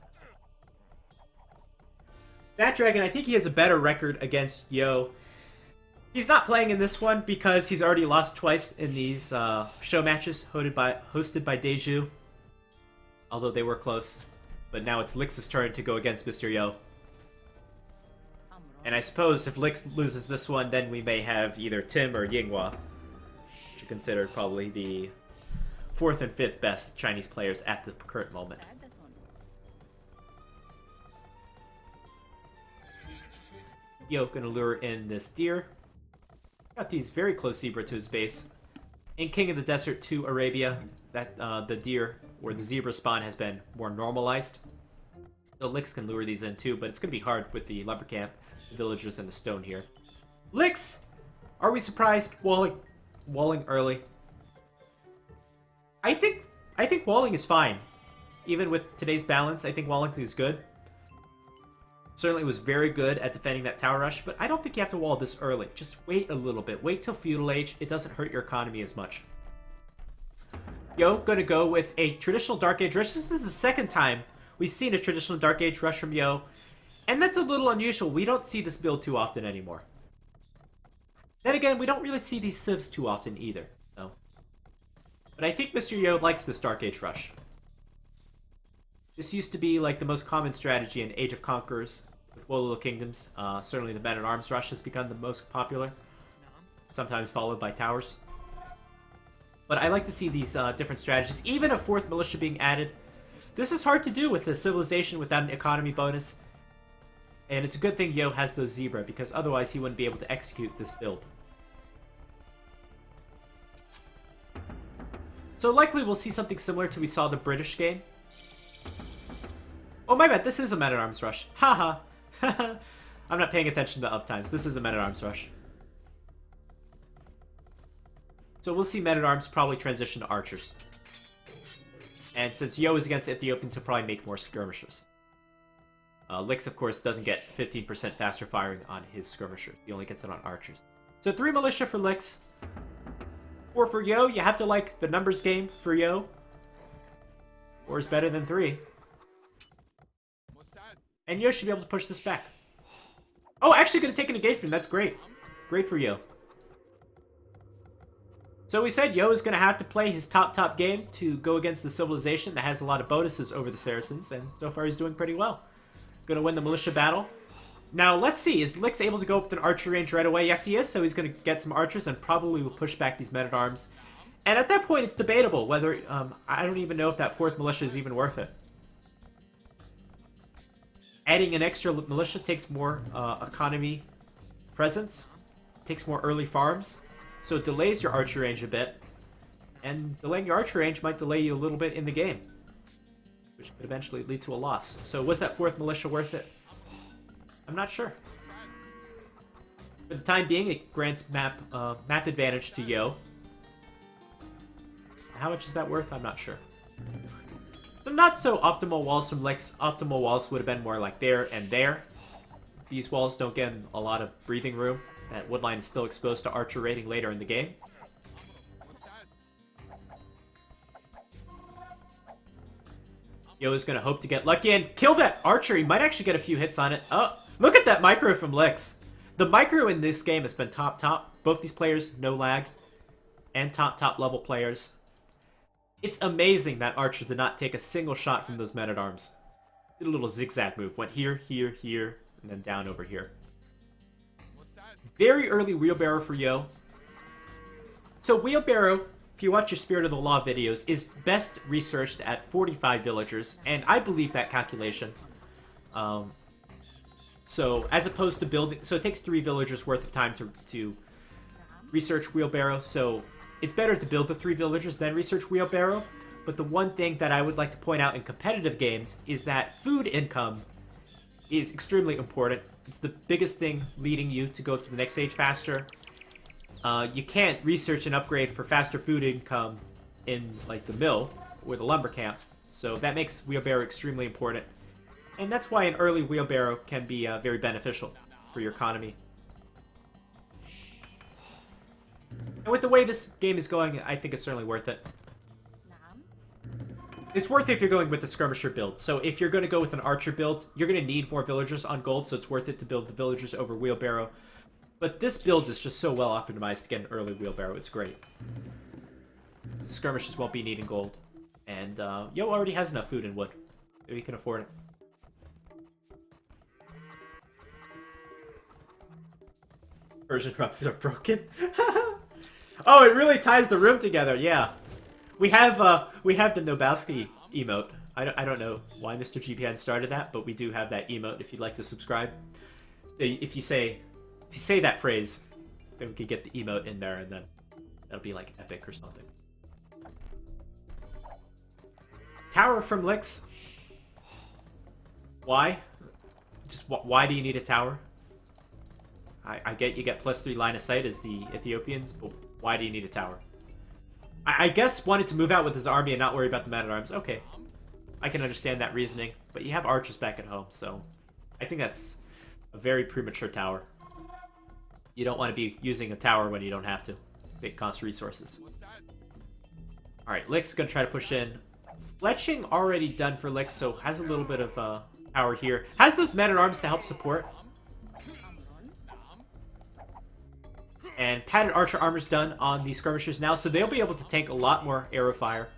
That Dragon, I think he has a better record against Yo. He's not playing in this one because he's already lost twice in these show matches hosted by DeZu. Although they were close. But now it's Lix's turn to go against Mr. Yo. And I suppose if Lix loses this one, then we may have either Tim or Yinghua, which are considered probably the 4th and 5th best Chinese players at the current moment. Yo gonna lure in this deer. Got these very close zebra to his base. In King of the Desert 2 Arabia, that the deer or the zebra spawn has been more normalized. So Lix can lure these in too, but it's gonna be hard with the lumber camp, the villagers, and the stone here. Lix! Are we surprised? Walling early. I think walling is fine. Even with today's balance, I think walling is good. Certainly was very good at defending that tower rush, but I don't think you have to wall this early. Just wait a little bit. Wait till feudal age. It doesn't hurt your economy as much. Yo, gonna go with a traditional Dark Age rush. This is the second time we've seen a traditional Dark Age rush from Yo, and that's a little unusual. We don't see this build too often anymore. Then again, we don't really see these civs too often either. So. But I think Mr. Yo likes this Dark Age rush. This used to be like the most common strategy in Age of Conquerors with Woe Kingdoms. Certainly the Men-at-Arms rush has become the most popular, sometimes followed by towers. But I like to see these different strategies, even a 4th militia being added. This is hard to do with a civilization without an economy bonus. And it's a good thing Yo has those zebra, because otherwise he wouldn't be able to execute this build. So likely we'll see something similar to we saw the British game. Oh, my bad. This is a Men-at-Arms rush. Haha. I'm not paying attention to uptimes. This is a Men-at-Arms rush. So we'll see Men-at-Arms probably transition to archers. And since Yo is against Ethiopians, he'll probably make more skirmishers. Lix, of course, doesn't get 15% faster firing on his skirmishers. He only gets it on archers. So 3 militia for Lix. 4 for Yo. You have to like the numbers game for Yo. 4 is better than 3. And Yo should be able to push this back. Oh, actually going to take an engagement. That's great. Great for Yo. So we said Yo is going to have to play his top game to go against the civilization that has a lot of bonuses over the Saracens. And so far he's doing pretty well. Going to win the militia battle. Now, let's see. Is Lix able to go up with an archer range right away? Yes, he is. So he's going to get some archers and probably will push back these men-at-arms. And at that point, it's debatable whether... I don't even know if that 4th militia is even worth it. Adding an extra militia takes more economy presence, takes more early farms, so it delays your archer range a bit, and delaying your archer range might delay you a little bit in the game, which could eventually lead to a loss. So was that 4th militia worth it? I'm not sure. For the time being, it grants map advantage to Yo. How much is that worth? I'm not sure. So not so optimal walls from Lix. Optimal walls would have been more like there and there. These walls don't get a lot of breathing room. That wood line is still exposed to archer raiding later in the game. Yo is going to hope to get lucky and kill that archer. He might actually get a few hits on it. Oh, look at that micro from Lix. The micro in this game has been top. Both these players, no lag. And top level players. It's amazing that archer did not take a single shot from those men-at-arms. Did a little zigzag move. Went here, and then down over here. Very early wheelbarrow for Yo. So wheelbarrow if you watch your Spirit of the Law videos, is best researched at 45 villagers, and I believe that calculation. So as opposed to building, so it takes 3 villagers worth of time to research wheelbarrow. So it's better to build the 3 villagers than research wheelbarrow. But the one thing that I would like to point out in competitive games is that food income is extremely important. It's the biggest thing leading you to go to the next stage faster. You can't research and upgrade for faster food income in like the mill or the lumber camp. So that makes wheelbarrow extremely important. And that's why an early wheelbarrow can be very beneficial for your economy. And with the way this game is going, I think it's certainly worth it. It's worth it if you're going with the skirmisher build. So if you're going to go with an archer build, you're going to need more villagers on gold, so it's worth it to build the villagers over wheelbarrow. But this build is just so well optimized to get an early wheelbarrow, it's great. The skirmishers won't be needing gold. And Yo already has enough food and wood, so he can afford it. Persian rubs are broken. Oh, it really ties the room together, yeah. We have the Nobowski emote. I don't know why Mr. GPN started that, but we do have that emote if you'd like to subscribe. If you say that phrase, then we can get the emote in there, and then that'll be like epic or something. Tower from Lix. Why? Just why do you need a tower? I get you get +3 line of sight as the Ethiopians, but why do you need a tower? I guess wanted to move out with his army and not worry about the man-at-arms. Okay. I can understand that reasoning, but you have archers back at home, so I think that's a very premature tower. You don't want to be using a tower when you don't have to. It costs resources. Alright, Lix is going to try to push in. Fletching already done for Lix, so has a little bit of power here. Has those men-at-arms to help support. And padded archer armor's done on the skirmishers now, so they'll be able to tank a lot more arrow fire.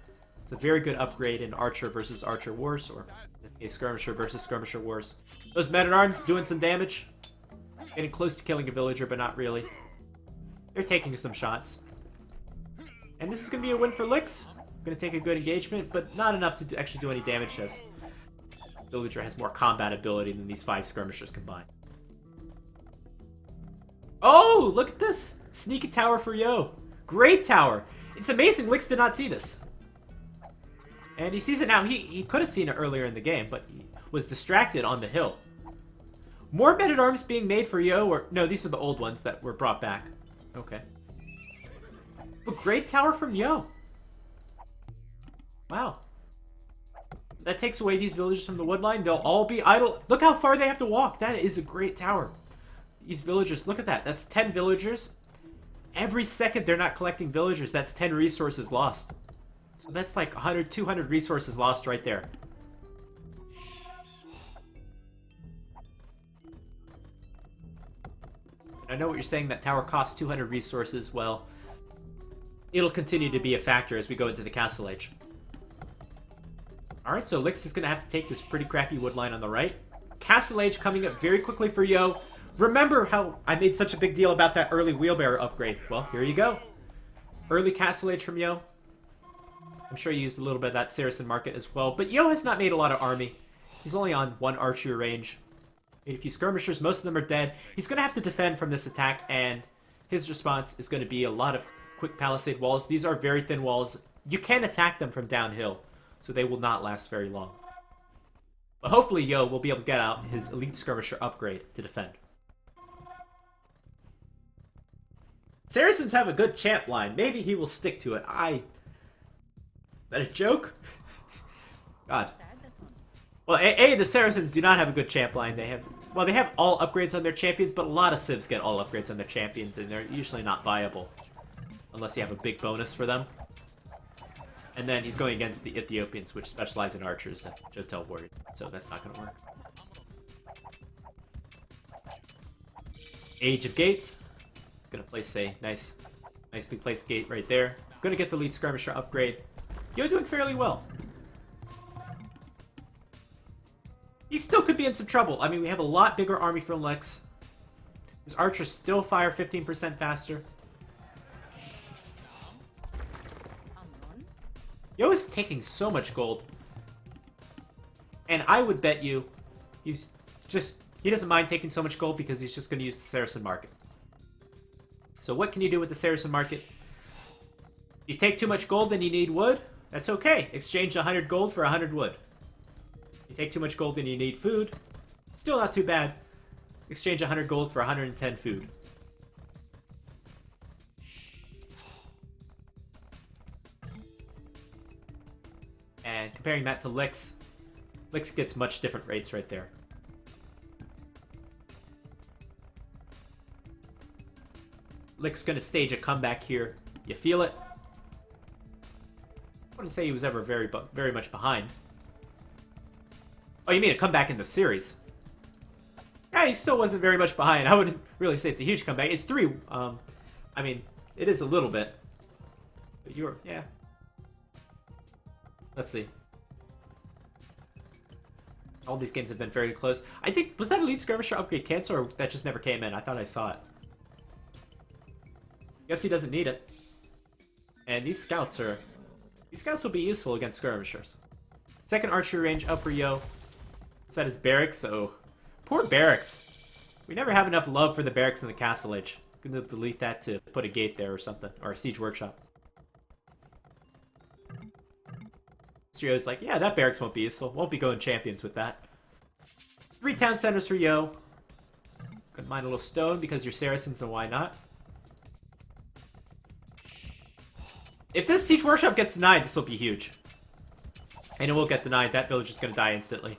It's a very good upgrade in archer versus archer wars, or in this case, skirmisher versus skirmisher wars. Those men-at-arms doing some damage. Getting close to killing a villager, but not really. They're taking some shots. And this is going to be a win for Lix. Going to take a good engagement, but not enough to actually do any damage to us. Villager has more combat ability than these 5 skirmishers combined. Oh, look at this. Sneaky tower for Yo. Great tower. It's amazing Lix did not see this. And he sees it now. He could have seen it earlier in the game, but he was distracted on the hill. More men-at-arms being made for Yo, or... No, these are the old ones that were brought back. Okay. But great tower from Yo. Wow. That takes away these villagers from the wood line. They'll all be idle. Look how far they have to walk. That is a great tower. These villagers, look at that. That's 10 villagers. Every second they're not collecting villagers, that's 10 resources lost. So that's like 100, 200 resources lost right there. I know what you're saying, that tower costs 200 resources. Well, it'll continue to be a factor as we go into the Castle Age. Alright, so Lix is going to have to take this pretty crappy wood line on the right. Castle Age coming up very quickly for Yo. Remember how I made such a big deal about that early wheelbarrow upgrade? Well, here you go. Early Castle Age from Yo. I'm sure he used a little bit of that Saracen market as well. But Yo has not made a lot of army. He's only on 1 archer range. Made a few skirmishers. Most of them are dead. He's going to have to defend from this attack. And his response is going to be a lot of quick palisade walls. These are very thin walls. You can attack them from downhill. So they will not last very long. But hopefully Yo will be able to get out his elite skirmisher upgrade to defend. Saracens have a good champ line. Maybe he will stick to it. Is that a joke? God. Well, the Saracens do not have a good champ line. They have all upgrades on their champions, but a lot of civs get all upgrades on their champions, and they're usually not viable. Unless you have a big bonus for them. And then he's going against the Ethiopians, which specialize in archers and Jotel warriors, so that's not going to work. Age of Gates. Gonna place a nicely placed gate right there. Gonna get the lead skirmisher upgrade. Yo doing fairly well. He still could be in some trouble. I mean, we have a lot bigger army from Lix. His archers still fire 15% faster. Yo is taking so much gold. And I would bet you he doesn't mind taking so much gold because he's just going to use the Saracen market. So what can you do with the Saracen market? You take too much gold and you need wood? That's okay. Exchange 100 gold for 100 wood. You take too much gold and you need food? Still not too bad. Exchange 100 gold for 110 food. And comparing that to Lix, Lix gets much different rates right there. Lix gonna stage a comeback here. You feel it? I wouldn't say he was ever very much behind. Oh, you mean a comeback in the series? Yeah, he still wasn't very much behind. I wouldn't really say it's a huge comeback. It's 3. I mean, it is a little bit. But yeah. Let's see. All these games have been very close. I think, was that Elite Skirmisher upgrade cancel, or that just never came in? I thought I saw it. Guess he doesn't need it. And these scouts will be useful against skirmishers. Second archery range up for Yo. Is that his barracks? So, poor barracks. We never have enough love for the barracks in the Castle Age. I'm gonna delete that to put a gate there or something, or a siege workshop. Yo's like, yeah, that barracks won't be useful. Won't be going champions with that. 3 town centers for Yo. Couldn't mind a little stone because you're Saracens, so why not? If this siege workshop gets denied, this will be huge. And it will get denied. That village is going to die instantly.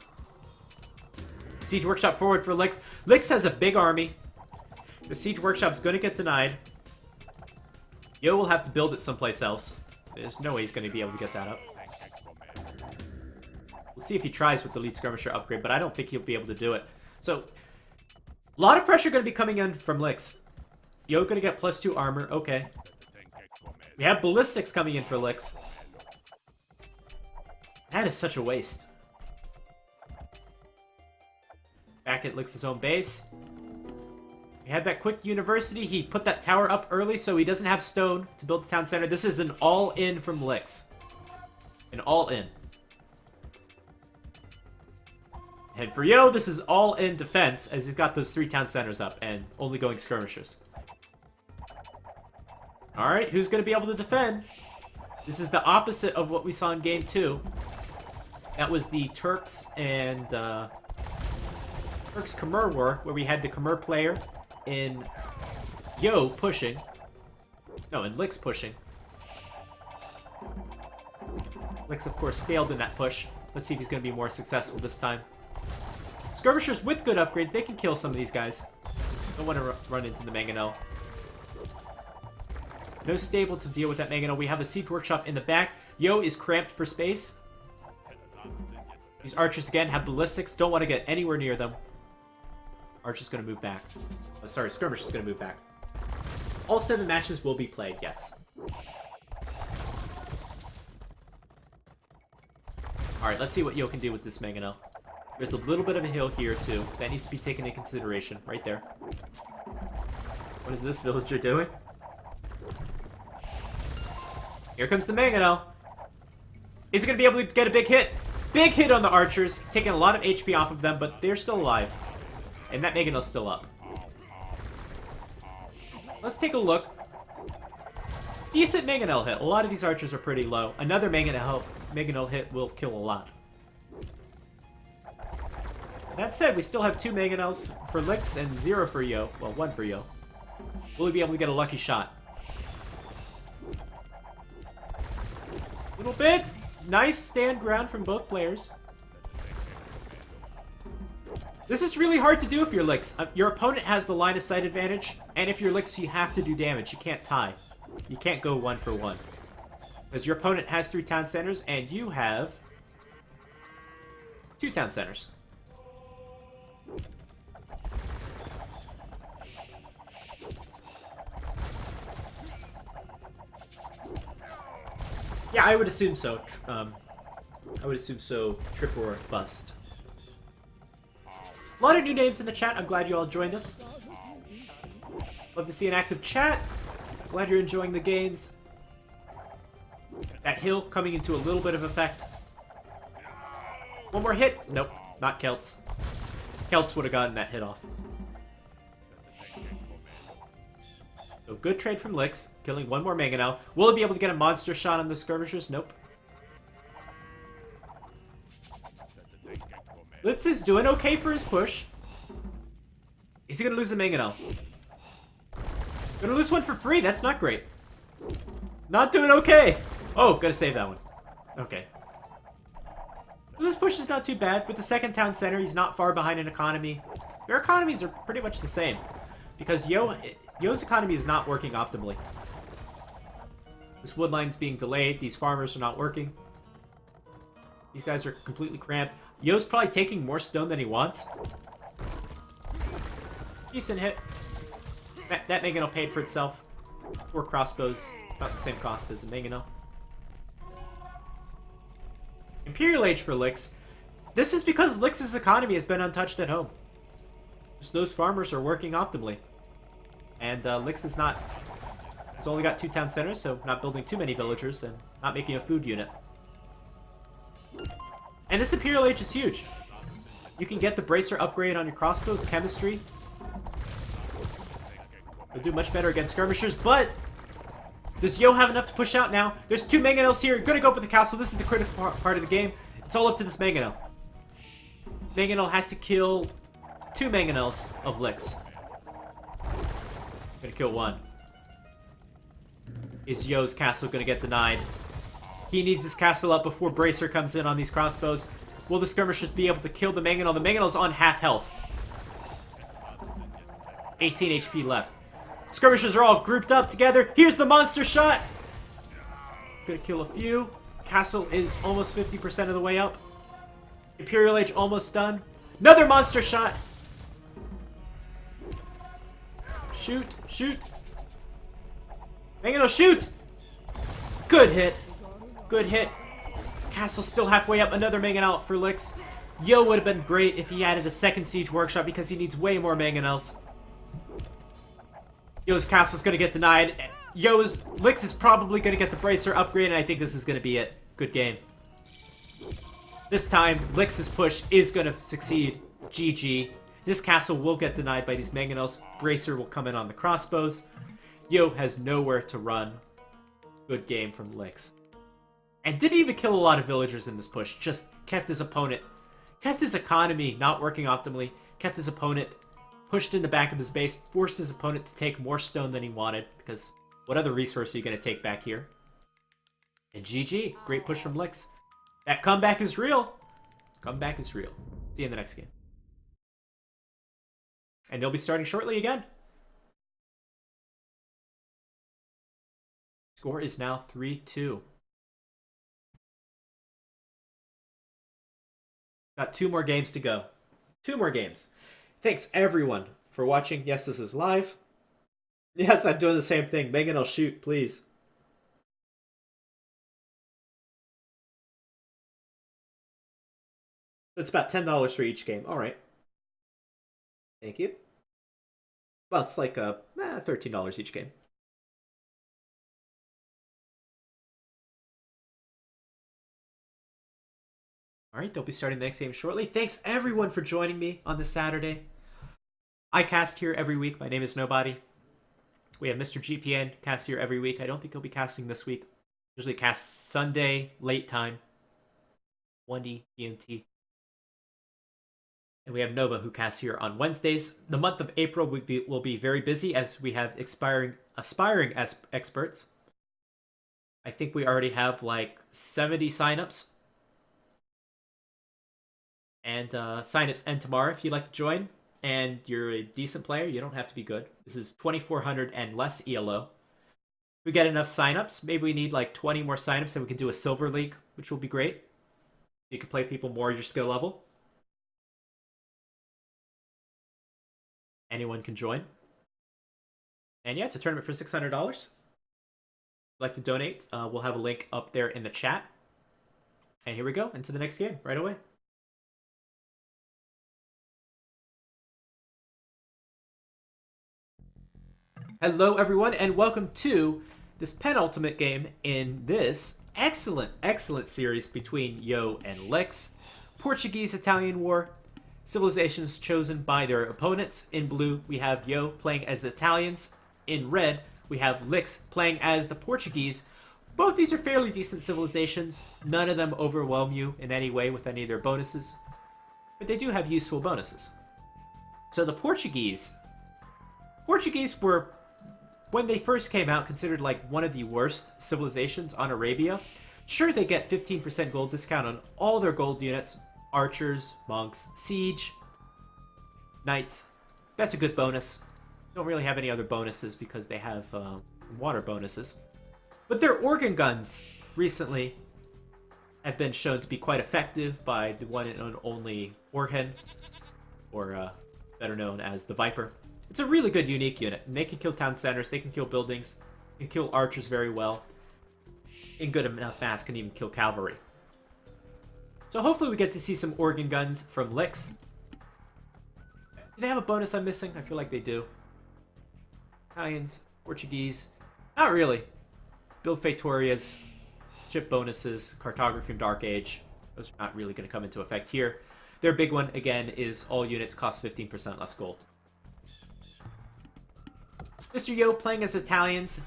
Siege workshop forward for Lix. Lix has a big army. The siege workshop's going to get denied. Yo will have to build it someplace else. There's no way he's going to be able to get that up. We'll see if he tries with the Elite Skirmisher upgrade, but I don't think he'll be able to do it. So, a lot of pressure going to be coming in from Lix. Yo going to get +2 armor. Okay. We have ballistics coming in for Lix. That is such a waste. Back at Lix's own base. We had that quick university. He put that tower up early so he doesn't have stone to build the town center. This is an all-in from Lix. An all-in. And for Yo, this is all-in defense as he's got those 3 town centers up and only going skirmishers. Alright, who's going to be able to defend? This is the opposite of what we saw in Game 2. That was the Turks and Turks Khmer War, where we had the Khmer player in Yo pushing. No, in Lix pushing. Lix, of course, failed in that push. Let's see if he's going to be more successful this time. Skirmishers with good upgrades, they can kill some of these guys. Don't want to run into the Mangonel. No stable to deal with that Mangonel. We have a siege workshop in the back. Yo is cramped for space. These archers, again, have ballistics. Don't want to get anywhere near them. Archer's going to move back. Oh, sorry, Skirmisher's going to move back. All 7 matches will be played, yes. Alright, let's see what Yo can do with this Mangonel. There's a little bit of a hill here, too. That needs to be taken into consideration. Right there. What is this villager doing? Here comes the Mangonel. Is he going to be able to get a big hit? Big hit on the archers. Taking a lot of HP off of them, but they're still alive. And that Mangonel's still up. Let's take a look. Decent Mangonel hit. A lot of these archers are pretty low. Another Mangonel hit will kill a lot. That said, we still have 2 Mangonels for Lix and 0 for Yo. Well, 1 for Yo. Will he be able to get a lucky shot? Little bit. Nice stand ground from both players. This is really hard to do if you're Lix. Your opponent has the line of sight advantage, and if you're Lix, you have to do damage. You can't tie. You can't go 1 for 1. Because your opponent has 3 town centers, and you have 2 town centers. Yeah, I would assume so. I would assume so. Trip or bust. A lot of new names in the chat. I'm glad you all joined us. Love to see an active chat. Glad you're enjoying the games. That hill coming into a little bit of effect. One more hit. Nope, not Celts. Celts would have gotten that hit off. So good trade from Lix, killing one more Mangonel. Will he be able to get a monster shot on the skirmishers? Nope. Lix is doing okay for his push. Is he going to lose the Mangonel? Gonna lose one for free. That's not great. Not doing okay. Oh, gotta save that one. Okay. This push is not too bad. With the second town center, he's not far behind in economy. Their economies are pretty much the same. Because Yo's economy is not working optimally. This wood line's being delayed. These farmers are not working. These guys are completely cramped. Yo's probably taking more stone than he wants. Decent hit. That Mangonel paid for itself. 4 crossbows. About the same cost as a Mangonel. Imperial Age for Lix. This is because Lix's economy has been untouched at home. Just those farmers are working optimally. And Lix is not... He's only got 2 town centers, so not building too many villagers and not making a food unit. And this Imperial Age is huge. You can get the Bracer upgrade on your crossbows, chemistry. You'll do much better against skirmishers, but does Yo have enough to push out now? There's 2 Mangonels here. Gonna go up with the castle. This is the critical part of the game. It's all up to this Mangonel. Mangonel has to kill 2 Mangonels of Lix. Gonna kill 1. Is Yo's castle gonna get denied? He needs his castle up before Bracer comes in on these crossbows. Will the skirmishers be able to kill the Mangonel? The Mangonel's on half health. 18 HP left. Skirmishers are all grouped up together. Here's the monster shot. Gonna kill a few. Castle is almost 50% of the way up. Imperial Age almost done. Another monster shot. Shoot, shoot. Mangonel, shoot. Good hit. Good hit. Castle still halfway up. Another Mangonel for Lix. Yo would have been great if he added a second siege workshop because he needs way more Mangonels. Yo's castle's gonna get denied. Lix is probably gonna get the Bracer upgrade, and I think this is gonna be it. Good game. This time, Lix's push is gonna succeed. GG. This castle will get denied by these Mangonels. Bracer will come in on the crossbows. Yo has nowhere to run. Good game from Lix. And didn't even kill a lot of villagers in this push. Just kept his opponent. Kept his economy not working optimally. Kept his opponent pushed in the back of his base, forced his opponent to take more stone than he wanted, because what other resource are you going to take back here? And GG. Great push from Lix. That comeback is real. Comeback is real. See you in the next game. And they'll be starting shortly again. Score is now 3-2. Got 2 more games to go. 2 more games. Thanks, everyone, for watching. Yes, this is live. Yes, I'm doing the same thing. Megan, I'll shoot, please. It's about $10 for each game. All right. Thank you. Well, it's like $13 each game. All right, they'll be starting the next game shortly. Thanks, everyone, for joining me on this Saturday. I cast here every week. My name is Nobody. We have Mr. GPN cast here every week. I don't think he'll be casting this week. Usually cast Sunday, late time. 1D GMT. And we have Nova, who casts here on Wednesdays. The month of April will be very busy as we have aspiring experts. I think we already have like 70 signups. And signups end tomorrow if you'd like to join. And you're a decent player. You don't have to be good. This is 2,400 and less ELO. If we get enough signups, maybe we need like 20 more signups and we can do a silver league, which will be great. You can play people more your skill level. Anyone can join. And yeah, it's a tournament for $600. If you'd like to donate, we'll have a link up there in the chat. And here we go into the next game right away. Hello everyone, and welcome to this penultimate game in this excellent, excellent series between Yo and Lix. Portuguese-Italian War. Civilizations chosen by their opponents. In blue, we have Yo playing as the Italians. In red, we have Lix playing as the Portuguese. Both these are fairly decent civilizations. None of them overwhelm you in any way with any of their bonuses. But they do have useful bonuses. So the Portuguese were, when they first came out, considered like one of the worst civilizations on Arabia. Sure, they get 15% gold discount on all their gold units. Archers, monks, siege, knights. That's a good bonus. Don't really have any other bonuses because they have water bonuses. But their organ guns recently have been shown to be quite effective by the one and only Orhan, or better known as the Viper. It's a really good unique unit, and they can kill town centers, they can kill buildings, they can kill archers very well. In good enough mass, can even kill cavalry. So hopefully we get to see some organ guns from Lix. Do they have a bonus I'm missing? I feel like they do. Italians, Portuguese, not really. Build Fetorias, ship bonuses, cartography and Dark Age. Those are not really going to come into effect here. Their big one, again, is all units cost 15% less gold. Mr. Yo playing as Italians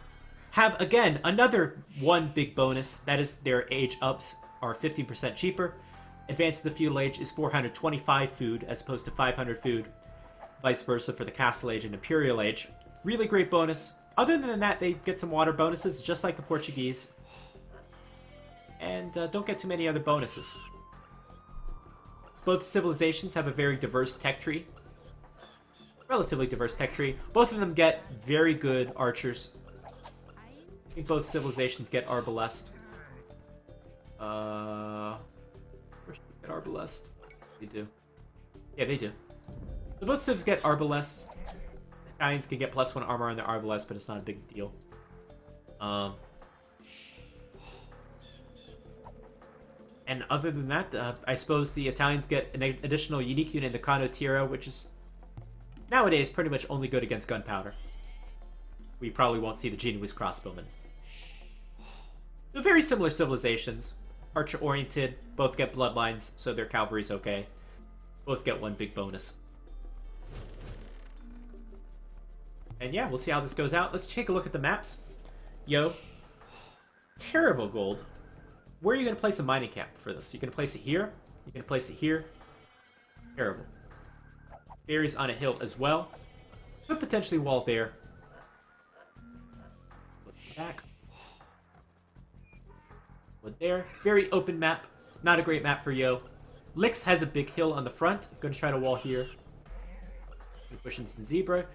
have, again, another one big bonus. That is their age ups are 15% cheaper. Advance to the feudal age is 425 food as opposed to 500 food. Vice versa for the castle age and imperial age. Really great bonus. Other than that, they get some water bonuses, just like the Portuguese. And don't get too many other bonuses. Both civilizations have a very diverse tech tree. Relatively diverse tech tree. Both of them get very good archers. I think both civilizations get Arbalest. Where should we get Arbalest? They do. Yeah, they do. So both civs get Arbalest. Italians can get +1 armor on their Arbalest, but it's not a big deal. And other than that, I suppose the Italians get an additional unique unit in the Condottiero, which is nowadays pretty much only good against gunpowder. We probably won't see the Genoese crossbowmen. They're very similar civilizations. Archer-oriented, both get bloodlines, so their cavalry's okay. Both get one big bonus. And yeah, we'll see how this goes out. Let's take a look at the maps. Yo. Terrible gold. Where are you going to place a mining camp for this? You're going to place it here? You're going to place it here? Terrible. Berries on a hill as well. Could potentially wall there. Back. Wood there. Very open map. Not a great map for Yo. Lix has a big hill on the front. I'm going to try to wall here. Push in some zebra.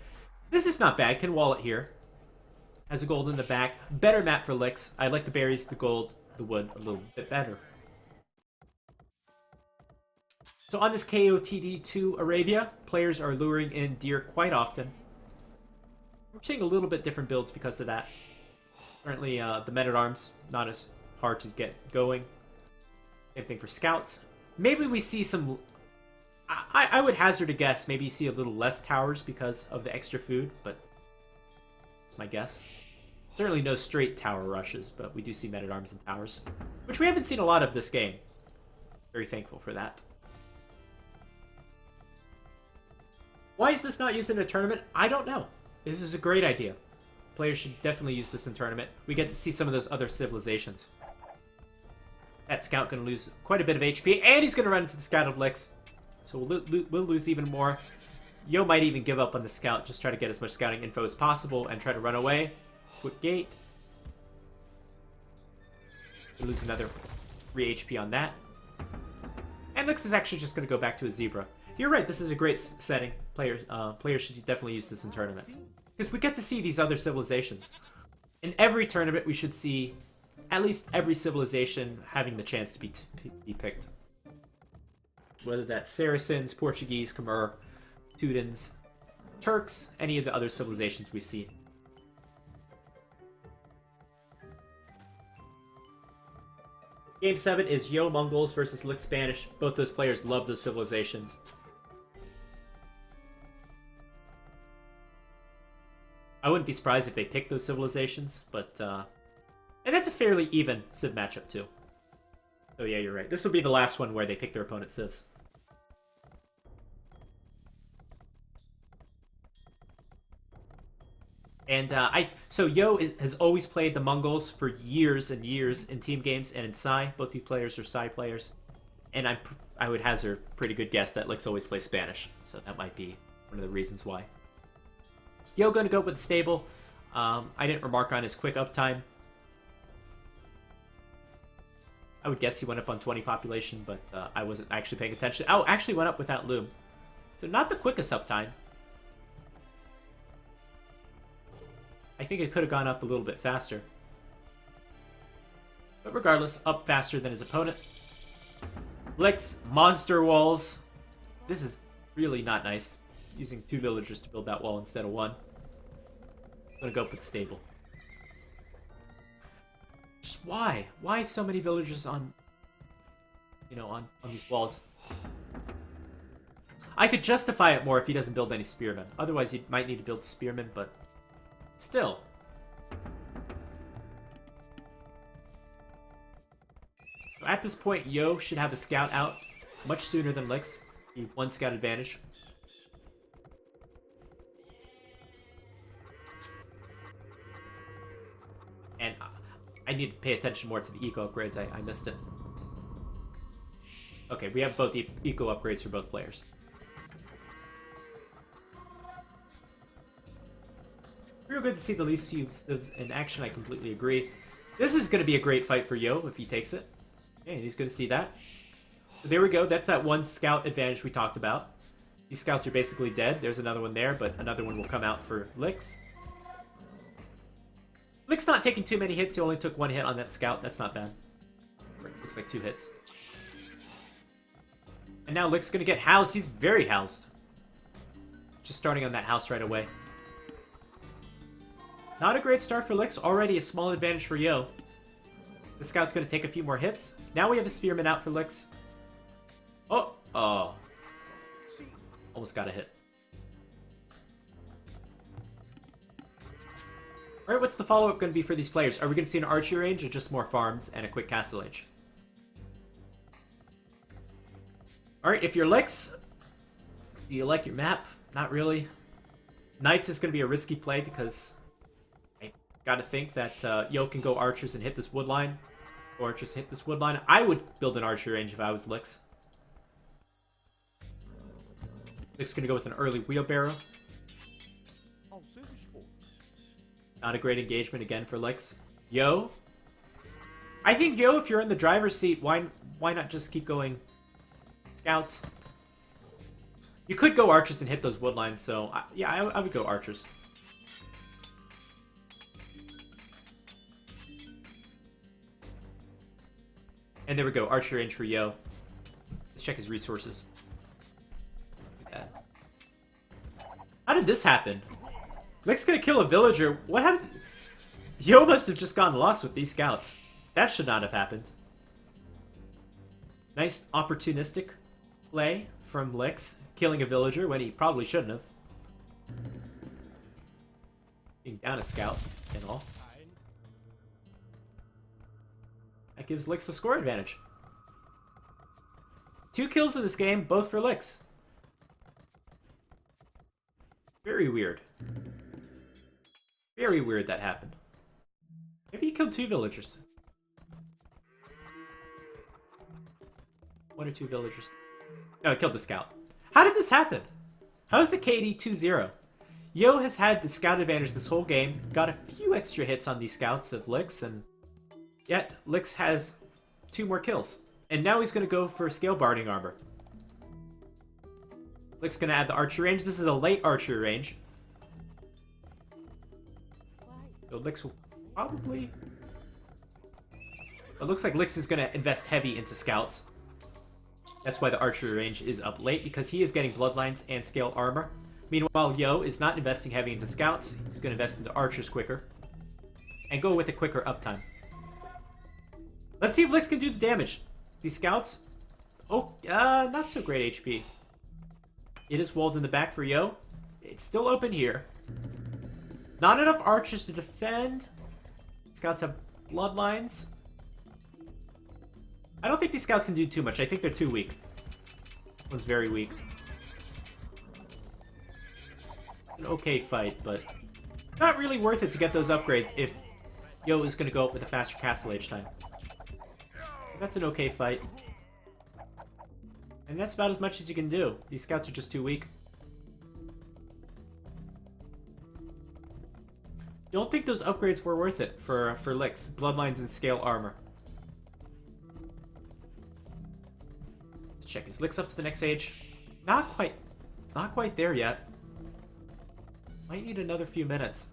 This is not bad. Can wall it here. Has a gold in the back. Better map for Lix. I like the berries, the gold, the wood a little bit better. So on this KOTD2 Arabia, players are luring in deer quite often. We're seeing a little bit different builds because of that. Currently, the men-at-arms, not as hard to get going. Same thing for scouts. Maybe we see some... I would hazard a guess. Maybe you see a little less towers because of the extra food, but that's my guess. Certainly no straight tower rushes, but we do see men-at-arms and towers, which we haven't seen a lot of this game. Very thankful for that. Why is this not used in a tournament? I don't know. This is a great idea. Players should definitely use this in tournament. We get to see some of those other civilizations. That scout going to lose quite a bit of HP, and he's going to run into the scout of Lix. So we'll lose even more. Yo might even give up on the scout, just try to get as much scouting info as possible and try to run away. Quick gate. We'll lose another 3 HP on that. And Lix is actually just going to go back to a zebra. You're right, this is a great setting. Players should definitely use this in tournaments. Because we get to see these other civilizations. In every tournament, we should see at least every civilization having the chance to be picked. Whether that's Saracens, Portuguese, Khmer, Teutons, Turks, any of the other civilizations we've seen. Game 7 is Yo Mongols versus Lix Spanish. Both those players love those civilizations. I wouldn't be surprised if they picked those civilizations, but And that's a fairly even Civ matchup, too. So yeah, you're right. This will be the last one where they pick their opponent's civs. And so Yo has always played the Mongols for years and years in team games and in Psy. Both these players are Psy players. And I would hazard a pretty good guess that Lix always plays Spanish. So that might be one of the reasons why. Yo going to go with the stable. I didn't remark on his quick uptime. I would guess he went up on 20 population, but I wasn't actually paying attention. Oh, actually went up without Loom. So not the quickest uptime. I think it could have gone up a little bit faster. But regardless, up faster than his opponent. Lix, monster walls. This is really not nice. Using 2 villagers to build that wall instead of 1. I'm gonna go up with stable. Just why? Why so many villagers on, you know, on these walls? I could justify it more if he doesn't build any spearmen. Otherwise, he might need to build the spearmen, but still. At this point, Yo should have a scout out much sooner than Lix. He 1 scout advantage. And I need to pay attention more to the eco upgrades. I missed it. Okay, we have both eco upgrades for both players. Real good to see the least used in action. I completely agree. This is going to be a great fight for Yo if he takes it. Okay, and he's going to see that. So there we go. That's that 1 scout advantage we talked about. These scouts are basically dead. There's another one there, but another one will come out for Lix. Lix not taking too many hits. He only took 1 hit on that scout. That's not bad. Looks like 2 hits. And now Lix is going to get housed. He's very housed. Just starting on that house right away. Not a great start for Lix. Already a small advantage for Yo. The scout's going to take a few more hits. Now we have a spearman out for Lix. Oh! Oh. Almost got a hit. Alright, what's the follow-up going to be for these players? Are we going to see an archery range or just more farms and a quick castle age? Alright, if you're Lix, do you like your map? Not really. Knights is going to be a risky play because I gotta think that Yo can go archers and hit this wood line. Go archers hit this wood line. I would build an archery range if I was Lix. Lix going to go with an early wheelbarrow. Not a great engagement again for Lix. Yo. I think Yo, if you're in the driver's seat, why not just keep going scouts? You could go archers and hit those wood lines, so yeah, I would go archers. And there we go, archery range for Yo. Let's check his resources. How did this happen? Lix gonna kill a villager. What happened? Yo must have just gotten lost with these scouts. That should not have happened. Nice opportunistic play from Lix, killing a villager when he probably shouldn't have. Being down a scout and all. That gives Lix the score advantage. 2 kills in this game, both for Lix. Very weird. Very weird that happened. Maybe he killed 2 villagers. 1 or 2 villagers. No, he killed the scout. How did this happen? How is the KD 2-0? Yo has had the scout advantage this whole game. Got a few extra hits on these scouts of Lix, and yet Lix has 2 more kills. And now he's going to go for scale barding armor. Lix going to add the archery range. This is a late archery range. So Lix will probably... It looks like Lix is going to invest heavy into scouts. That's why the archery range is up late, because he is getting bloodlines and scale armor. Meanwhile, Yo is not investing heavy into scouts. He's going to invest into archers quicker. And go with a quicker uptime. Let's see if Lix can do the damage. These scouts... Oh, not so great HP. It is walled in the back for Yo. It's still open here. Not enough archers to defend. Scouts have Bloodlines. I don't think these scouts can do too much. I think they're too weak. This one's very weak. An okay fight, but not really worth it to get those upgrades if Yo is going to go up with a faster castle age time. That's an okay fight. And that's about as much as you can do. These scouts are just too weak. Don't think those upgrades were worth it for Licks. Bloodlines and scale armor. Let's check. Is Licks up to the next age? Not quite there yet. Might need another few minutes.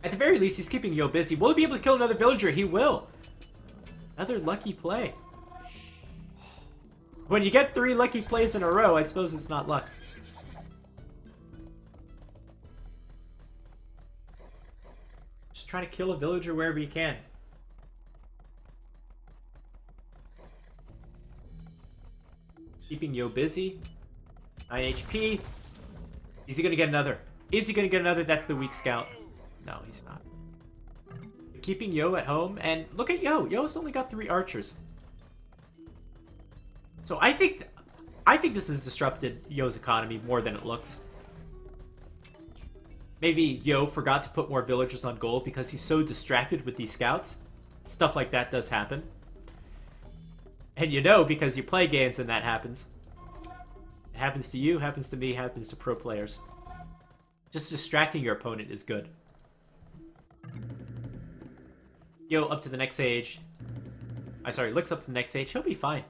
At the very least, he's keeping Yo busy. Will he be able to kill another villager? He will. Another lucky play. When you get 3 lucky plays in a row, I suppose it's not luck. Just try to kill a villager wherever you can. Keeping Yo busy. 9 HP. Is he gonna get another? Is he gonna get another? That's the weak scout. No, he's not. Keeping Yo at home, and look at Yo. Yo's only got 3 archers. So I think this has disrupted Yo's economy more than it looks. Maybe Yo forgot to put more villagers on gold because he's so distracted with these scouts. Stuff like that does happen. And you know because you play games and that happens. It happens to you, happens to me, happens to pro players. Just distracting your opponent is good. Yo up to the next age. Licks up to the next age. He'll be fine.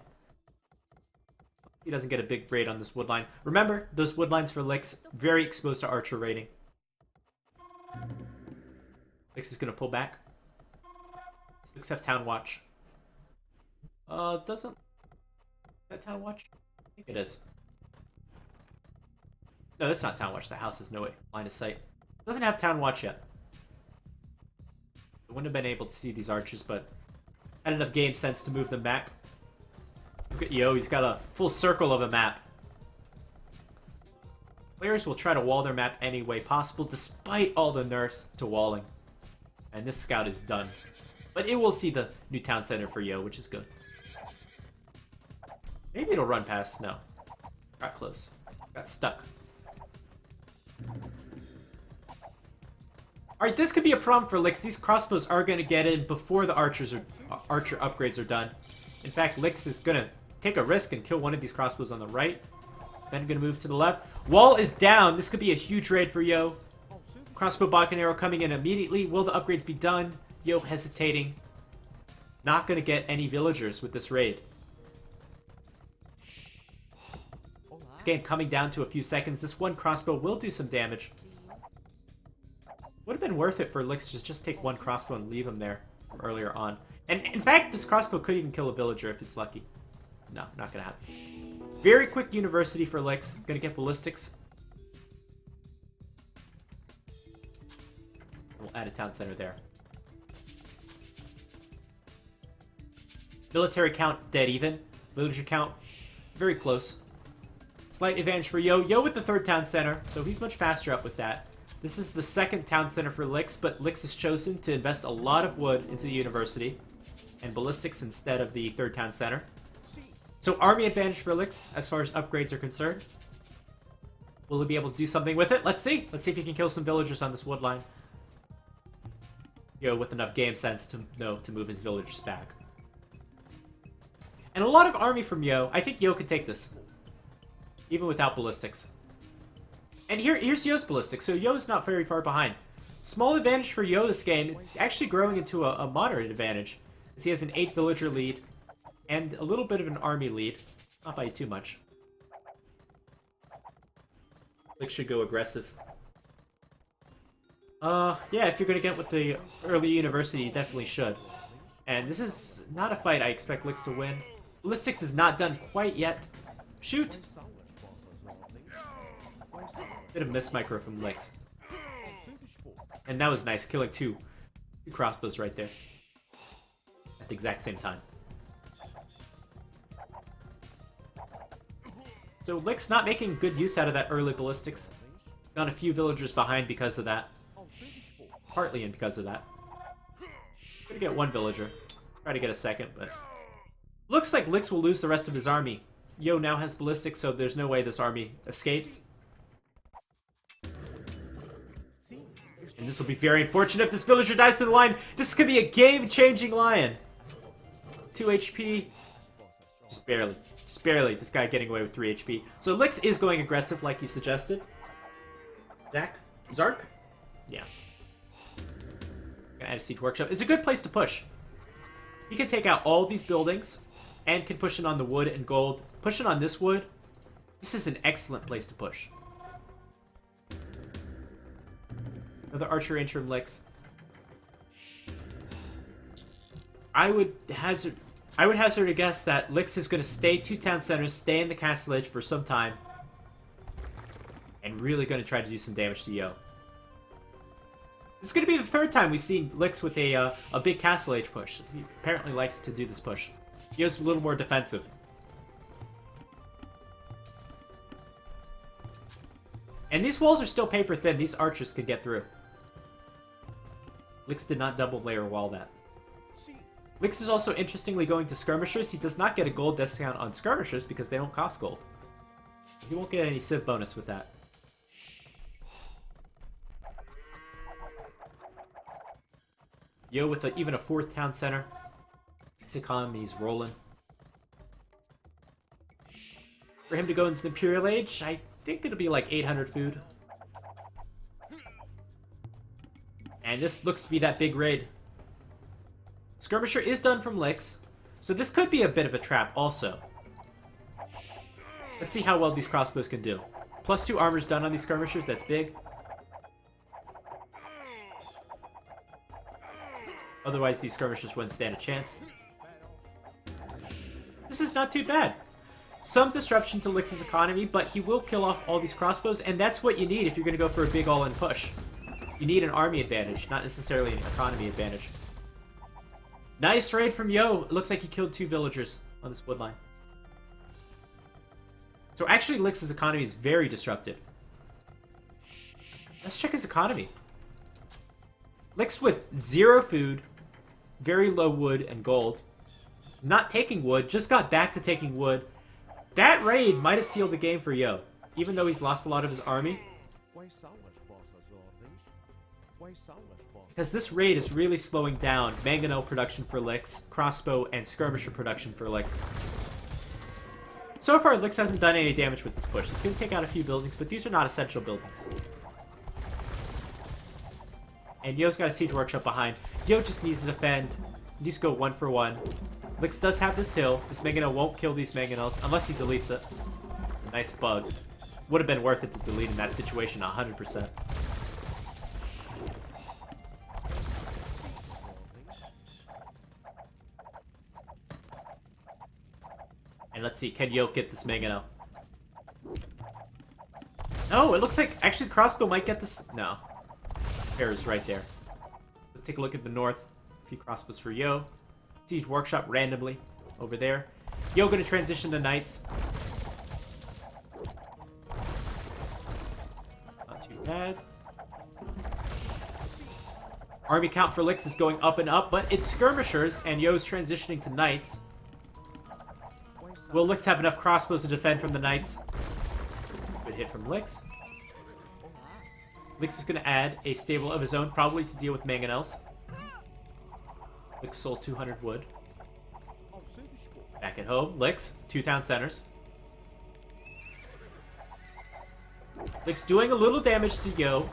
He doesn't get a big raid on this woodline. Remember, those woodlines for Licks, very exposed to archer raiding. Licks is gonna pull back. Licks have Town Watch. Doesn't... Is that Town Watch? I think it is. No, that's not Town Watch. The house has no line of sight. Doesn't have Town Watch yet. I wouldn't have been able to see these archers, but had enough game sense to move them back. Look at Yo, he's got a full circle of a map. Players will try to wall their map any way possible, despite all the nerfs to walling. And this scout is done. But it will see the new town center for Yo, which is good. Maybe it'll run past. No. Got close. Got stuck. Alright, this could be a problem for Licks. These crossbows are going to get in before the archer upgrades are done. In fact, Licks is going to take a risk and kill one of these crossbows on the right. Then going to move to the left. Wall is down. This could be a huge raid for Yo. Crossbow, Bach, and arrow coming in immediately. Will the upgrades be done? Yo hesitating. Not going to get any villagers with this raid. This game coming down to a few seconds. This one crossbow will do some damage. Would have been worth it for Licks to just take one crossbow and leave him there from earlier on. And in fact, this crossbow could even kill a villager if it's lucky. No, not gonna happen. Very quick university for Licks. Gonna get ballistics. We'll add a town center there. Military count dead even. Villager count very close. Slight advantage for Yo. Yo with the 3rd town center, so he's much faster up with that. This is the 2nd town center for Licks, but Licks has chosen to invest a lot of wood into the university and ballistics instead of the 3rd town center. So army advantage for Licks as far as upgrades are concerned. Will he be able to do something with it? Let's see. Let's see if he can kill some villagers on this wood line. Yo with enough game sense to know to move his villagers back. And a lot of army from Yo. I think Yo could take this. Even without ballistics. And here's Yo's ballistics, so Yo's not very far behind. Small advantage for Yo this game. It's actually growing into a moderate advantage, as he has an 8 villager lead, and a little bit of an army lead. Not by too much. Licks should go aggressive. Yeah, if you're gonna get with the early university, you definitely should. And this is not a fight I expect Licks to win. Ballistics is not done quite yet. Shoot! Bit of miss micro from Licks. And that was nice, killing two crossbows right there. At the exact same time. So Licks not making good use out of that early ballistics. Got a few villagers behind because of that. partly in because of that. Gonna get one villager. Try to get a second, but... Looks like Lix will lose the rest of his army. Yo now has ballistics, so there's no way this army escapes. And this will be very unfortunate if this villager dies to the lion. This could be a game-changing lion. 2 HP. Just barely. Just barely. This guy getting away with 3 HP. So Lix is going aggressive like he suggested. Zark? Yeah. Gonna add a siege workshop. It's a good place to push. He can take out all these buildings and can push it on the wood and gold. Push it on this wood. This is an excellent place to push. Another archer range from Lix. I would hazard to guess that Lix is going to stay 2 town centers, stay in the castle edge for some time, and really going to try to do some damage to Yo. This is going to be the 3rd time we've seen Lix with a big castle age push. He apparently likes to do this push. Yo's a little more defensive. And these walls are still paper thin. These archers could get through. Lix did not double layer wall that. Lix is also interestingly going to skirmishers. He does not get a gold discount on skirmishers because they don't cost gold. He won't get any civ bonus with that. Yo with even a 4th town center. His economy's rolling. For him to go into the Imperial Age, I think it'll be like 800 food. And this looks to be that big raid. Skirmisher is done from Lix, so this could be a bit of a trap also. Let's see how well these crossbows can do. +2 armor's done on these skirmishers, that's big. Otherwise, these skirmishers wouldn't stand a chance. This is not too bad. Some disruption to Lix's economy, but he will kill off all these crossbows, and that's what you need if you're going to go for a big all-in push. You need an army advantage, not necessarily an economy advantage. Nice raid from Yo. It looks like he killed 2 villagers on this wood line. So actually, Lix's economy is very disrupted. Let's check his economy. Lix with 0 food, very low wood and gold. Not taking wood, just got back to taking wood. That raid might have sealed the game for Yo, even though he's lost a lot of his army. Because this raid is really slowing down mangonel production for Lix, crossbow, and skirmisher production for Lix. So far, Lix hasn't done any damage with this push. It's going to take out a few buildings, but these are not essential buildings. And Yo's got a siege workshop behind. Yo just needs to defend. He needs to go 1 for 1. Lix does have this hill. This mangonel won't kill these mangonels unless he deletes it. It's a nice bug. Would have been worth it to delete in that situation 100%. And let's see, can Yo get this mangonel? No, it looks like actually crossbow might get this. No. Pair is right there. Let's take a look at the north. A few crossbows for Yo. Siege workshop randomly over there. Yo gonna transition to knights. Not too bad. Army count for Lix is going up and up, but it's skirmishers and Yo's transitioning to knights. Will Lix have enough crossbows to defend from the knights? Good hit from Lix. Lix is going to add a stable of his own, probably to deal with mangonels. Lix sold 200 wood. Back at home, Lix, 2 town centers. Lix doing a little damage to Yo.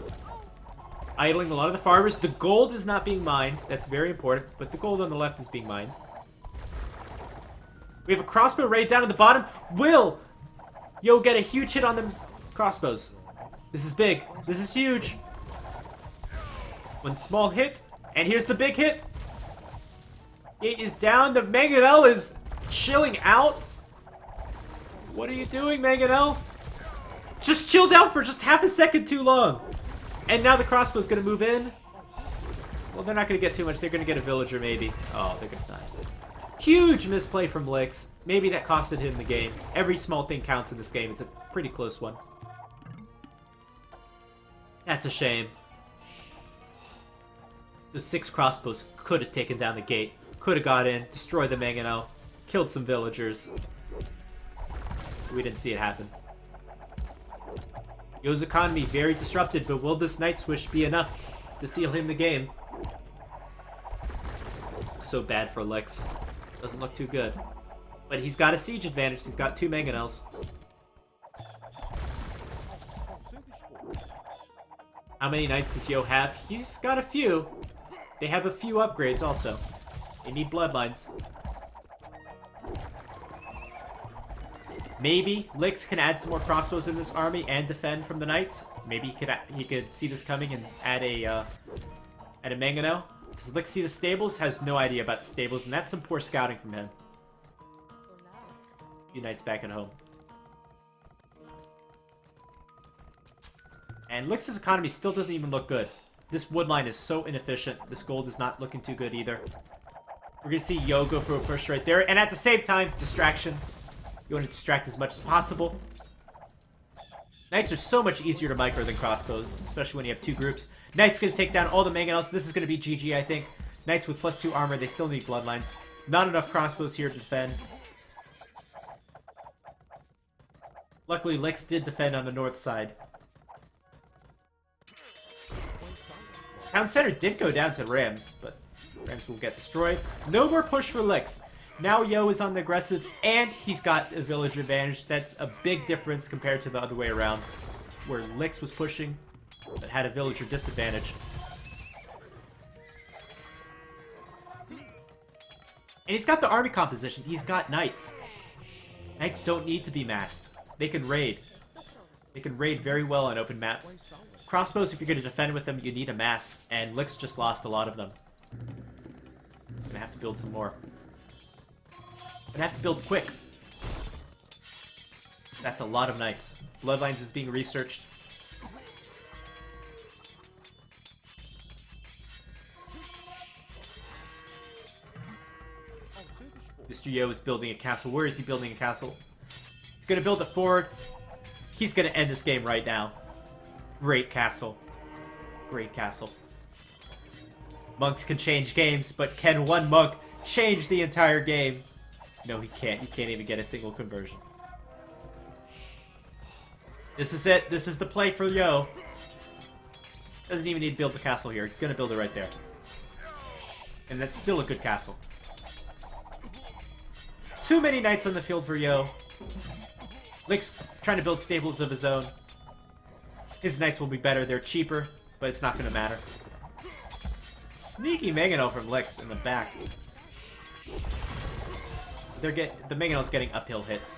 Idling a lot of the farmers. The gold is not being mined. That's very important, but the gold on the left is being mined. We have a crossbow raid down at the bottom. Will Yo get a huge hit on the crossbows? This is big. This is huge. 1 small hit. And here's the big hit. It is down. The mangonel is chilling out. What are you doing, mangonel? Just chilled out for just half a second too long. And now the crossbow's going to move in. Well, they're not going to get too much. They're going to get a villager, maybe. Oh, they're going to die. Huge misplay from Lix. Maybe that costed him the game. Every small thing counts in this game. It's a pretty close one. That's a shame. Those 6 crossbows could have taken down the gate, could have got in, destroyed the Mangano, killed some villagers. We didn't see it happen. Yo's economy very disrupted, but will this Night Swish be enough to seal him the game? So bad for Lix. Doesn't look too good. But he's got a siege advantage. He's got 2 Mangonels. How many knights does Yo have? He's got a few. They have a few upgrades also. They need bloodlines. Maybe Lix can add some more crossbows in this army and defend from the knights. Maybe he could see this coming and add a Mangano. Does Lix see the stables? Has no idea about the stables, and that's some poor scouting from him. Few knights back at home. And Lix's economy still doesn't even look good. This wood line is so inefficient. This gold is not looking too good either. We're going to see Yo go for a push right there. And at the same time, distraction. You want to distract as much as possible. Knights are so much easier to micro than crossbows, especially when you have 2 groups. Knights going to take down all the Mangonels. This is going to be GG, I think. Knights with +2 armor, they still need bloodlines. Not enough crossbows here to defend. Luckily, Lix did defend on the north side. Town center did go down to Rams, but Rams will get destroyed. No more push for Lix. Now Yo is on the aggressive, and he's got a village advantage. That's a big difference compared to the other way around, where Lix was pushing, but had a villager disadvantage. And he's got the army composition. He's got knights. Knights don't need to be massed. They can raid. They can raid very well on open maps. Crossbows, if you're going to defend with them, you need a mass, and Lix just lost a lot of them. I'm going to have to build some more. I'm going to have to build quick. That's a lot of knights. Bloodlines is being researched. Mr. Yo is building a castle. Where is he building a castle? He's going to build a fort. He's going to end this game right now. Great castle. Great castle. Monks can change games, but can one monk change the entire game? No, he can't. You can't even get a single conversion. This is it. This is the play for Yo. Doesn't even need to build the castle here. He's gonna build it right there. And that's still a good castle. Too many knights on the field for Yo. Lix trying to build stables of his own. His knights will be better. They're cheaper, but it's not gonna matter. Sneaky Mangano from Lix in the back. The Mangano's getting uphill hits.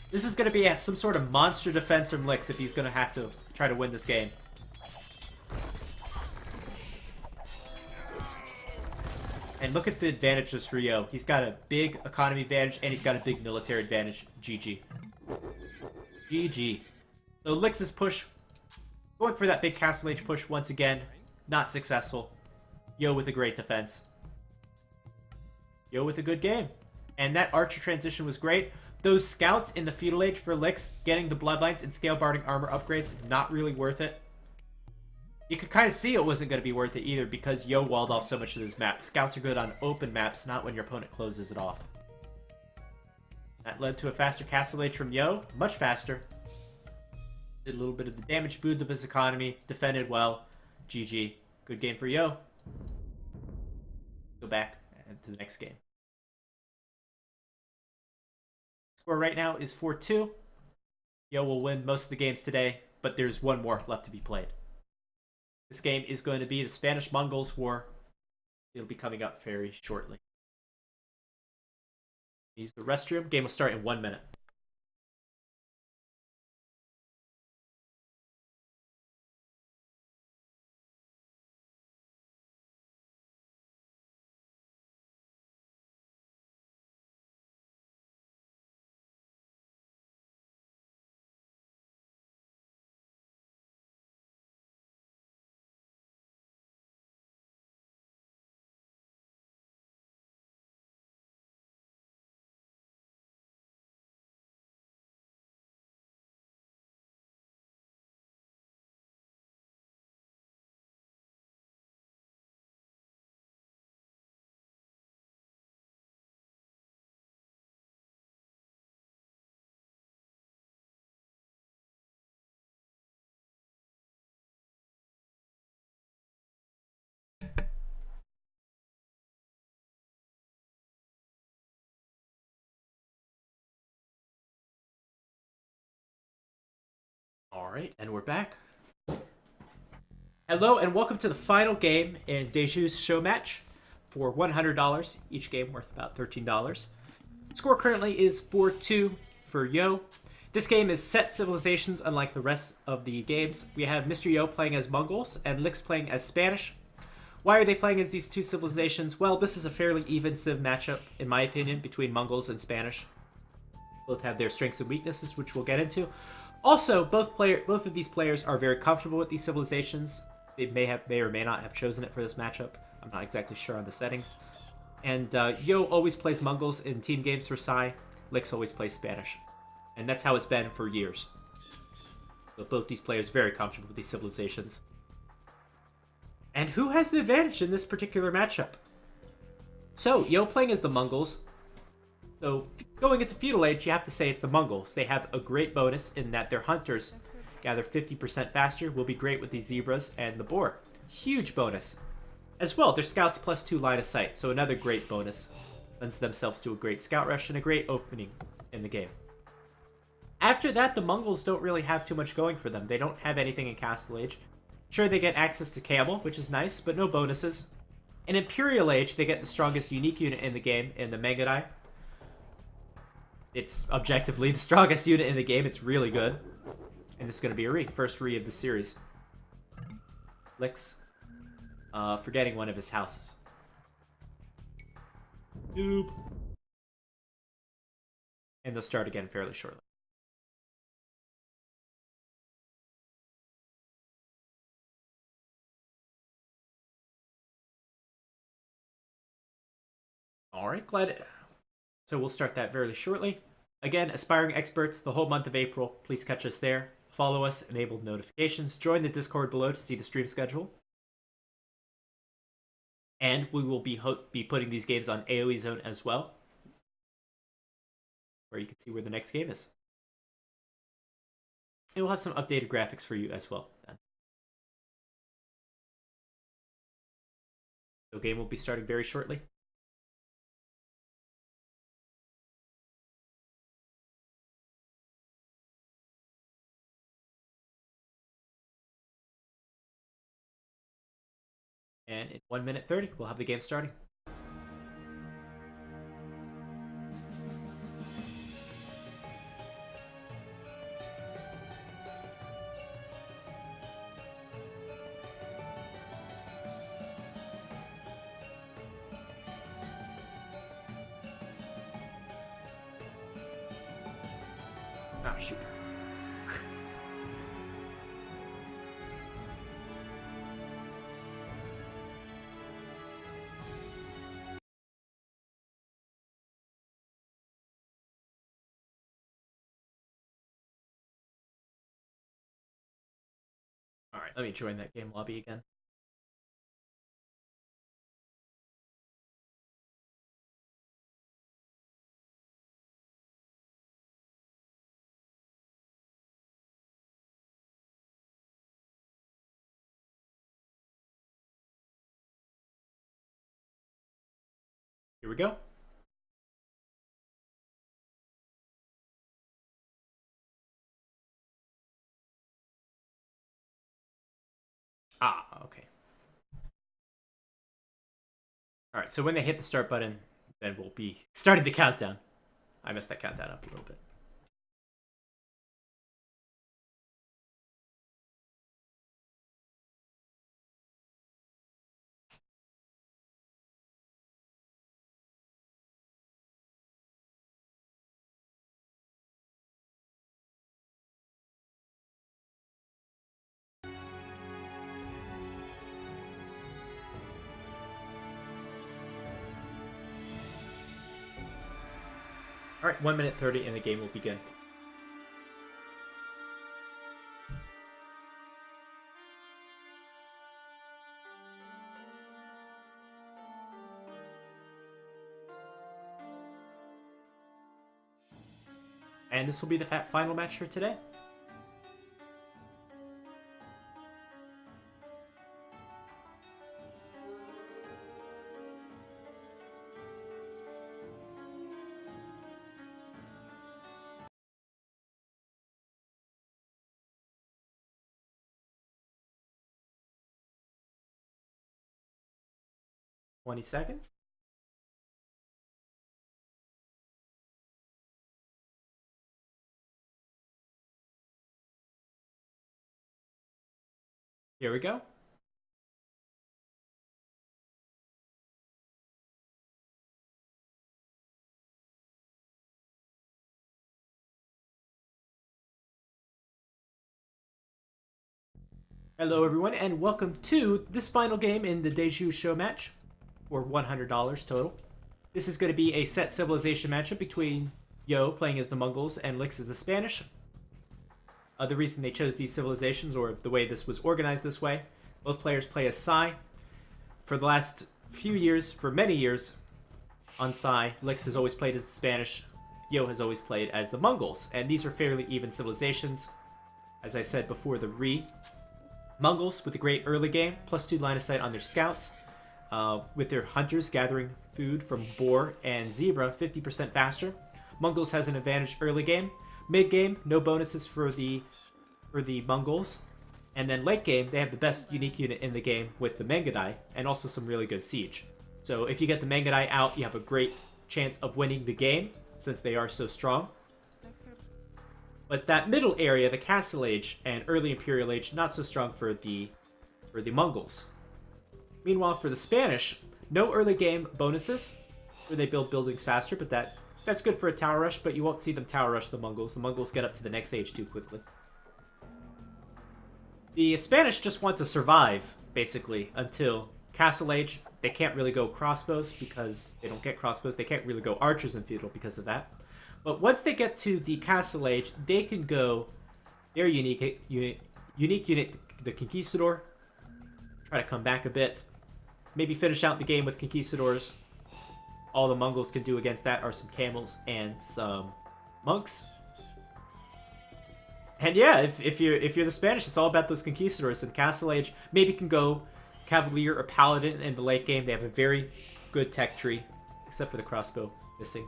This is going to be some sort of monster defense from Lix if he's going to have to try to win this game. And look at the advantages for Yo. He's got a big economy advantage, and he's got a big military advantage. GG. GG. So Lix's push, going for that big Castle Age push once again, not successful. Yo with a great defense. Yo with a good game. And that archer transition was great. Those scouts in the feudal age for Lix, getting the bloodlines and scale barding armor upgrades, not really worth it. You could kind of see it wasn't going to be worth it either because Yo walled off so much of this map. Scouts are good on open maps, not when your opponent closes it off. That led to a faster castle age from Yo. Much faster. Did a little bit of the damage, boosted up his economy, defended well. GG. Good game for Yo. Go back to the next game. Score right now is 4-2. Yo will win most of the games today, but there's one more left to be played. This game is going to be the Spanish-Mongols War. It'll be coming up very shortly. Use the restroom. Game will start in 1 minute. Alright, and we're back. Hello, and welcome to the final game in DeZu's Showmatch for $100, each game worth about $13. Score currently is 4-2 for Yo. This game is set civilizations, unlike the rest of the games. We have Mr. Yo playing as Mongols and Lix playing as Spanish. Why are they playing as these two civilizations? Well, this is a fairly even civ matchup, in my opinion, between Mongols and Spanish. Both have their strengths and weaknesses, which we'll get into. Also, both of these players are very comfortable with these civilizations. They may or may not have chosen it for this matchup. I'm not exactly sure on the settings. And Yo always plays Mongols in team games for Sai. Lix always plays Spanish. And that's how it's been for years. So both these players very comfortable with these civilizations. And who has the advantage in this particular matchup? So, Yo playing as the Mongols. So, going into Feudal Age, you have to say it's the Mongols. They have a great bonus in that their hunters gather 50% faster, will be great with the zebras and the boar. Huge bonus. As well, their scouts +2 line of sight, so another great bonus. Lends themselves to a great scout rush and a great opening in the game. After that, the Mongols don't really have too much going for them. They don't have anything in Castle Age. Sure, they get access to Camel, which is nice, but no bonuses. In Imperial Age, they get the strongest unique unit in the game in the Magyars. It's objectively the strongest unit in the game. It's really good. And this is going to be a first re of the series. Lix. Forgetting one of his houses. Nope. And they'll start again fairly shortly. Alright, glad. So we'll start that very shortly. Again, aspiring experts, the whole month of April. Please catch us there. Follow us, enable notifications. Join the Discord below to see the stream schedule. And we will be putting these games on AoE Zone as well, where you can see where the next game is. And we'll have some updated graphics for you as well. The game will be starting very shortly. And in 1 minute 30, we'll have the game starting. Ah, shoot. Alright, let me join that game lobby again. Here we go. Ah, okay. Alright, so when they hit the start button, then we'll be starting the countdown. I messed that countdown up a little bit. Alright, 1 minute 30 and the game will begin. And this will be the final match for today. 20 seconds. Here we go. Hello everyone, and welcome to this final game in the DeZu's Showmatch for $100 total. This is going to be a set civilization matchup between Yo playing as the Mongols and Lix as the Spanish. The reason they chose these civilizations, or the way this was organized this way, both players play as Sai. For the last few years, for many years, on Sai, Lix has always played as the Spanish, Yo has always played as the Mongols, and these are fairly even civilizations. As I said before, the Mongols with a great early game, +2 line of sight on their scouts, with their hunters gathering food from boar and zebra 50% faster. Mongols has an advantage early game. Mid game, no bonuses for the Mongols. And then late game, they have the best unique unit in the game with the Magyars, and also some really good siege. So if you get the Magyars out, you have a great chance of winning the game, since they are so strong. But that middle area, the Castle Age and early Imperial Age, not so strong for the Mongols. Meanwhile, for the Spanish, no early game bonuses, where they build buildings faster, but that's good for a tower rush, but you won't see them tower rush the Mongols. The Mongols get up to the next age too quickly. The Spanish just want to survive, basically, until Castle Age. They can't really go crossbows because they don't get crossbows. They can't really go archers in feudal because of that. But once they get to the Castle Age, they can go their unique unit, the Conquistador. Try to come back a bit. Maybe finish out the game with Conquistadors. All the Mongols can do against that are some camels and some monks. And yeah, if you're the Spanish, it's all about those Conquistadors. In Castle Age, maybe can go Cavalier or Paladin in the late game. They have a very good tech tree, except for the crossbow missing.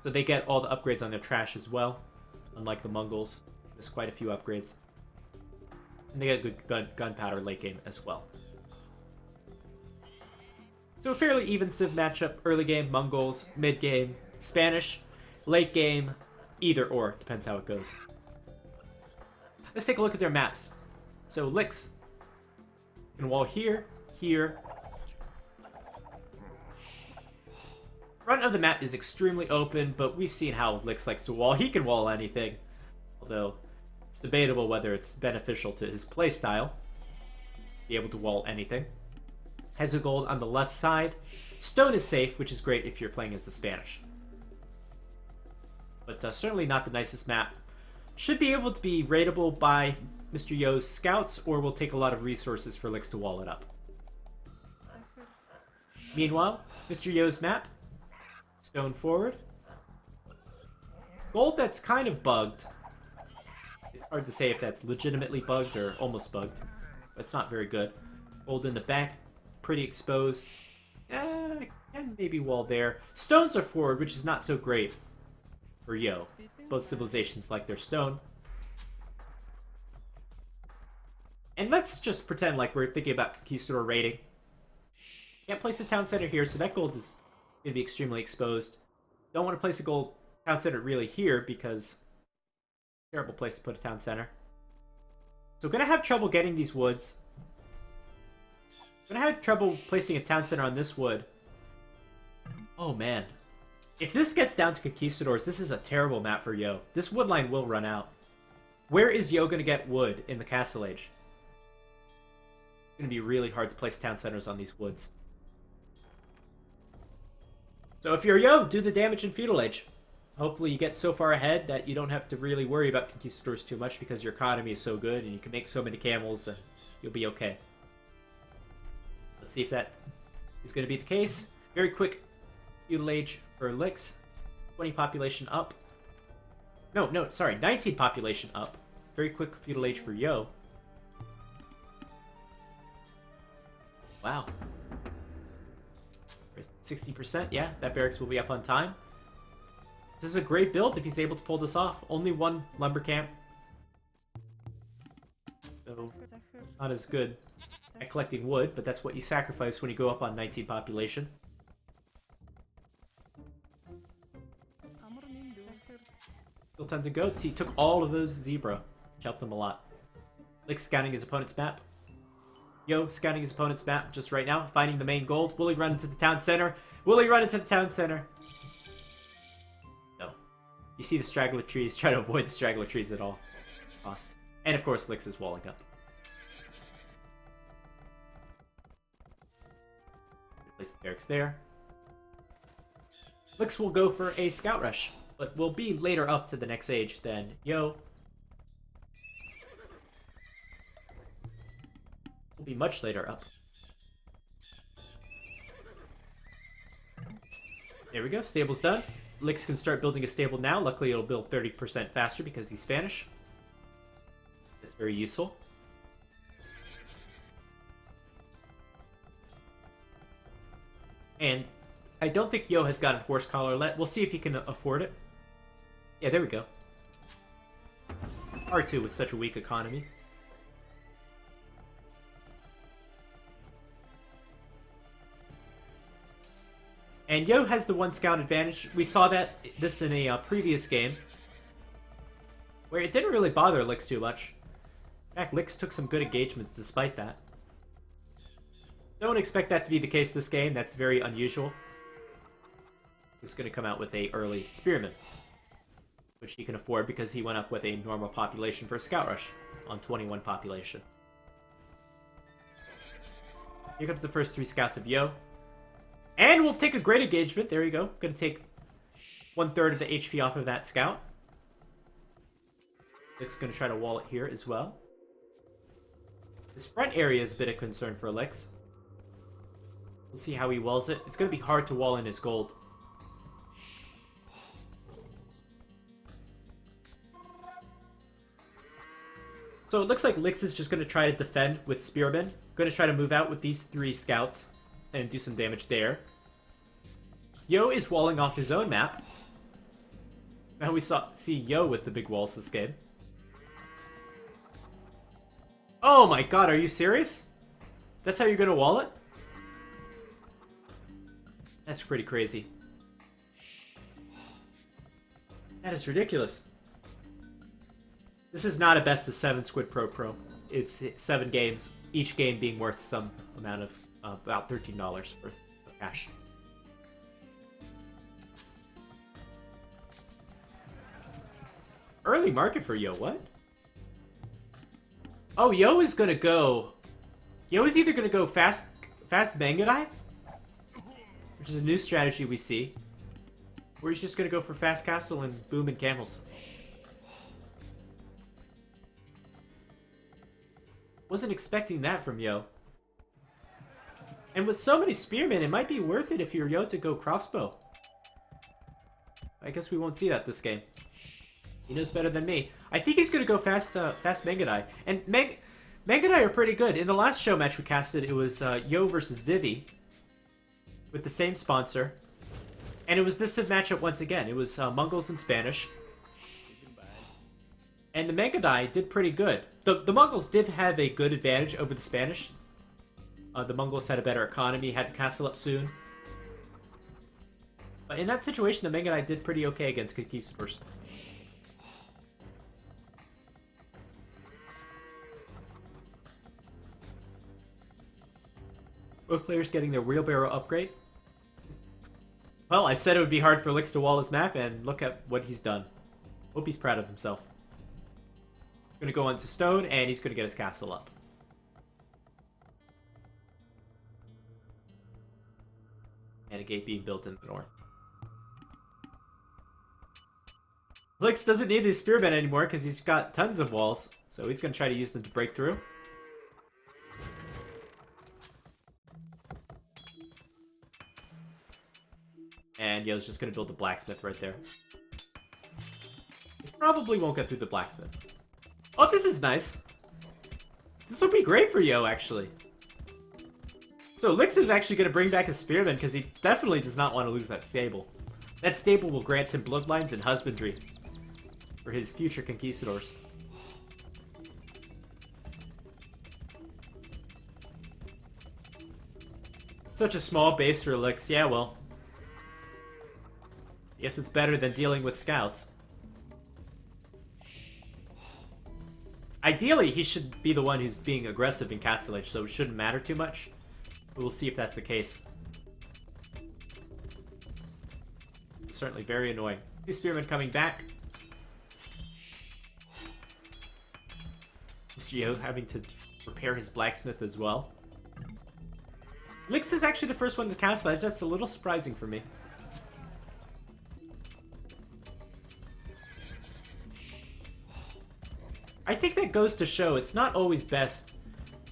So they get all the upgrades on their trash as well, unlike the Mongols. There's quite a few upgrades. And they get good gunpowder late game as well. So a fairly even civ matchup. Early game, Mongols. Mid game, Spanish. Late game, either or. Depends how it goes. Let's take a look at their maps. So Lix can wall here, here. Front of the map is extremely open, but we've seen how Lix likes to wall. He can wall anything, although it's debatable whether it's beneficial to his playstyle. Be able to wall anything. Has a gold on the left side. Stone is safe, which is great if you're playing as the Spanish. But certainly not the nicest map. Should be able to be raidable by Mr. Yo's scouts, or will take a lot of resources for Lix to wall it up. Meanwhile, Mr. Yo's map. Stone forward. Gold that's kind of bugged. It's hard to say if that's legitimately bugged or almost bugged. But it's not very good. Gold in the back. Pretty exposed. And maybe wall there. Stones are forward, which is not so great for Yo. Both civilizations like their stone. And let's just pretend like we're thinking about Conquistador raiding. Can't place a town center here, so that gold is going to be extremely exposed. Don't want to place a gold town center really here because terrible place to put a town center. So going to have trouble getting these woods. Going to have trouble placing a town center on this wood. Oh man. If this gets down to Conquistadors, this is a terrible map for Yo. This wood line will run out. Where is Yo going to get wood in the Castle Age? It's going to be really hard to place town centers on these woods. So if you're Yo, do the damage in Feudal Age. Hopefully you get so far ahead that you don't have to really worry about Conquistadors too much because your economy is so good and you can make so many camels and you'll be okay. Let's see if that is going to be the case. Very quick Feudal Age for Lix. 20 population up. No, sorry, 19 population up. Very quick Feudal Age for Yo. Wow. 60%, yeah, that barracks will be up on time. This is a great build if he's able to pull this off. Only one lumber camp. So, not as good at collecting wood, but that's what you sacrifice when you go up on 19 population. Still tons of goats. He took all of those zebra, which helped him a lot. Lick scouting his opponent's map. Yo, scouting his opponent's map just right now, finding the main gold. Will he run into the town center? Will he run into the town center? No. You see the straggler trees. Try to avoid the straggler trees at all cost. And of course, Lix is walling up. Place the barracks there. Lix will go for a scout rush, but will be later up to the next age than Yo. Will be much later up. There we go, stable's done. Lix can start building a stable now. Luckily, it'll build 30% faster because he's Spanish. That's very useful. And I don't think Yo has gotten horse collar let. We'll see if he can afford it. Yeah, there we go. R2 with such a weak economy. And Yo has the one scout advantage. We saw this in a previous game, where it didn't really bother Lix too much. In fact, Lix took some good engagements despite that. Don't expect that to be the case this game. That's very unusual. He's going to come out with a early spearman, which he can afford because he went up with a normal population for a scout rush on 21 population. Here comes the first 3 scouts of Yo. And we'll take a great engagement. There you go. Going to take 1/3 of the HP off of that scout. Lix going to try to wall it here as well. This front area is a bit of concern for Lix. We'll see how he walls it. It's going to be hard to wall in his gold. So it looks like Lix is just going to try to defend with spearmen. Going to try to move out with these 3 scouts and do some damage there. Yo is walling off his own map. Now we see Yo with the big walls this game. Oh my god, are you serious? That's how you're gonna wall it? That's pretty crazy. That is ridiculous. This is not a best of 7 Squid Pro. It's 7 games, each game being worth some amount of about $13 worth of cash. Early market for Yo, what? Oh, Yo is gonna go... Yo is either gonna go fast Mangadai, which is a new strategy we see, or he's just gonna go for fast castle and boom and camels. Wasn't expecting that from Yo. And with so many spearmen, it might be worth it if you're Yo to go crossbow. I guess we won't see that this game. He knows better than me. I think he's going to go fast Mangadai. And Mangadai are pretty good. In the last show match we casted, it was Yo versus Vivi with the same sponsor. And it was this matchup once again. It was Mongols and Spanish. And the Mangadai did pretty good. The Mongols did have a good advantage over the Spanish. The Mongols had a better economy, had the castle up soon. But in that situation, the Mangadai did pretty okay against conquistadors. Both players getting their wheelbarrow upgrade. Well, I said it would be hard for Lix to wall his map, and look at what he's done. Hope he's proud of himself. Gonna go onto stone, and he's gonna get his castle up. And a gate being built in the north. Lix doesn't need these spearmen anymore because he's got tons of walls. So he's going to try to use them to break through. And Yo's just going to build a blacksmith right there. Probably won't get through the blacksmith. Oh, this is nice. This will be great for Yo, actually. So Lix is actually going to bring back his spearmen because he definitely does not want to lose that stable. That stable will grant him bloodlines and husbandry for his future conquistadors. Such a small base for Elix. Yeah, well. I guess it's better than dealing with scouts. Ideally, he should be the one who's being aggressive in Castle Age, so it shouldn't matter too much. But we'll see if that's the case. Certainly very annoying. The Spearman coming back. Mr. Yo having to repair his blacksmith as well. Lix is actually the first one to Castle Age. That's a little surprising for me. I think that goes to show it's not always best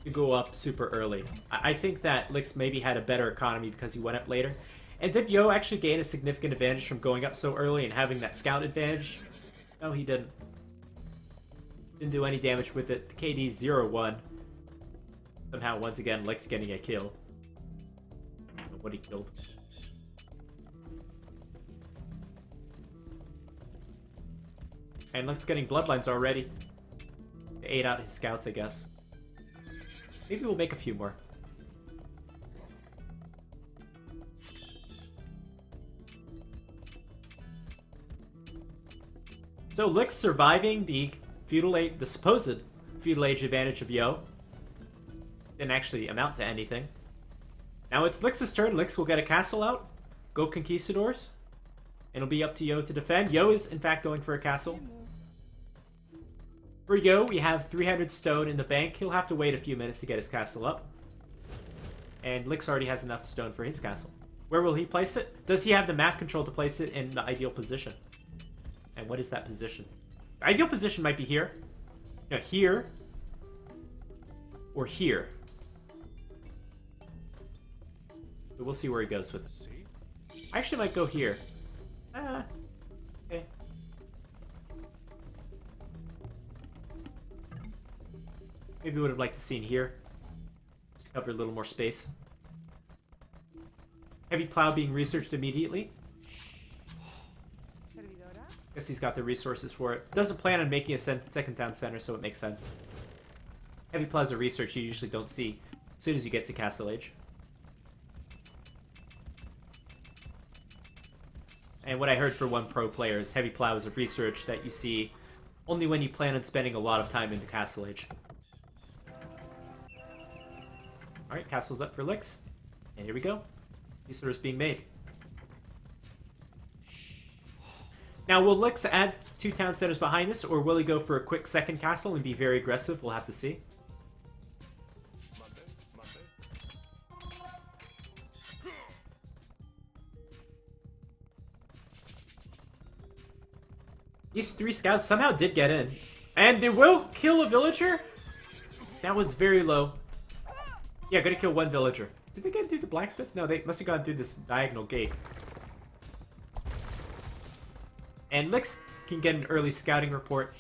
to go up super early. I think that Lix maybe had a better economy because he went up later. And did Yo actually gain a significant advantage from going up so early and having that scout advantage? No, he didn't. Didn't do any damage with it. The KD 0-1. Somehow, once again, Lix getting a kill. I don't know what he killed. And Lix getting bloodlines already. To aid out his scouts, I guess. Maybe we'll make a few more. So Lix surviving the the supposed feudal age advantage of Yo. Didn't actually amount to anything. Now it's Lix's turn. Lix will get a castle out. Go Conquistadors. And it'll be up to Yo to defend. Yo is in fact going for a castle. For Yo, we have 300 stone in the bank. He'll have to wait a few minutes to get his castle up. And Lix already has enough stone for his castle. Where will he place it? Does he have the map control to place it in the ideal position? And what is that position? The ideal position might be here. No, here. Or here. So we'll see where he goes with it. I actually might go here. Okay. Maybe would have liked to see here. Just cover a little more space. Heavy plow being researched immediately. Guess he's got the resources for it. Doesn't plan on making a second town center, so it makes sense. Heavy plows are research you usually don't see as soon as you get to Castle Age. And what I heard for one pro player is heavy plow is a research that you see only when you plan on spending a lot of time in the Castle Age. Alright, castle's up for Lix. And here we go. These orders being made. Now, will Lix add 2 town centers behind this, or will he go for a quick second castle and be very aggressive? We'll have to see. These 3 scouts somehow did get in. And they will kill a villager? That one's very low. Yeah, gonna kill 1 villager. Did they get through the blacksmith? No, they must have gone through this diagonal gate. And Lix can get an early scouting report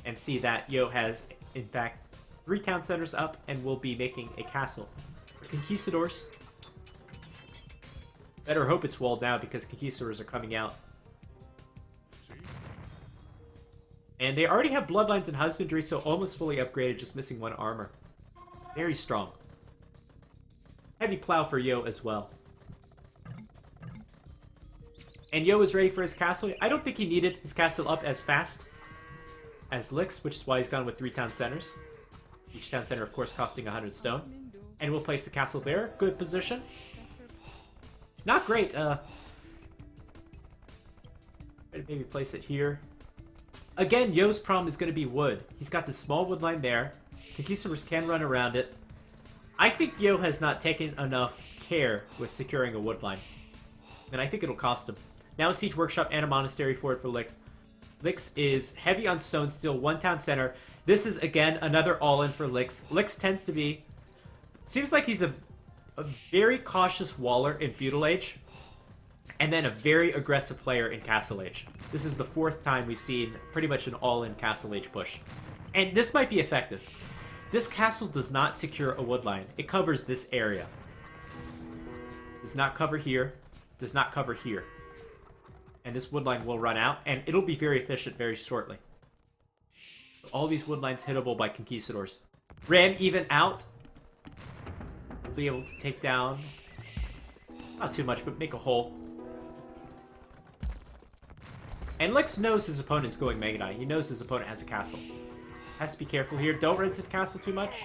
and see that Yo has, in fact, 3 town centers up and will be making a castle. For Conquistadors, better hope it's walled now because Conquistadors are coming out. And they already have bloodlines and husbandry, so almost fully upgraded, just missing 1 armor. Very strong. Heavy plow for Yo as well. And Yo is ready for his castle. I don't think he needed his castle up as fast as Lix, which is why he's gone with 3 town centers. Each town center, of course, costing 100 stone. And we'll place the castle there. Good position. Not great. Maybe place it here. Again, Yo's problem is going to be wood. He's got the small wood line there. Conquistadors can run around it. I think Yo has not taken enough care with securing a wood line. And I think it'll cost him. Now a siege workshop and a monastery for it for Lix. Lix is heavy on stone, still 1 town center. This is, again, another all-in for Lix. Lix tends to be... Seems like he's a very cautious waller in Feudal Age. And then a very aggressive player in Castle Age. This is the 4th time we've seen pretty much an all-in Castle Age push. And this might be effective. This castle does not secure a wood line. It covers this area. Does not cover here. Does not cover here. And this wood line will run out, and it'll be very efficient very shortly. So all these wood lines hittable by Conquistadors. Ram even out. We'll be able to take down Not too much, but make a hole. And Lix knows his opponent is going Mega Knight. He knows his opponent has a castle. Has to be careful here. Don't run into the castle too much.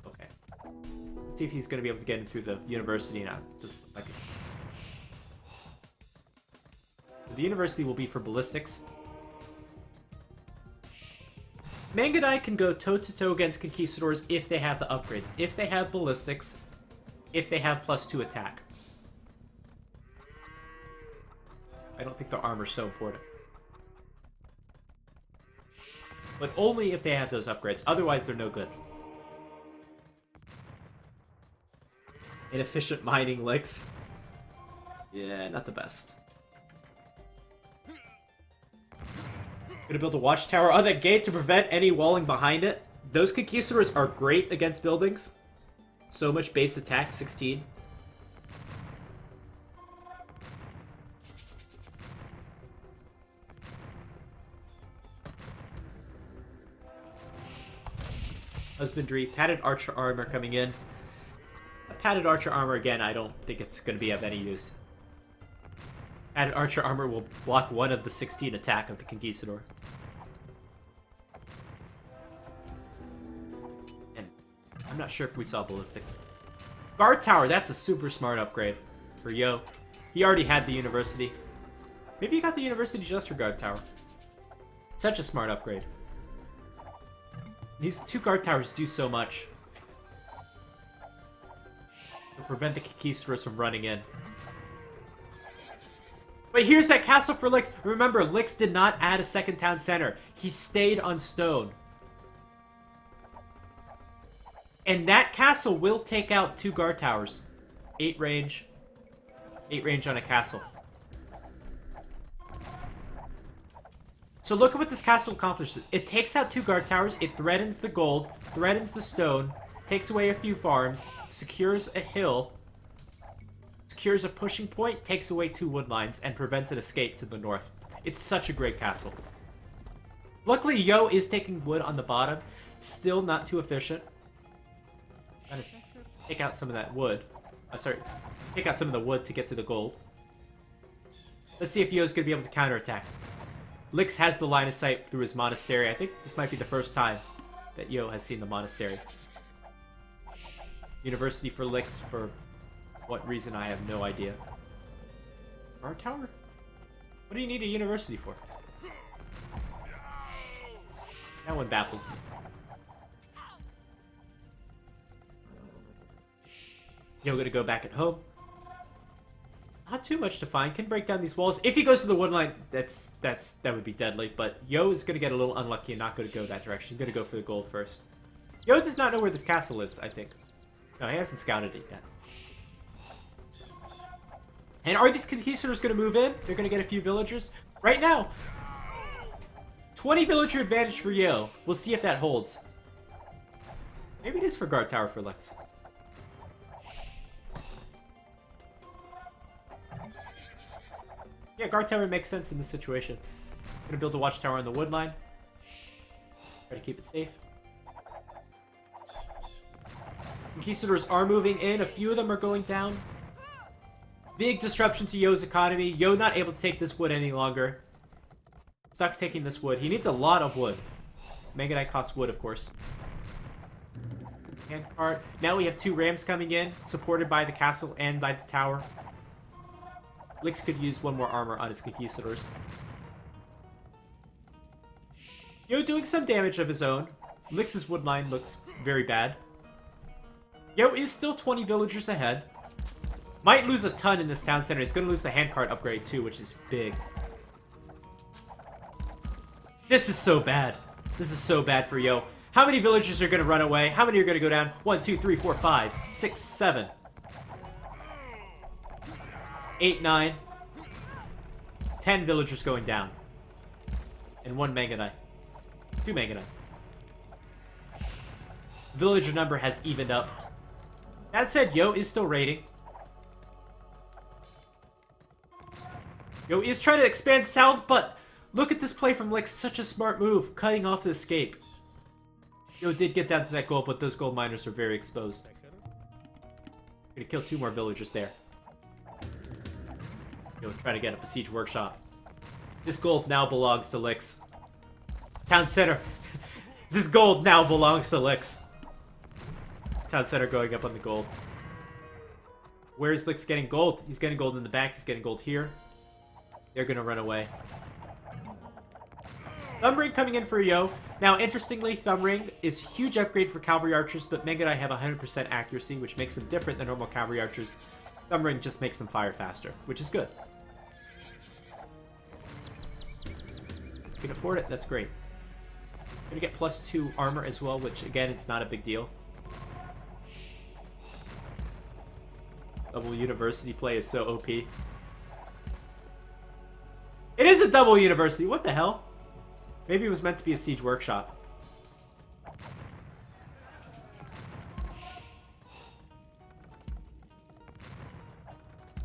Okay. Let's see if he's going to be able to get in through the university now. Doesn't look like it. The university will be for ballistics. Mangudai can go toe-to-toe against Conquistadors if they have the upgrades. If they have ballistics. If they have +2 attack. I don't think the armor's so important. But only if they have those upgrades. Otherwise, they're no good. Inefficient mining licks. Yeah, not the best. Gonna build a watchtower on that gate to prevent any walling behind it. Those Conquistadors are great against buildings. So much base attack, 16. Husbandry, padded archer armor coming in. A padded archer armor, again, I don't think it's going to be of any use. Padded archer armor will block one of the 16 attack of the Conquistador. And I'm not sure if we saw ballistic. Guard tower, that's a super smart upgrade for Yo. He already had the university. Maybe he got the university just for guard tower. Such a smart upgrade. These 2 guard towers do so much. To prevent the Conquistadors from running in. But here's that castle for Lix. Remember, Lix did not add a second town center. He stayed on stone. And that castle will take out 2 guard towers. 8 range. 8 range on a castle. So look at what this castle accomplishes. It takes out 2 guard towers, it threatens the gold, threatens the stone, takes away a few farms, secures a hill, secures a pushing point, takes away 2 wood lines, and prevents an escape to the north. It's such a great castle. Luckily, Yo is taking wood on the bottom. Still not too efficient. Gotta take out some of that wood. Take out some of the wood to get to the gold. Let's see if Yo's gonna be able to counterattack. Lix has the line of sight through his monastery. I think this might be the first time that Yo has seen the monastery. University for Lix, for what reason I have no idea. Guard tower? What do you need a university for? That one baffles me. Yo gonna go back at home. Not too much to find. Can break down these walls. If he goes to the wood line, that would be deadly. But Yo is going to get a little unlucky and not going to go that direction. He's going to go for the gold first. Yo does not know where this castle is, I think. No, he hasn't scouted it yet. And are these Conquistadors going to move in? They're going to get a few villagers. Right now, 20 villager advantage for Yo. We'll see if that holds. Maybe it is for guard tower for Lex. Yeah, guard tower makes sense in this situation. Gonna build a watchtower on the wood line. Try to keep it safe. Conquistadors are moving in. A few of them are going down. Big disruption to Yo's economy. Yo not able to take this wood any longer. Stuck taking this wood. He needs a lot of wood. Mega Knight costs wood, of course. Handcart. Now we have 2 rams coming in, supported by the castle and by the tower. Lix could use 1 more armor on his Conquistadors. Yo doing some damage of his own. Lix's wood line looks very bad. Yo is still 20 villagers ahead. Might lose a ton in this town center. He's going to lose the handcart upgrade too, which is big. This is so bad. This is so bad for Yo. How many villagers are going to run away? How many are going to go down? 1, 2, 3, 4, 5, 6, 7. 8, 9. 10 villagers going down. And 1 Mega Knight. 2 Mega Knight. Villager number has evened up. That said, Yo is still raiding. Yo is trying to expand south, but look at this play from Lix. Such a smart move, cutting off the escape. Yo did get down to that gold, but those gold miners are very exposed. Gonna kill 2 more villagers there. Yo, try to get up a siege workshop. This gold now belongs to Lix. Town center. This gold now belongs to Lix. Town center going up on the gold. Where's Lix getting gold? He's getting gold in the back. He's getting gold here. They're gonna run away. Thumbring coming in for Yo. Now, interestingly, Thumbring is a huge upgrade for cavalry archers, but Magyars have 100% accuracy, which makes them different than normal cavalry archers. Thumbring just makes them fire faster, which is good. You can afford it, that's great. Gonna get +2 armor as well, which again, it's not a big deal. Double university play is so OP. It is a double university, what the hell? Maybe it was meant to be a siege workshop.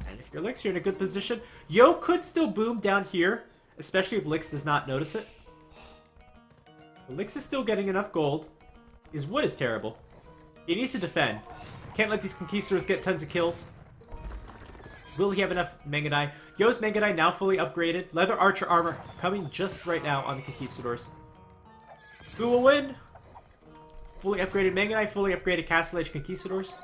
And if you're Lix, you're in a good position. Yo could still boom down here, especially if Lix does not notice it. But Lix is still getting enough gold. His wood is terrible. He needs to defend. Can't let these conquistadors get tons of kills. Will he have enough Mangudai? Yo's Mangudai now fully upgraded. Leather archer armor coming just right now on the conquistadors. Who will win? Fully upgraded Mangudai, fully upgraded Castle Age conquistadors.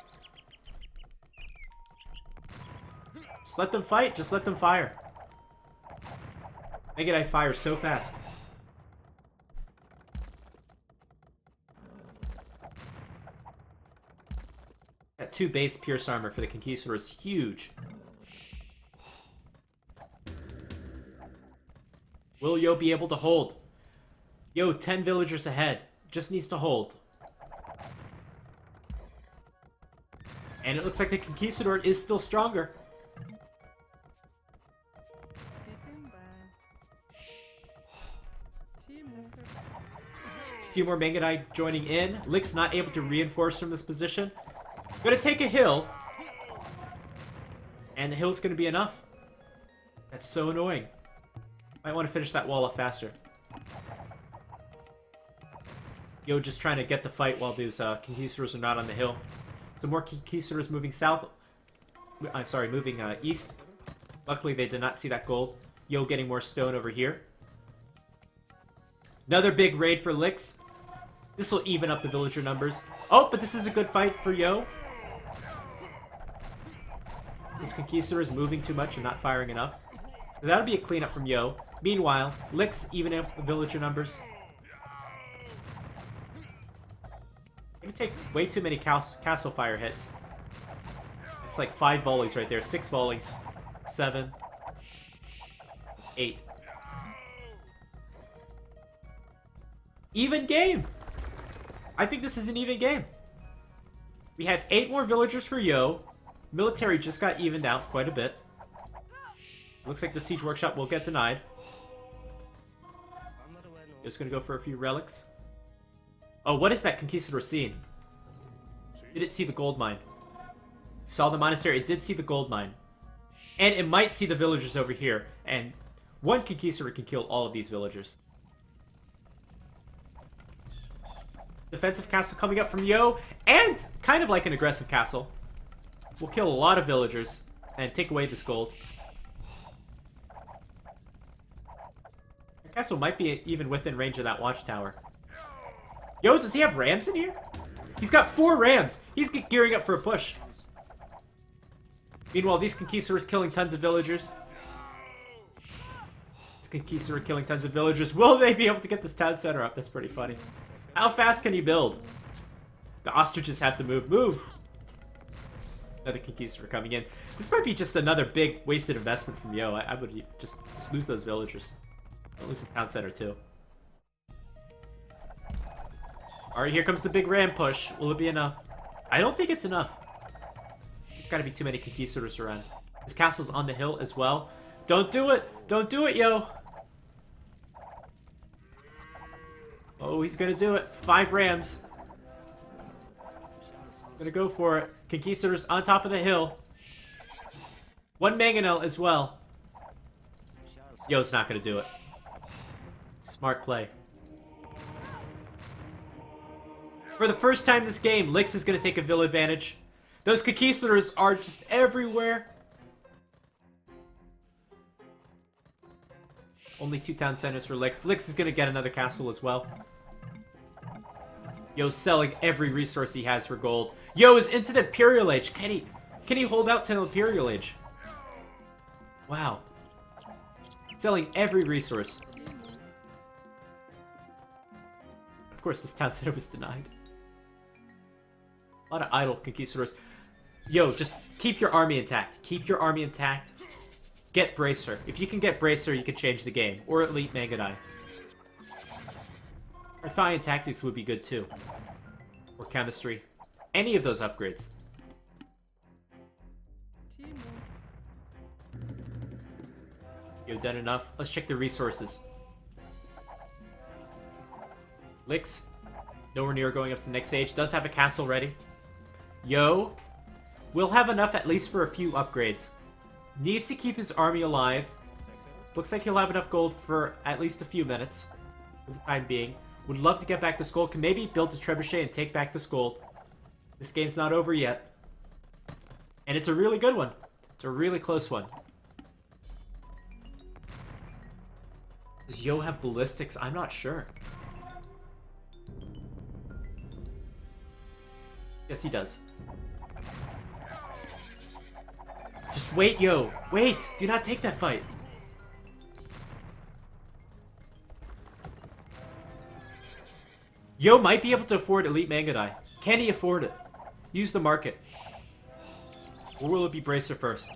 Just let them fight. Just let them fire. Mangudai fires so fast. That 2 base pierce armor for the conquistadors, huge. Will Yo be able to hold? Yo, 10 villagers ahead. Just needs to hold. And it looks like the conquistador is still stronger. A few more Mangudai joining in. Lix not able to reinforce from this position. Gonna take a hill. And the hill's gonna be enough. That's so annoying. Might want to finish that wall up faster. Yo, just trying to get the fight while these conquistadors are not on the hill. Some more conquistadors moving south. Sorry, moving east. Luckily, they did not see that gold. Yo, getting more stone over here. Another big raid for Lix. This will even up the villager numbers. Oh, but this is a good fight for Yo. This conquistador is moving too much and not firing enough. So that'll be a cleanup from Yo. Meanwhile, Lix even up the villager numbers. They take way too many castle fire hits. It's like 5 volleys right there. 6 volleys. 7. 8. Even game! I think this is an even game. We have 8 more villagers for Yo. Military just got evened out quite a bit. Looks like the siege workshop will get denied. Just gonna go for a few relics. Oh, what is that conquistador scene? Did it see the gold mine? Saw the monastery. It did see the gold mine. And it might see the villagers over here. And one conquistador can kill all of these villagers. Defensive castle coming up from Yo. And kind of like an aggressive castle. We'll kill a lot of villagers and take away this gold. The castle might be even within range of that watchtower. Yo, does he have rams in here? He's got 4 rams. He's gearing up for a push. Meanwhile, these conquistadors killing tons of villagers. This conquistador killing tons of villagers. Will they be able to get this town center up? That's pretty funny. How fast can he build? The ostriches have to move. Move! Another conquistador coming in. This might be just another big wasted investment from Yo. I would just lose those villagers. Don't lose the town center too. Alright, here comes the big ram push. Will it be enough? I don't think it's enough. There's gotta be too many conquistadors around. This castle's on the hill as well. Don't do it! Don't do it, Yo! Oh, he's gonna do it. 5 rams. Gonna go for it. Conquistadors on top of the hill. 1 mangonel as well. Yo's not gonna do it. Smart play. For the first time this game, Lix is gonna take a vill advantage. Those conquistadors are just everywhere. Only 2 town centers for Lix. Lix is gonna get another castle as well. Yo's selling every resource he has for gold. Yo is into the Imperial Age. Can he hold out to the Imperial Age? Wow. Selling every resource. Of course, this town center was denied. A lot of idle conquistadors. Yo, just keep your army intact. Keep your army intact. Get Bracer. If you can get Bracer, you can change the game. Or Elite Mangadai. Orthian Tactics would be good too. Or Chemistry. Any of those upgrades. Yo, done enough. Let's check the resources. Lix, nowhere near going up to the next stage. Does have a castle ready. Yo, will have enough at least for a few upgrades. Needs to keep his army alive. Looks like he'll have enough gold for at least a few minutes. For the time being. Would love to get back this gold. Can maybe build a trebuchet and take back this gold. This game's not over yet. And it's a really good one. It's a really close one. Does Yo have ballistics? I'm not sure. Yes, he does. Just wait, Yo. Wait! Do not take that fight. Yo might be able to afford Elite Mangadai. Can he afford it? Use the market. Or will it be Bracer first?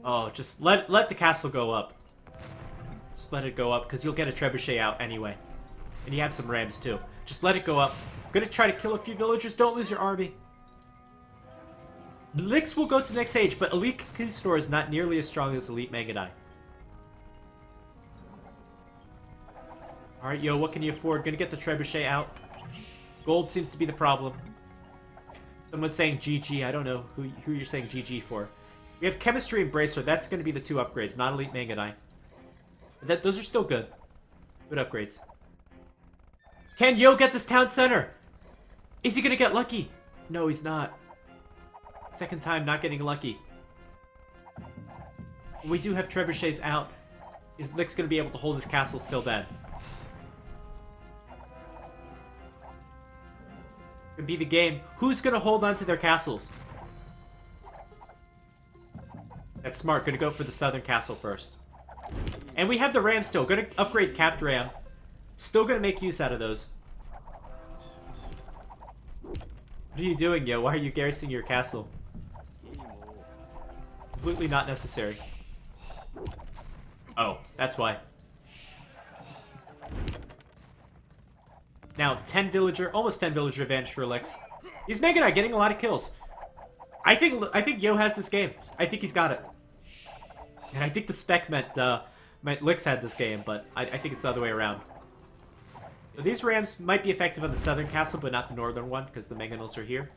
Oh, just let the castle go up. Just let it go up, because you'll get a trebuchet out anyway. And you have some rams too. Just let it go up. Gonna try to kill a few villagers. Don't lose your army. Lix will go to the next stage, but Elite Conquistador is not nearly as strong as Elite Mangadai. Alright, Yo, what can you afford? Gonna get the trebuchet out. Gold seems to be the problem. Someone's saying GG. I don't know who you're saying GG for. We have Chemistry and Bracer. That's going to be the 2 upgrades, not Elite Mangadai. Those are still good. Good upgrades. Can Yo get this town center? Is he going to get lucky? No, he's not. Second time not getting lucky. We do have trebuchets out. Is Lix going to be able to hold his castles till then? Could be the game. Who's going to hold on to their castles? That's smart. Gonna go for the southern castle first. And we have the ram still. Gonna upgrade capped ram. Still gonna make use out of those. What are you doing, Yo? Why are you garrisoning your castle? Completely not necessary. Oh, that's why. Now, 10 villager, almost 10 villager advantage for Lix. He's Mangadai getting a lot of kills. I think Yo has this game. I think he's got it. And I think the spec meant Lix had this game, but I think it's the other way around. So these rams might be effective on the southern castle, but not the northern one, because the Mangonels are here.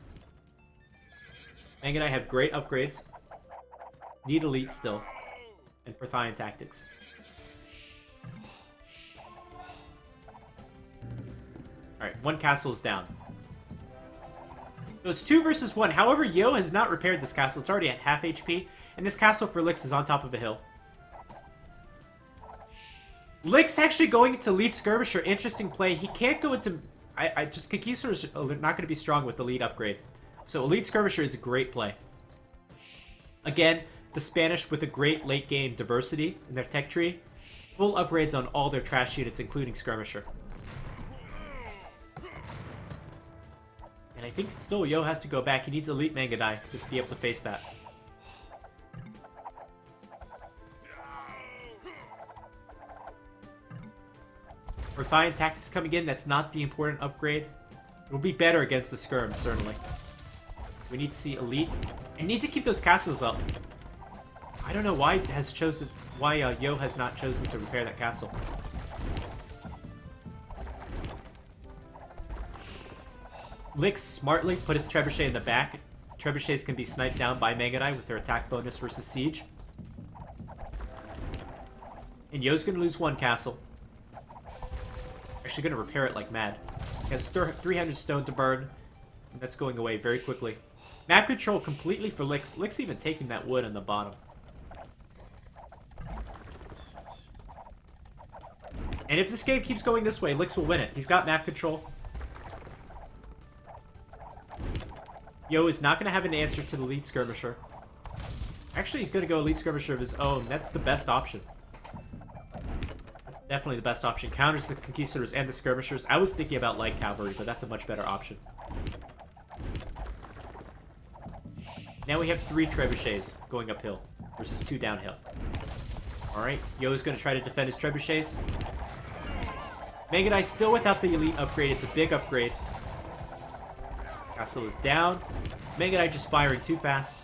Mangadai have great upgrades. Need elite still. And Parthian tactics. Alright, 1 castle is down. So it's 2 versus 1. However, Yo has not repaired this castle. It's already at half HP. And this castle for Lix is on top of a hill. Lix actually going into lead skirmisher. Interesting play. He can't go into... just Conquistadors are not going to be strong with the lead upgrade. So elite skirmisher is a great play. Again, the Spanish with a great late game diversity in their tech tree. Full upgrades on all their trash units, including skirmisher. And I think still Yo has to go back. He needs Elite Mangadai to be able to face that. Parthian tactics coming in. That's not the important upgrade. It will be better against the skirm, certainly. We need to see Elite. I need to keep those castles up. I don't know why Yo has not chosen to repair that castle. Lix smartly put his trebuchet in the back. Trebuchets can be sniped down by Mangadai with their attack bonus versus siege. And Yo's gonna lose 1 castle. Actually gonna repair it like mad. He has 300 stone to burn. And that's going away very quickly. Map control completely for Lix. Lix even taking that wood on the bottom. And if this game keeps going this way, Lix will win it. He's got map control. Yo is not going to have an answer to the elite skirmisher. Actually, he's going to go elite skirmisher of his own. That's the best option. That's definitely the best option. Counters the conquistadors and the skirmishers. I was thinking about light cavalry, but that's a much better option. Now we have 3 trebuchets going uphill versus 2 downhill. Alright, Yo is going to try to defend his trebuchets. Magadai still without the elite upgrade. It's a big upgrade. Castle is down. Magadai just firing too fast.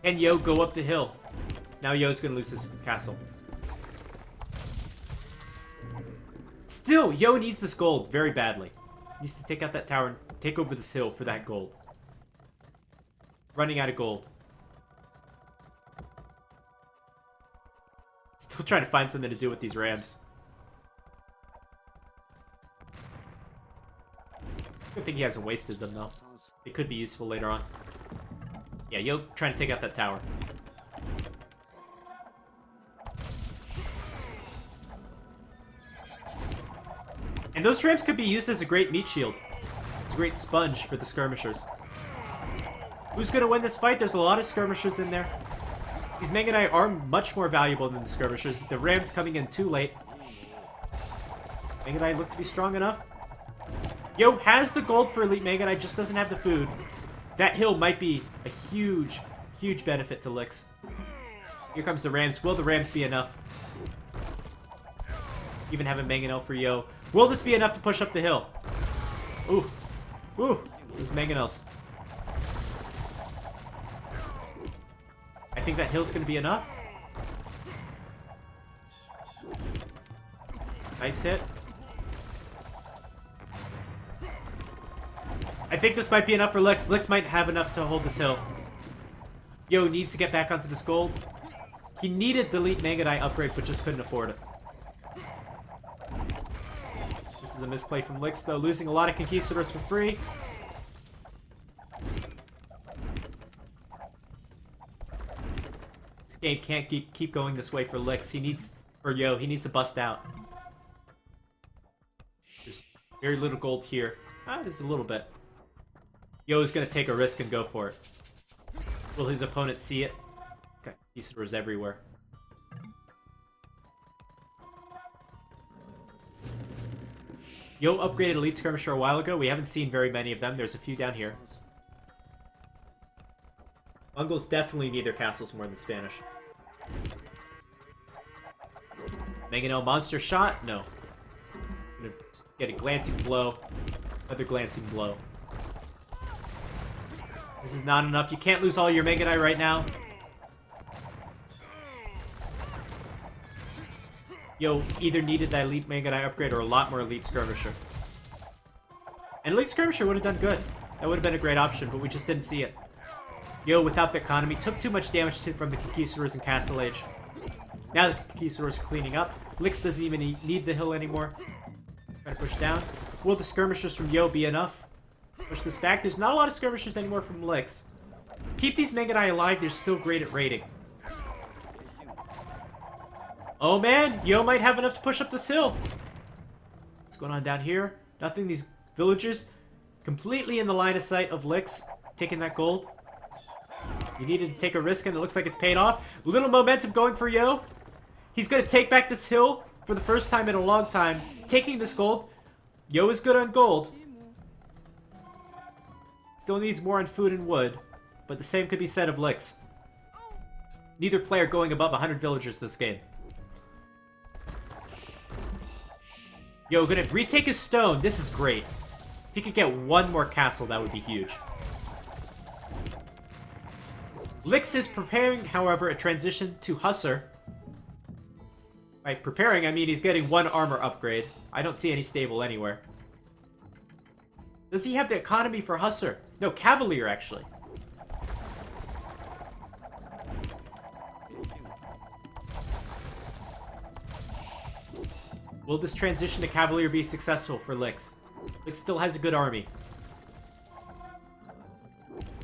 And Yo go up the hill. Now Yo's going to lose his castle. Still, Yo needs this gold very badly. He needs to take out that tower and take over this hill for that gold. Running out of gold. Still trying to find something to do with these rams. Good thing he hasn't wasted them, though. They could be useful later on. Yeah, Yo trying to take out that tower. And those rams could be used as a great meat shield. It's a great sponge for the skirmishers. Who's going to win this fight? There's a lot of skirmishers in there. These Magadai are much more valuable than the skirmishers. The rams coming in too late. Magadai look to be strong enough. Yo has the gold for elite Magadai, just doesn't have the food. That hill might be a huge, huge benefit to Lix. Here comes the rams. Will the rams be enough? Even have a mangonel for Yo. Will this be enough to push up the hill? Ooh. Ooh. Those mangonels. I think that hill's going to be enough. Nice hit. I think this might be enough for Lix. Lix might have enough to hold this hill. Yo needs to get back onto this gold. He needed the elite Magadai upgrade, but just couldn't afford it. This is a misplay from Lix, though, losing a lot of conquistadors for free. This game can't keep going this way for Lix. He needs, or Yo, he needs to bust out. There's very little gold here. Just a little bit. Yo is going to take a risk and go for it. Will his opponent see it? Got conquistadors everywhere. Yo upgraded elite skirmisher a while ago. We haven't seen very many of them. There's a few down here. Mongols definitely need their castles more than Spanish. Mangonel monster shot? No. Gonna get a glancing blow. Another glancing blow. This is not enough. You can't lose all your Magadai right now. Yo either needed that elite Magadai upgrade or a lot more elite skirmisher. And elite skirmisher would have done good. That would have been a great option, but we just didn't see it. Yo, without the economy, took too much damage from the conquistadors in Castle Age. Now the conquistadors are cleaning up. Lix doesn't even need the hill anymore. Try to push down. Will the skirmishers from Yo be enough? Push this back. There's not a lot of skirmishers anymore from Lix. Keep these Magadai alive. They're still great at raiding. Oh man, Yo might have enough to push up this hill. What's going on down here? Nothing. These villagers completely in the line of sight of Lix taking that gold. He needed to take a risk and it looks like it's paid off. Little momentum going for Yo. He's going to take back this hill for the first time in a long time. Taking this gold. Yo is good on gold. Still needs more on food and wood. But the same could be said of Lix. Neither player going above 100 villagers this game. Yo, gonna retake his stone. This is great. If he could get one more castle, that would be huge. Lix is preparing, however, a transition to Hussar. By preparing, I mean he's getting one armor upgrade. I don't see any stable anywhere. Does he have the economy for Hussar? No, Cavalier, actually. Will this transition to Cavalier be successful for Lix? Lix still has a good army.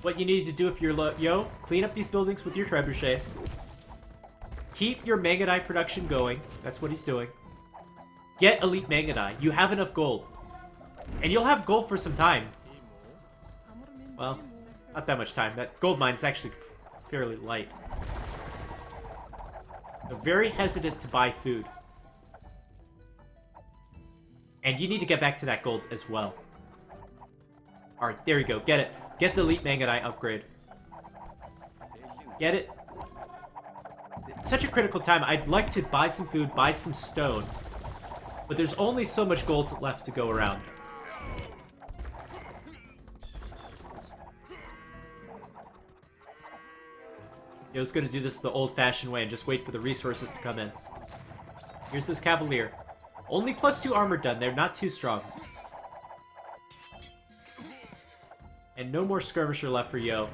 What you need to do if you're Yo, clean up these buildings with your trebuchet. Keep your Mangonite production going. That's what he's doing. Get elite Mangonite. You have enough gold. And you'll have gold for some time. Well, not that much time. That gold mine is actually fairly light. They're very hesitant to buy food. And you need to get back to that gold as well. Alright, there you go. Get it. Get the elite Mangonite upgrade. Get it. It's such a critical time. I'd like to buy some food, buy some stone. But there's only so much gold left to go around. I was gonna do this the old-fashioned way and just wait for the resources to come in. Here's this Cavalier. Only +2 armor done. They're not too strong. And no more skirmisher left for Yo.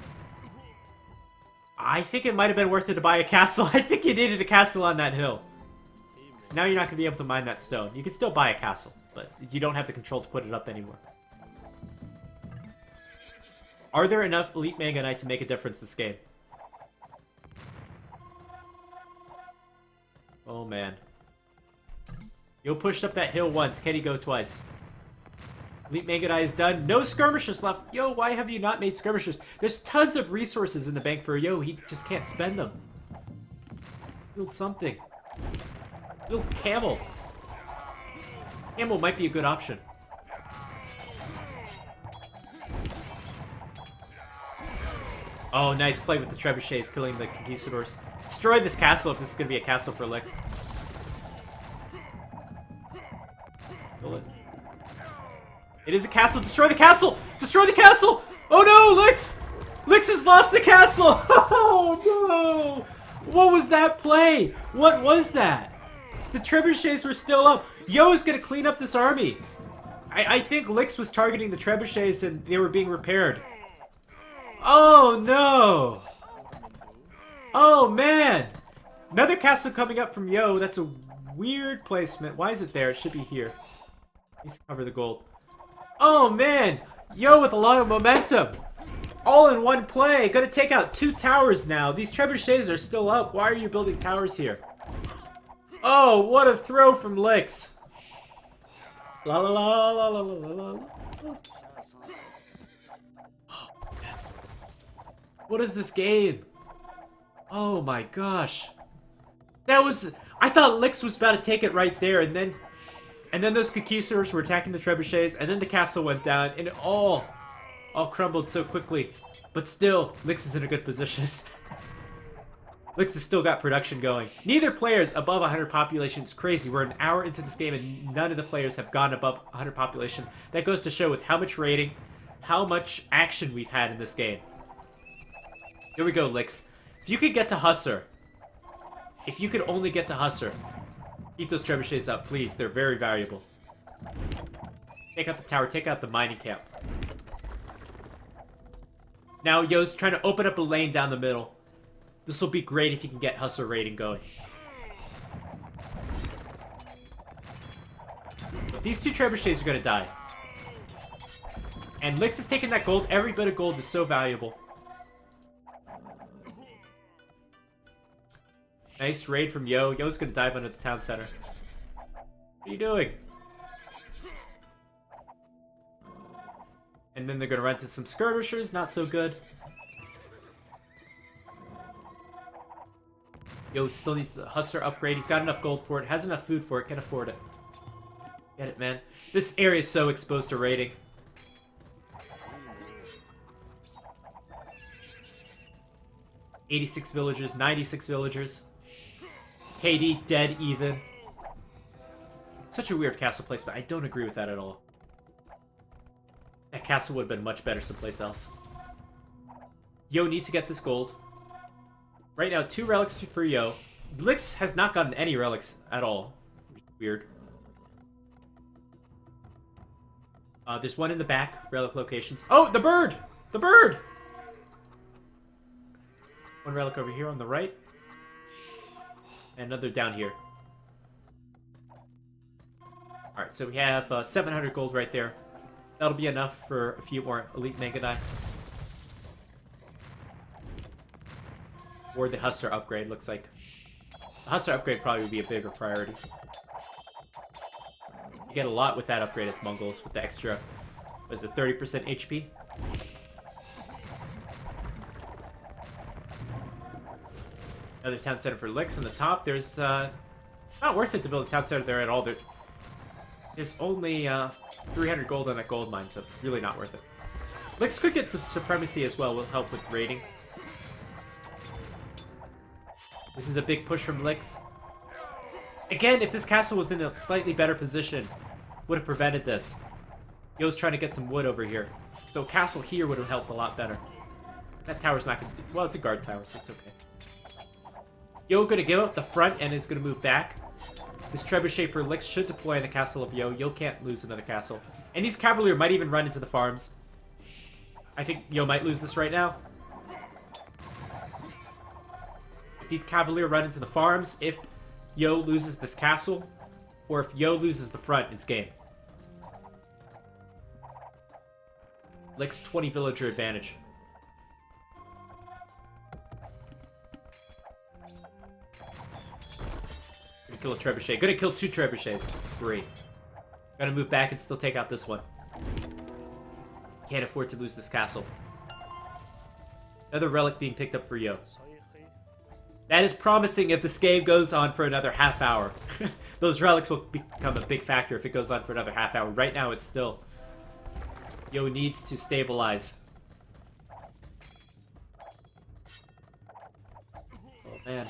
I think it might have been worth it to buy a castle. I think you needed a castle on that hill. So now you're not going to be able to mine that stone. You can still buy a castle, but you don't have the control to put it up anymore. Are there enough elite Mangonite to make a difference this game? Oh, man. Yo pushed up that hill once. Can he go twice? Elite Mangonite is done. No skirmishers left. Yo, why have you not made skirmishers? There's tons of resources in the bank for Yo. He just can't spend them. Build something. Build camel. Camel might be a good option. Oh, nice play with the trebuchets, killing the conquistadors. Destroy this castle if this is going to be a castle for Lix. Kill it. It is a castle. Destroy the castle! Destroy the castle! Oh no, Lix! Lix has lost the castle! Oh no! What was that play? What was that? The trebuchets were still up. Yo's gonna clean up this army. I think Lix was targeting the trebuchets and they were being repaired. Oh no! Oh man! Another castle coming up from Yo. That's a weird placement. Why is it there? It should be here. Needs to cover the gold. Oh man! Yo with a lot of momentum! All in one play! Gonna take out 2 towers now. These trebuchets are still up. Why are you building towers here? Oh, what a throw from Lix! La la la la la la la la. Oh, man. What is this game? Oh my gosh. That was... I thought Lix was about to take it right there, and then those conquistadors were attacking the trebuchets, and then the castle went down, and it all crumbled so quickly. But still, Lix is in a good position. Lix has still got production going. Neither player's above 100 population. It's crazy. We're an hour into this game, and none of the players have gone above 100 population. That goes to show with how much rating, how much action we've had in this game. Here we go, Lix. If you could get to Hussar, if you could only get to Hussar, keep those trebuchets up, please. They're very valuable. Take out the tower. Take out the mining camp. Now Yo's trying to open up a lane down the middle. This will be great if you can get Hussar raiding going. But these 2 trebuchets are going to die. And Lix is taking that gold. Every bit of gold is so valuable. Nice raid from Yo. Yo's going to dive under the town center. What are you doing? And then they're going to run to some skirmishers. Not so good. Yo still needs the Hussar upgrade. He's got enough gold for it. Has enough food for it. Can afford it. Get it, man. This area is so exposed to raiding. "86 villagers. 96 villagers. KD dead even." Such a weird castle placement. I don't agree with that at all. That castle would have been much better someplace else. Yo needs to get this gold. Right now, 2 relics for Yo. Lix has not gotten any relics at all. Weird. There's one in the back. Relic locations. Oh, the bird! The bird! One relic over here on the right. And another down here. Alright, so we have 700 gold right there. That'll be enough for a few more elite Mangonite. Or the Hussar upgrade, looks like. The Hussar upgrade probably would be a bigger priority. You get a lot with that upgrade as Mongols with the extra, what is it, 30% HP? Another town center for Licks on the top. There's, it's not worth it to build a town center there at all. There's only 300 gold on that gold mine, so really not worth it. Licks could get some supremacy as well, will help with raiding. This is a big push from Licks. Again, if this castle was in a slightly better position, would have prevented this. Yo's trying to get some wood over here. So a castle here would have helped a lot better. That tower's not going to do... Well, it's a guard tower, so it's okay. Yo going to give up the front and is going to move back. This trebuchet for Licks should deploy in the castle of Yo. Yo can't lose another castle. And these Cavalier might even run into the farms. I think Yo might lose this right now. If these Cavalier run into the farms, if Yo loses this castle, or if Yo loses the front, it's game. Licks 20 villager advantage. Gonna kill a trebuchet. Gonna kill 2 trebuchets. Great. Gotta move back and still take out this one. Can't afford to lose this castle. Another relic being picked up for Yo. That is promising if this game goes on for another half hour. Those relics will become a big factor if it goes on for another half hour. Right now, it's still... Yo needs to stabilize. Oh, man.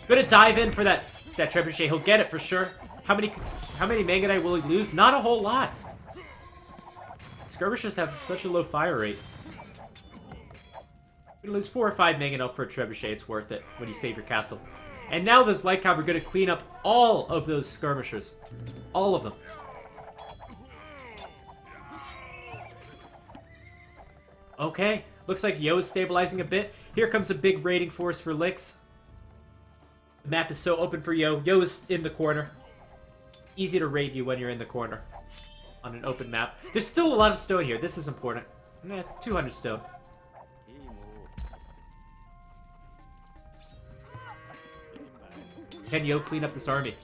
Gonna dive in for that trebuchet. He'll get it for sure. How many Mangudai will he lose? Not a whole lot. Skirmishers have such a low fire rate. You're gonna lose 4 or 5 Mangudai for a trebuchet. It's worth it when you save your castle. And now those light cav are gonna clean up all of those skirmishers. All of them. Okay, looks like Yo is stabilizing a bit. Here comes a big raiding force for Licks. The map is so open for Yo. Yo is in the corner. Easy to raid you when you're in the corner on an open map. There's still a lot of stone here. This is important. 200 stone. Can Yo clean up this army?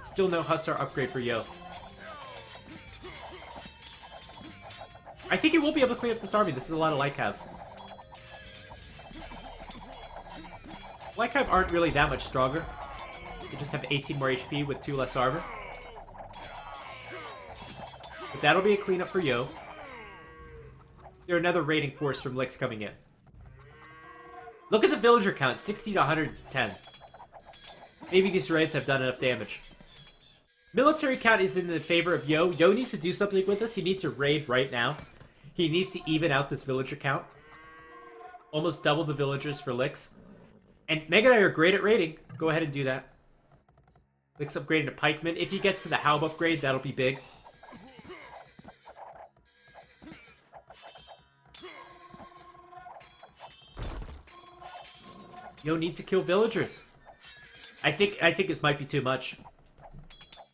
Still no Hussar upgrade for Yo. I think he will be able to clean up this army. This is a lot of light cav. Light cav aren't really that much stronger. They just have 18 more HP with 2 less armor. But that'll be a cleanup for Yo. There's another raiding force from Licks coming in. Look at the villager count, 60 to 110. Maybe these raids have done enough damage. Military count is in the favor of Yo. Yo needs to do something with this. He needs to raid right now. He needs to even out this villager count. Almost double the villagers for Licks. And Mangudai are great at raiding. Go ahead and do that. Licks upgrading to pikemen. If he gets to the Halb upgrade, that'll be big. Yo needs to kill villagers. I think this might be too much.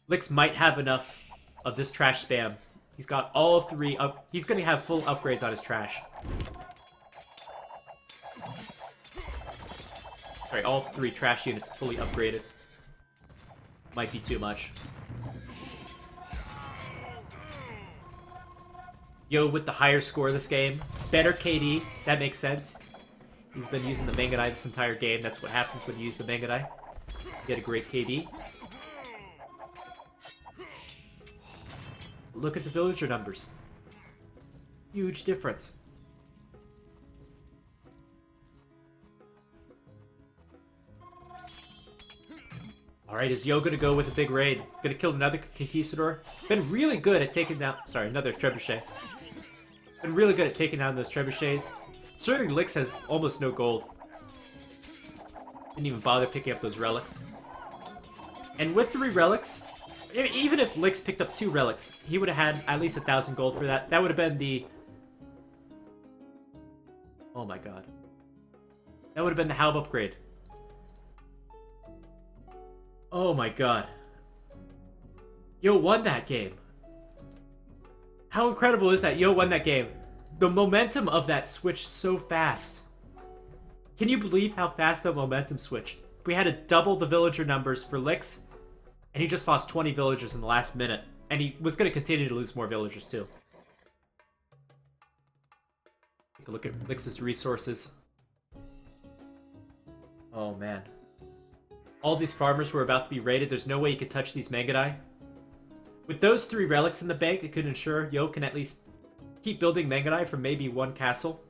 Licks might have enough of this trash spam. He's got all 3 up. He's gonna have full upgrades on his trash. Sorry, all 3 trash units fully upgraded. Might be too much. Yo with the higher score this game. Better KD. That makes sense. He's been using the Mangudai this entire game. That's what happens when you use the Mangudai. You get a great KD. Look at the villager numbers. Huge difference. Alright, is Yo gonna go with a big raid? Gonna kill another Conquistador? Been really good at taking down... Sorry, another Trebuchet. Been really good at taking down those Trebuchets. Certainly Licks has almost no gold. Didn't even bother picking up those relics. And with 3 relics... Even if Licks picked up 2 relics, he would have had at least 1,000 gold for that. That would have been the... Oh my god. That would have been the Halb upgrade. Oh my god. Yo won that game. How incredible is that? Yo won that game. The momentum of that switched so fast. Can you believe how fast that momentum switched? We had to double the villager numbers for Lix, and he just lost 20 villagers in the last minute. And he was going to continue to lose more villagers, too. Take a look at Lix's resources. Oh, man. All these farmers were about to be raided. There's no way you could touch these Magyars. With those 3 relics in the bank, it could ensure Yo can at least keep building Magyars for maybe 1 castle.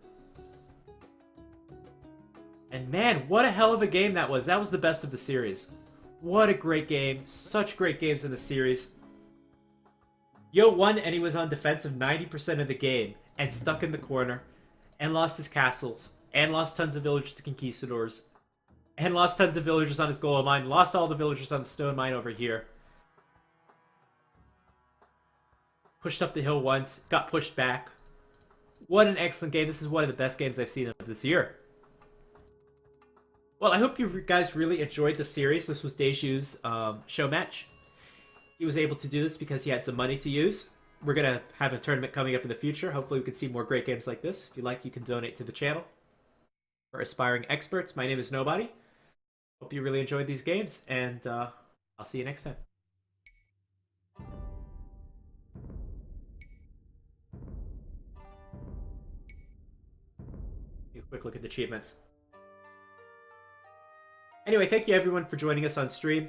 And man, what a hell of a game that was. That was the best of the series. What a great game. Such great games in the series. Yo won and he was on defensive 90% of the game and stuck in the corner and lost his castles and lost tons of villagers to conquistadors and lost tons of villagers on his gold mine, lost all the villagers on the stone mine over here. Pushed up the hill once, got pushed back. What an excellent game. This is one of the best games I've seen of this year. Well, I hope you guys really enjoyed the series. This was DeZu's Showmatch. He was able to do this because he had some money to use. We're going to have a tournament coming up in the future. Hopefully we can see more great games like this. If you like, you can donate to the channel. For aspiring experts, my name is Nobody. Hope you really enjoyed these games, and I'll see you next time. Take a quick look at the achievements. Anyway, thank you everyone for joining us on stream.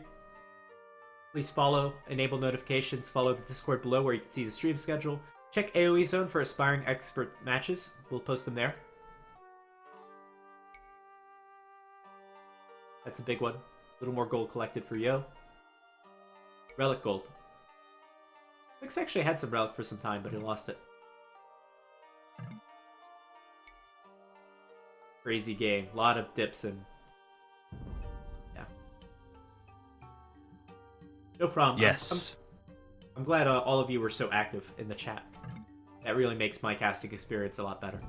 Please follow, enable notifications, follow the Discord below where you can see the stream schedule. Check AoE Zone for aspiring expert matches. We'll post them there. That's a big one. A little more gold collected for Yo. Relic gold. Lix actually had some relic for some time, but he lost it. Crazy game. A lot of dips and... yeah. No problem. Yes. I'm glad all of you were so active in the chat. That really makes my casting experience a lot better.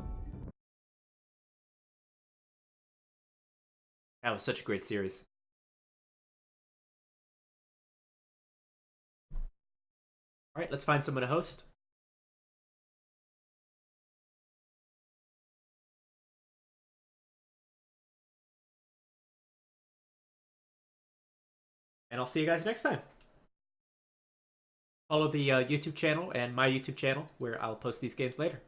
That was such a great series. Alright, let's find someone to host. And I'll see you guys next time. Follow the YouTube channel and my YouTube channel where I'll post these games later.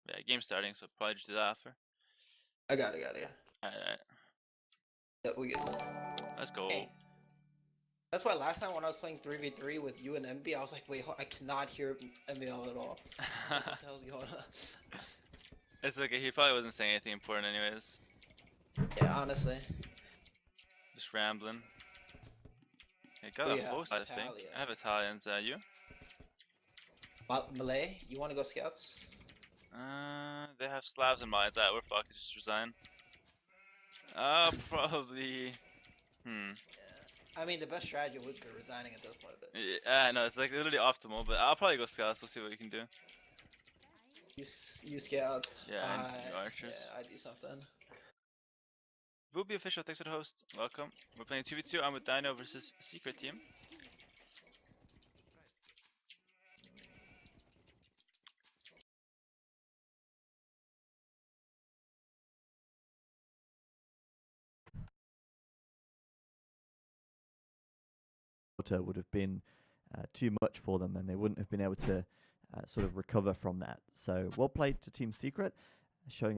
Yeah, game starting, so probably just do that after. I got it. Alright. Yep, we good. Let's go. Hey. That's why last time when I was playing 3v3 with you and MB, I was like, wait, I cannot hear MBL at all. What the hell's going on? It's okay, he probably wasn't saying anything important anyways. Yeah, honestly. Just rambling. Hey, got a host, I think. Italian. I have Italians, you? Malay, you want to go scouts? They have Slavs and Mines. We're fucked, just resign. Probably... Yeah. I mean, the best strategy would be resigning at this point. But... yeah, no, it's like literally optimal, but I'll probably go scouts. We'll see what we can do. You scouts. Yeah, and archers. Yeah, I do something. Ruby official, thanks for the host. Welcome. We're playing 2v2. I'm with Dino versus Secret Team. Would have been too much for them, and they wouldn't have been able to sort of recover from that. So well played to Team Secret, showing